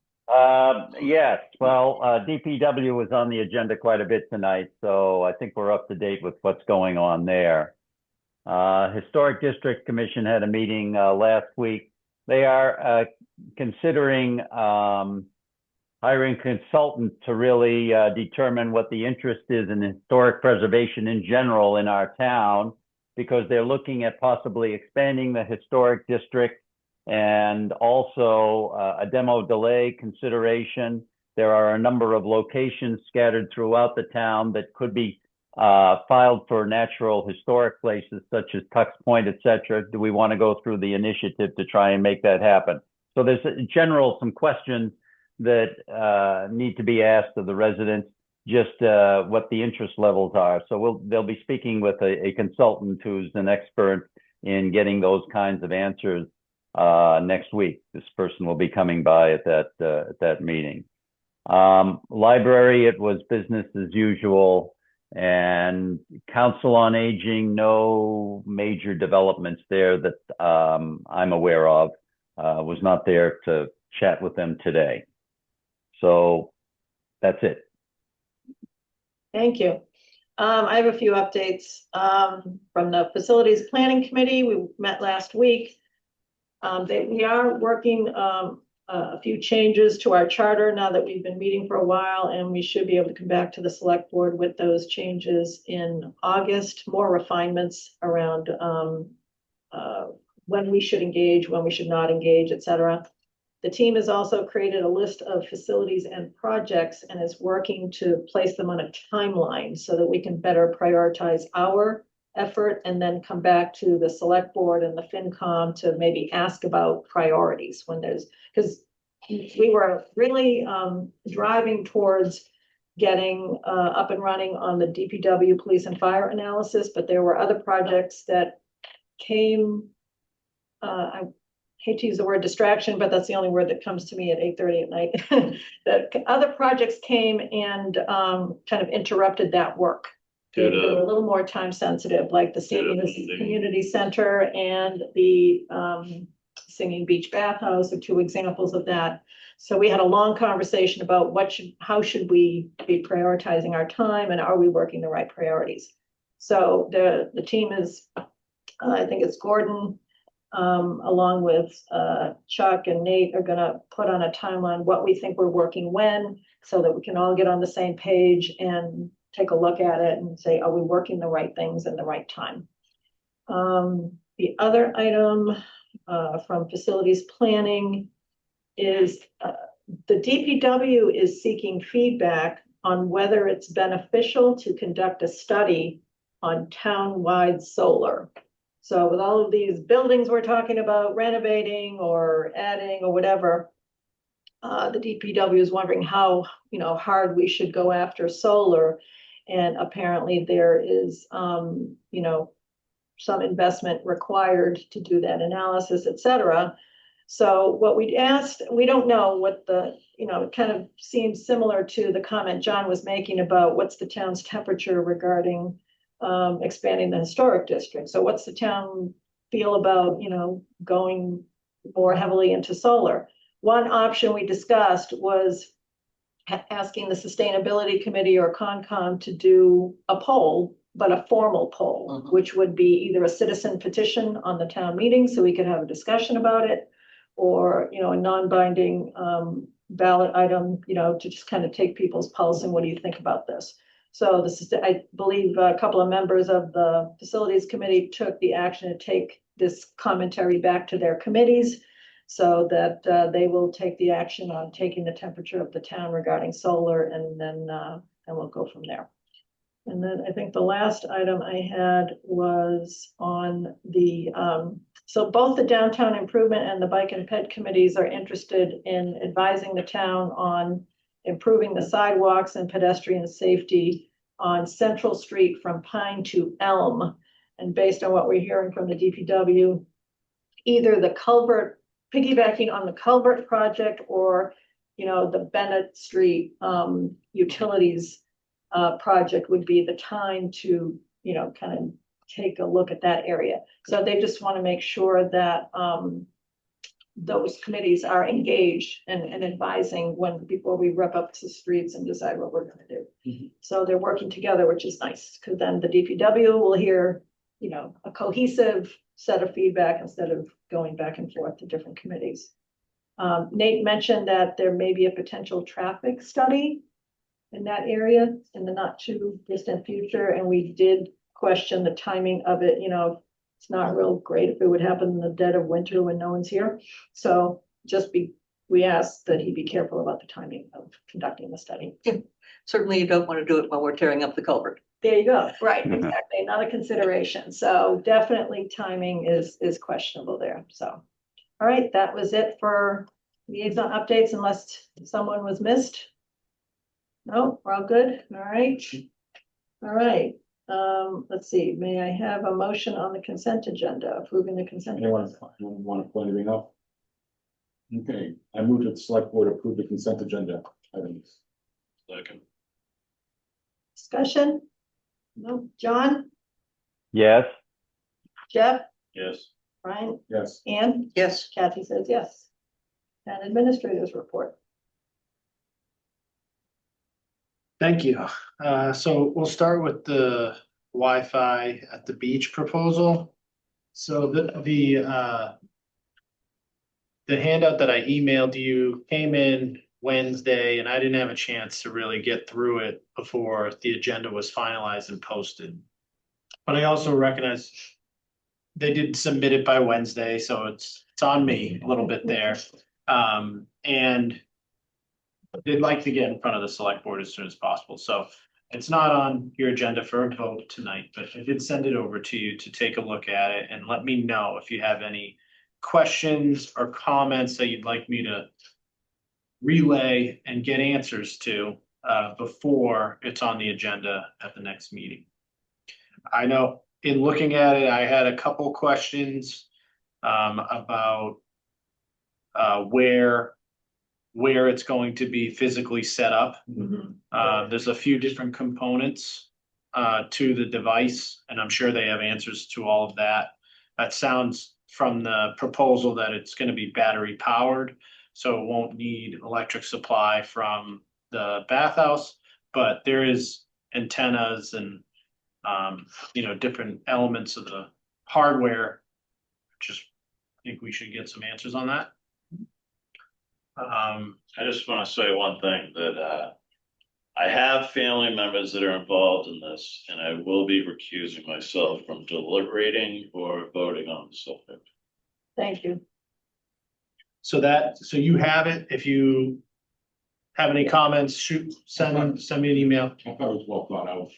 Speaker 3: Yes, well, DPW was on the agenda quite a bit tonight, so I think we're up to date with what's going on there. Historic District Commission had a meeting last week. They are considering hiring a consultant to really determine what the interest is in historic preservation in general in our town, because they're looking at possibly expanding the historic district and also a demo delay consideration. There are a number of locations scattered throughout the town that could be filed for natural historic places such as Tux Point, et cetera. Do we want to go through the initiative to try and make that happen? So there's in general some questions that need to be asked of the residents, just what the interest levels are. So they'll be speaking with a consultant who's an expert in getting those kinds of answers next week. This person will be coming by at that meeting. Library, it was business as usual. And Council on Aging, no major developments there that I'm aware of. Was not there to chat with them today. So that's it.
Speaker 1: Thank you. I have a few updates from the Facilities Planning Committee. We met last week. We are working a few changes to our charter now that we've been meeting for a while, and we should be able to come back to the select board with those changes in August, more refinements around when we should engage, when we should not engage, et cetera. The team has also created a list of facilities and projects and is working to place them on a timeline so that we can better prioritize our effort and then come back to the select board and the FinCom to maybe ask about priorities when there's, because we were really driving towards getting up and running on the DPW police and fire analysis, but there were other projects that came, I hate to use the word distraction, but that's the only word that comes to me at 8:30 at night. That other projects came and kind of interrupted that work. They were a little more time sensitive, like the Senior Community Center and the Singing Beach Bathhouse are two examples of that. So we had a long conversation about how should we be prioritizing our time and are we working the right priorities? So the team is, I think it's Gordon, along with Chuck and Nate are gonna put on a timeline what we think we're working when, so that we can all get on the same page and take a look at it and say, are we working the right things in the right time? The other item from facilities planning is the DPW is seeking feedback on whether it's beneficial to conduct a study on town-wide solar. So with all of these buildings we're talking about renovating or adding or whatever, the DPW is wondering how, hard we should go after solar. And apparently there is, some investment required to do that analysis, et cetera. So what we asked, we don't know what it kind of seems similar to the comment John was making about what's the town's temperature regarding expanding the historic district. So what's the town feel about, going more heavily into solar? One option we discussed was asking the Sustainability Committee or Concom to do a poll, but a formal poll, which would be either a citizen petition on the town meeting so we could have a discussion about it, or, a non-binding ballot item, to just kind of take people's pulse and what do you think about this? So I believe a couple of members of the Facilities Committee took the action to take this commentary back to their committees so that they will take the action on taking the temperature of the town regarding solar, and then we'll go from there. And then I think the last item I had was on the, so both the downtown improvement and the bike and ped committees are interested in advising the town on improving the sidewalks and pedestrian safety on Central Street from Pine to Elm. And based on what we're hearing from the DPW, either the culvert, piggybacking on the culvert project, or, the Bennett Street utilities project would be the time to, kind of take a look at that area. So they just want to make sure that those committees are engaged and advising before we rip up the streets and decide what we're going to do. So they're working together, which is nice, because then the DPW will hear, a cohesive set of feedback instead of going back and forth to different committees. Nate mentioned that there may be a potential traffic study in that area in the not too distant future, and we did question the timing of it. It's not real great if it would happen in the dead of winter when no one's here. So just be we asked that he be careful about the timing of conducting the study.
Speaker 4: Certainly you don't want to do it while we're tearing up the culvert.
Speaker 1: There you go. Right, exactly. Another consideration. So definitely timing is questionable there. So, all right, that was it for liaison updates unless someone was missed. No, we're all good. All right. All right. Let's see. May I have a motion on the consent agenda, approving the consent?
Speaker 5: Anyone
Speaker 1: agenda?
Speaker 5: want to point anything out? Okay, I move that the select board approve the consent agenda items.
Speaker 6: Second.
Speaker 1: Discussion? No. John,
Speaker 3: Yes,
Speaker 1: Jeff,
Speaker 6: Yes.
Speaker 1: Brian,
Speaker 5: Yes.
Speaker 1: Ann?
Speaker 4: Yes.
Speaker 1: Kathy says yes. And administrators report.
Speaker 2: Thank you. So we'll start with the Wi-Fi at the beach proposal. So the handout that I emailed you came in Wednesday, and I didn't have a chance to really get through it before the agenda was finalized and posted. But I also recognize they did submit it by Wednesday, so it's on me a little bit there. And they'd like to get in front of the select board as soon as possible. So it's not on your agenda for a vote tonight, but I did send it over to you to take a look at it and let me know if you have any questions or comments that you'd like me to relay and get answers to before it's on the agenda at the next meeting. I know in looking at it, I had a couple questions about where it's going to be physically set up. There's a few different components to the device, and I'm sure they have answers to all of that. That sounds from the proposal that it's going to be battery powered, so it won't need electric supply from the bathhouse, but there is antennas and different elements of the hardware. Just think we should get some answers on that.
Speaker 6: I just want to say one thing, that I have family members that are involved in this, and I will be recusing myself from deliberating or voting on the subject.
Speaker 1: Thank you.
Speaker 2: So you have it. If you have any comments, send me an email.
Speaker 5: I thought it was well thought out.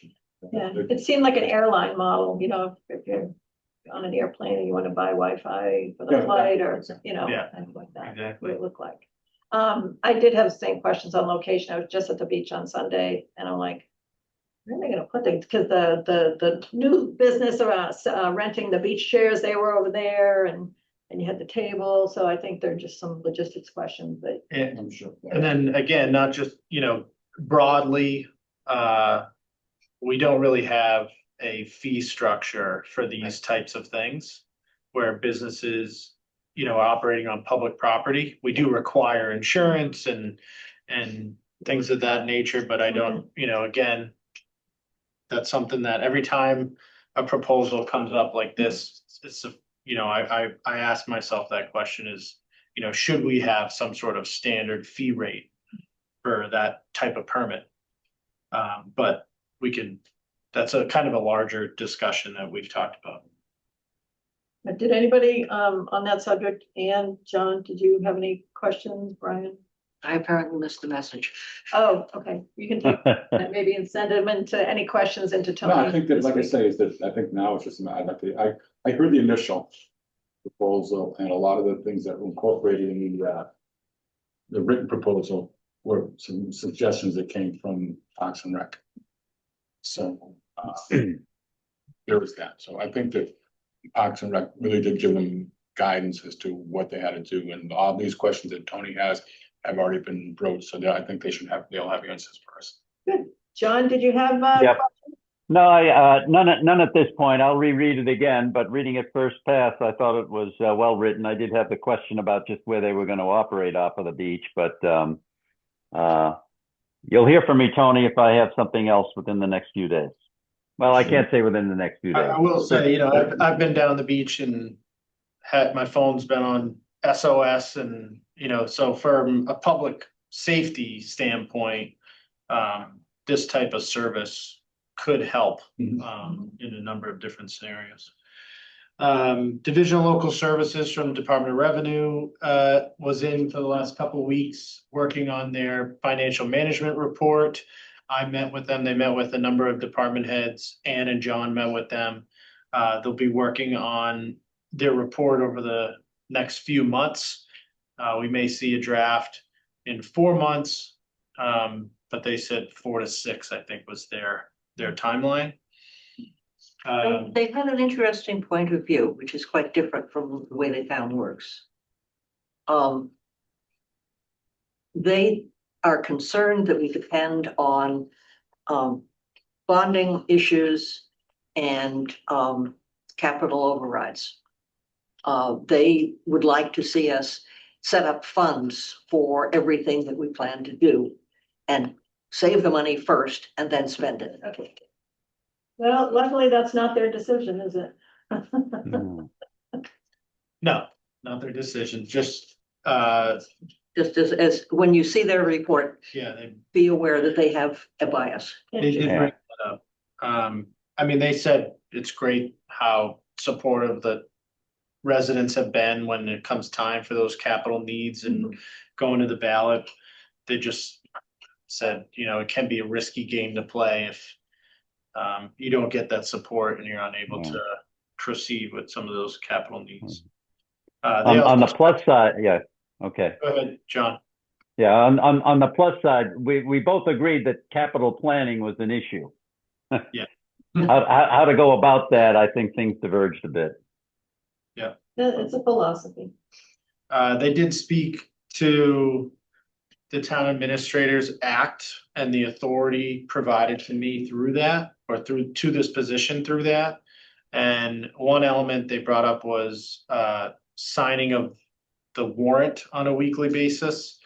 Speaker 1: Yeah, it seemed like an airline model, if you're on an airplane and you want to buy Wi-Fi for the
Speaker 5: Yeah,
Speaker 1: flight or,
Speaker 2: Yeah,
Speaker 1: things like that.
Speaker 2: exactly.
Speaker 1: What it looked like. I did have the same questions on location. I was just at the beach on Sunday and I'm like, where are they gonna put things? Because the new business around renting the beach chairs, they were over there and you had the table. So I think they're just some logistics questions, but
Speaker 5: I'm sure.
Speaker 2: And then again, not just, broadly, we don't really have a fee structure for these types of things where businesses, are operating on public property. We do require insurance and things of that nature, but I don't, again, that's something that every time a proposal comes up like this, it's I ask myself that question is, should we have some sort of standard fee rate for that type of permit? But that's a kind of a larger discussion that we've talked about.
Speaker 1: did anybody on that subject? Ann, John, did you have any questions, Brian?
Speaker 4: I apparently missed the message.
Speaker 1: Oh, okay. You can take that maybe and send them into any questions into Tony.
Speaker 5: No, I think that,
Speaker 1: this
Speaker 5: like I
Speaker 1: week.
Speaker 5: say, is that I think now it's just, I heard the initial proposal and a lot of the things that were incorporated in the written proposal were some suggestions that came from Parks and Rec. So, there was that. So I think that Parks and Rec really did give them guidance as to what they had to do. And all these questions that Tony has have already been broached. So I think they'll have answers for us.
Speaker 1: Good. John, did you have?
Speaker 3: Yep. No, none at this point. I'll reread it again, but reading it first pass, I thought it was well written. I did have the question about just where they were going to operate off of the beach, but you'll hear from me, Tony, if I have something else within the next few days. Well, I can't say within the next few days.
Speaker 2: I will say, I've been down the beach and had my phone's been on SOS and, so from a public safety standpoint, this type of service could help in a number of different scenarios. Division of Local Services from Department of Revenue, was in for the last couple of weeks, working on their financial management report. I met with them, they met with a number of department heads, Ann and John met with them. They'll be working on their report over the next few months. We may see a draft in 4 months, but they said 4 to 6, I think was their timeline.
Speaker 4: They had an interesting point of view, which is quite different from the way the town works. They are concerned that we depend on bonding issues and capital overrides. They would like to see us set up funds for everything that we plan to do and save the money first and then spend it.
Speaker 1: Okay. Well, luckily, that's not their decision, is it?
Speaker 3: No.
Speaker 2: No, not their decision, just,
Speaker 4: Just as when you see their report,
Speaker 2: yeah,
Speaker 4: be aware that they have a bias.
Speaker 2: they did bring that up. I mean, they said it's great how supportive the residents have been when it comes time for those capital needs and going to the ballot. They just said, you know, it can be a risky game to play if you don't get that support and you're unable to proceed with some of those capital needs.
Speaker 3: On the plus side, yeah, okay.
Speaker 2: Go ahead, John.
Speaker 3: Yeah, on the plus side, we both agreed that capital planning was an issue.
Speaker 2: Yeah.
Speaker 3: How to go about that, I think things diverged a bit.
Speaker 2: Yeah.
Speaker 1: It's a philosophy.
Speaker 2: They did speak to the Town Administrators Act and the authority provided to me through that, or to this position through that. And one element they brought up was signing of the warrant on a weekly basis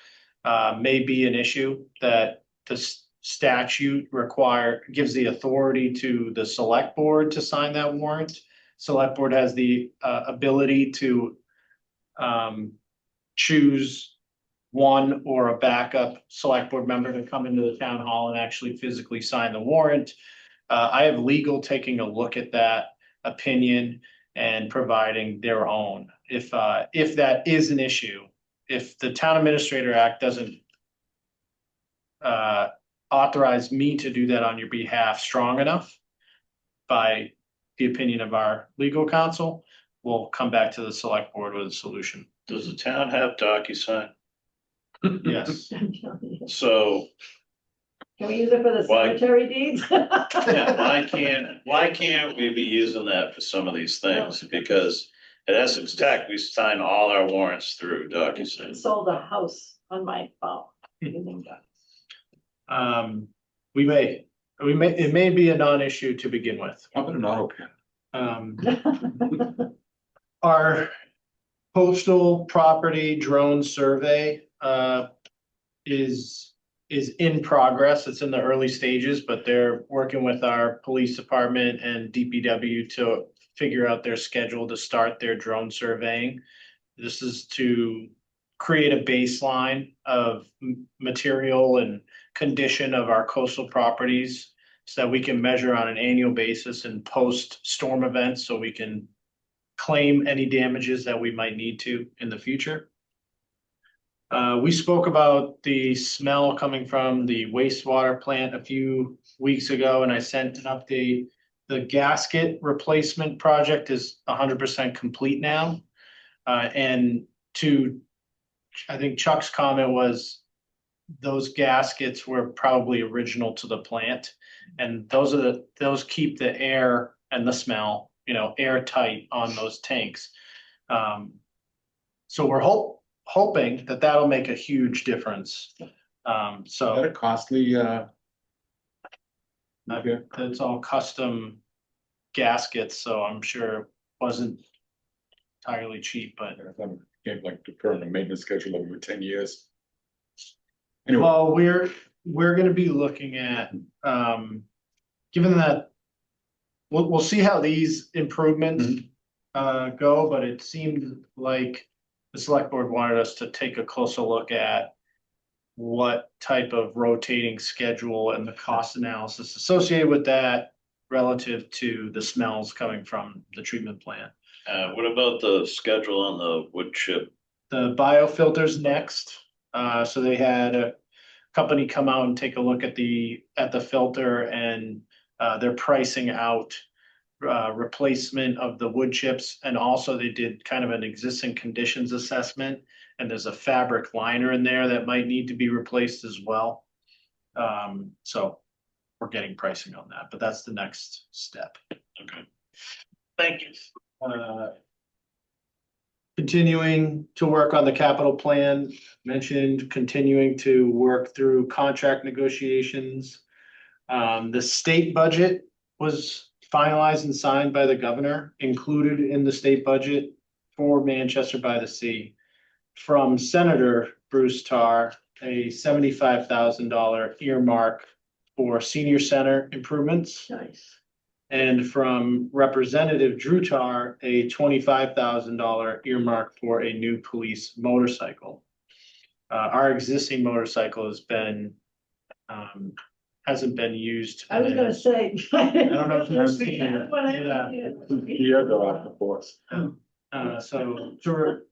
Speaker 2: may be an issue that the statute gives the authority to the select board to sign that warrant. Select board has the ability to choose one or a backup select board member to come into the town hall and actually physically sign the warrant. I have legal taking a look at that opinion and providing their own. If that is an issue, if the Town Administrator Act doesn't authorize me to do that on your behalf strong enough by the opinion of our legal counsel, we'll come back to the select board with a solution.
Speaker 6: Does the town have DocuSign?
Speaker 2: Yes.
Speaker 6: So
Speaker 1: Can we use it for the
Speaker 6: Why-
Speaker 1: cemetery deeds?
Speaker 6: yeah, why can't we be using that for some of these things? Because at Essex Tech, we sign all our warrants through DocuSign.
Speaker 1: Sold a house on my phone using that.
Speaker 2: It may be a non-issue to begin with.
Speaker 5: How about an auto pen?
Speaker 2: Our postal property drone survey is in progress. It's in the early stages, but they're working with our police department and DPW to figure out their schedule to start their drone surveying. This is to create a baseline of material and condition of our coastal properties so that we can measure on an annual basis and post storm events so we can claim any damages that we might need to in the future. We spoke about the smell coming from the wastewater plant a few weeks ago, and I sent an update. The gasket replacement project is 100% complete now. And I think Chuck's comment was those gaskets were probably original to the plant. And those keep the air and the smell, airtight on those tanks. So we're hoping that that'll make a huge difference.
Speaker 5: Is that a costly,
Speaker 2: It's all custom gaskets, so I'm sure it wasn't entirely cheap, but.
Speaker 5: Can't like defer on a maintenance schedule over 10 years. Anyway,
Speaker 2: Well, we're gonna be looking at, given that. We'll see how these improvements go, but it seemed like the select board wanted us to take a closer look at what type of rotating schedule and the cost analysis associated with that relative to the smells coming from the treatment plant.
Speaker 6: What about the schedule on the wood chip?
Speaker 2: The biofilters next. So they had a company come out and take a look at the filter, and they're pricing out replacement of the wood chips, and also they did kind of an existing conditions assessment, and there's a fabric liner in there that might need to be replaced as well. So we're getting pricing on that, but that's the next step.
Speaker 6: Okay.
Speaker 2: Thank you. Continuing to work on the capital plan, mentioned continuing to work through contract negotiations. The state budget was finalized and signed by the governor, included in the state budget for Manchester by the Sea. From Senator Bruce Tarr, a $75,000 earmark for senior center improvements.
Speaker 1: Nice.
Speaker 2: And from Representative Drew Tarr, a $25,000 earmark for a new police motorcycle. Our existing motorcycle has been, hasn't been used.
Speaker 1: I was gonna say.
Speaker 2: I don't know if you've seen it.
Speaker 5: Yeah, go off the course.
Speaker 2: So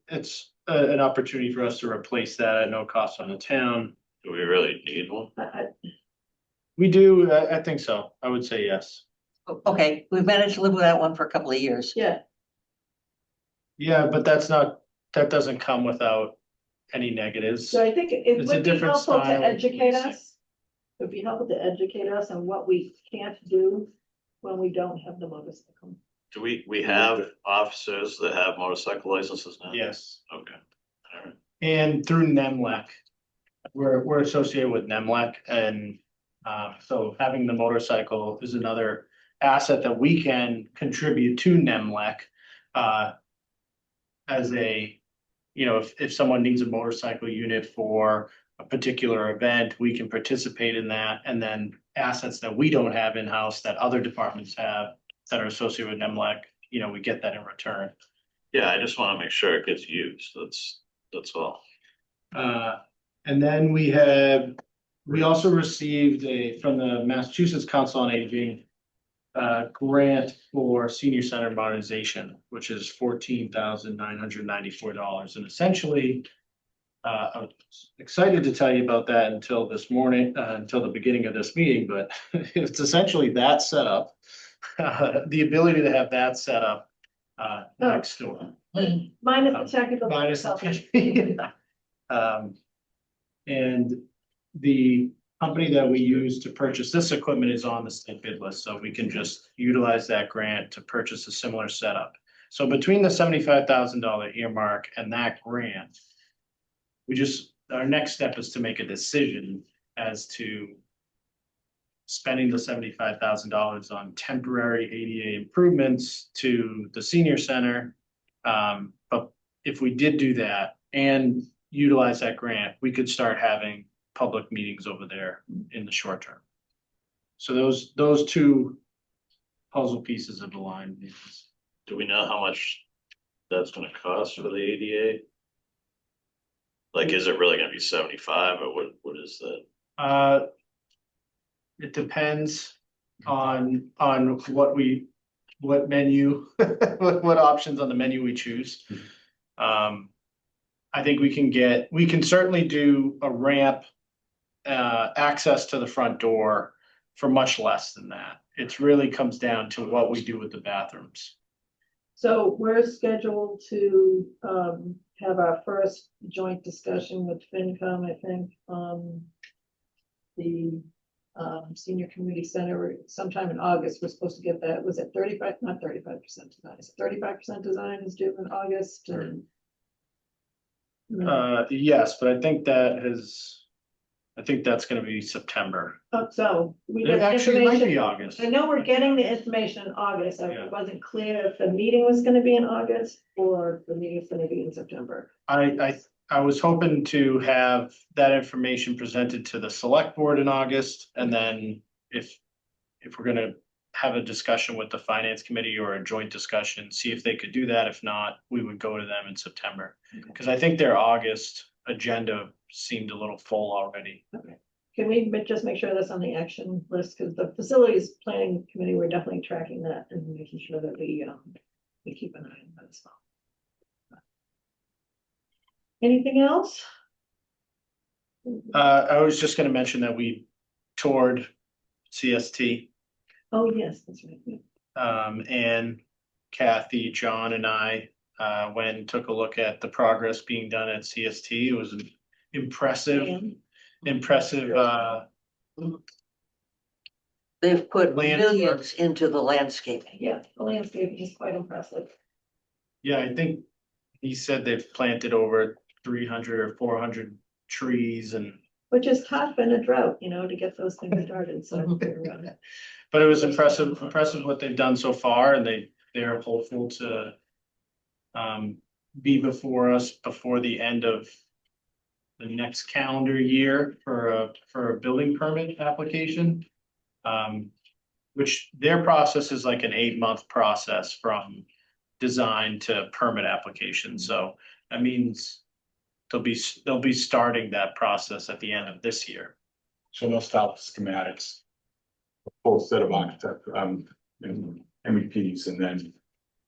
Speaker 2: it's an opportunity for us to replace that at no cost on the town.
Speaker 6: Do we really need one?
Speaker 2: We do, I think so. I would say yes.
Speaker 4: Okay, we've managed to live without one for a couple of years.
Speaker 1: Yeah,
Speaker 2: Yeah, but that doesn't come without any negatives.
Speaker 1: so I think it
Speaker 2: It's a
Speaker 1: would be
Speaker 2: different
Speaker 1: helpful to
Speaker 2: style of
Speaker 1: educate
Speaker 2: policing.
Speaker 1: us. It would be helpful to educate us on what we can't do when we don't have the motorcycle.
Speaker 6: Do we have officers that have motorcycle licenses now?
Speaker 2: Yes.
Speaker 6: Okay. All right.
Speaker 2: And through NEMLEC, we're associated with NEMLEC, and so having the motorcycle is another asset that we can contribute to NEMLEC. As a, if someone needs a motorcycle unit for a particular event, we can participate in that, and then assets that we don't have in-house that other departments have that are associated with NEMLEC, we get that in return.
Speaker 6: Yeah, I just want to make sure it gets used. That's all.
Speaker 2: And then we also received from the Massachusetts Council on Aging, grant for senior center modernization, which is $14,994. And essentially, I was excited to tell you about that until this morning, until the beginning of this meeting, but it's essentially that setup, the ability to have that set up next door.
Speaker 1: Minus the technical.
Speaker 2: Minus the- And the company that we use to purchase this equipment is on the state bid list, so we can just utilize that grant to purchase a similar setup. So between the $75,000 earmark and that grant, our next step is to make a decision as to spending the $75,000 on temporary ADA improvements to the senior center. But if we did do that and utilize that grant, we could start having public meetings over there in the short term. So those two puzzle pieces have aligned.
Speaker 6: Do we know how much that's gonna cost for the ADA? Like, is it really gonna be 75, or what is that?
Speaker 2: It depends on what menu, what options on the menu we choose. I think we can certainly do a ramp, access to the front door for much less than that. It really comes down to what we do with the bathrooms.
Speaker 1: So we're scheduled to have our first joint discussion with FinCom, I think, the senior community center sometime in August. We're supposed to get that. Was it 35, not 35% design? Is 35% design is due in August? And
Speaker 2: Yes, but I think that's gonna be September.
Speaker 1: so we
Speaker 2: It
Speaker 1: get
Speaker 2: actually might be
Speaker 1: information.
Speaker 2: August.
Speaker 1: I know we're getting the information in August.
Speaker 2: Yeah.
Speaker 1: I wasn't clear if the meeting was gonna be in August or the meeting is gonna be in September.
Speaker 2: I was hoping to have that information presented to the select board in August, and then if we're gonna have a discussion with the finance committee or a joint discussion, see if they could do that. If not, we would go to them in September. Because I think their August agenda seemed a little full already.
Speaker 1: Okay. Can we just make sure that's on the action list? Because the facilities planning committee, we're definitely tracking that and making sure that we we keep an eye on that as well. Anything else?
Speaker 2: I was just gonna mention that we toured CST,
Speaker 1: Oh, yes, that's right. Yeah.
Speaker 2: and Kathy, John and I, went and took a look at the progress being done at CST. It was an impressive,
Speaker 1: And
Speaker 4: They've put
Speaker 2: Land-
Speaker 4: millions into the landscaping.
Speaker 1: yeah, the landscaping is quite impressive.
Speaker 2: yeah, I think he said they've planted over 300 or 400 trees and,
Speaker 1: Which is tough in a drought, to get those things started, so.
Speaker 2: but it was impressive what they've done so far, and they're hopeful to be before us before the end of the next calendar year for a building permit application. Which their process is like an 8-month process from design to permit application. So that means they'll be starting that process at the end of this year.
Speaker 5: So they'll start with schematics. A full set of architect, and MEPs, and then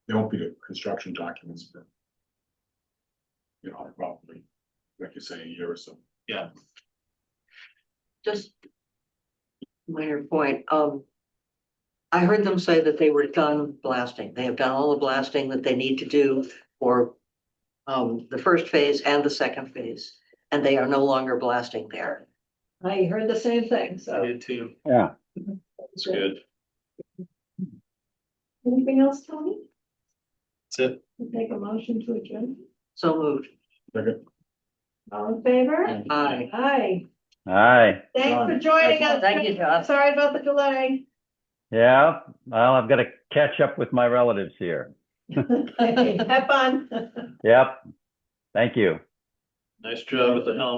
Speaker 5: there won't be the construction documents, but. Probably, like you say, a year or so.
Speaker 2: Yeah.
Speaker 4: Just minor point, I heard them say that they were done blasting. They have done all the blasting that they need to do for the first phase and the second phase, and they are no longer blasting there.
Speaker 1: I heard the same thing,
Speaker 2: I
Speaker 1: so.
Speaker 2: did too.
Speaker 3: Yeah.
Speaker 6: It's good.
Speaker 1: Anything else, Tony?
Speaker 2: That's it.
Speaker 1: Make a motion to adjourn.
Speaker 4: So moved.
Speaker 5: Second.
Speaker 1: All in favor?
Speaker 4: Aye.
Speaker 1: Aye.
Speaker 3: Aye.
Speaker 1: Thanks for joining us.
Speaker 4: Thank you, Josh.
Speaker 1: Sorry about the delay.
Speaker 3: Yeah. Well, I've got to catch up with my relatives here.
Speaker 1: Have fun.
Speaker 3: Yep. Thank you.
Speaker 6: Nice job at the helm.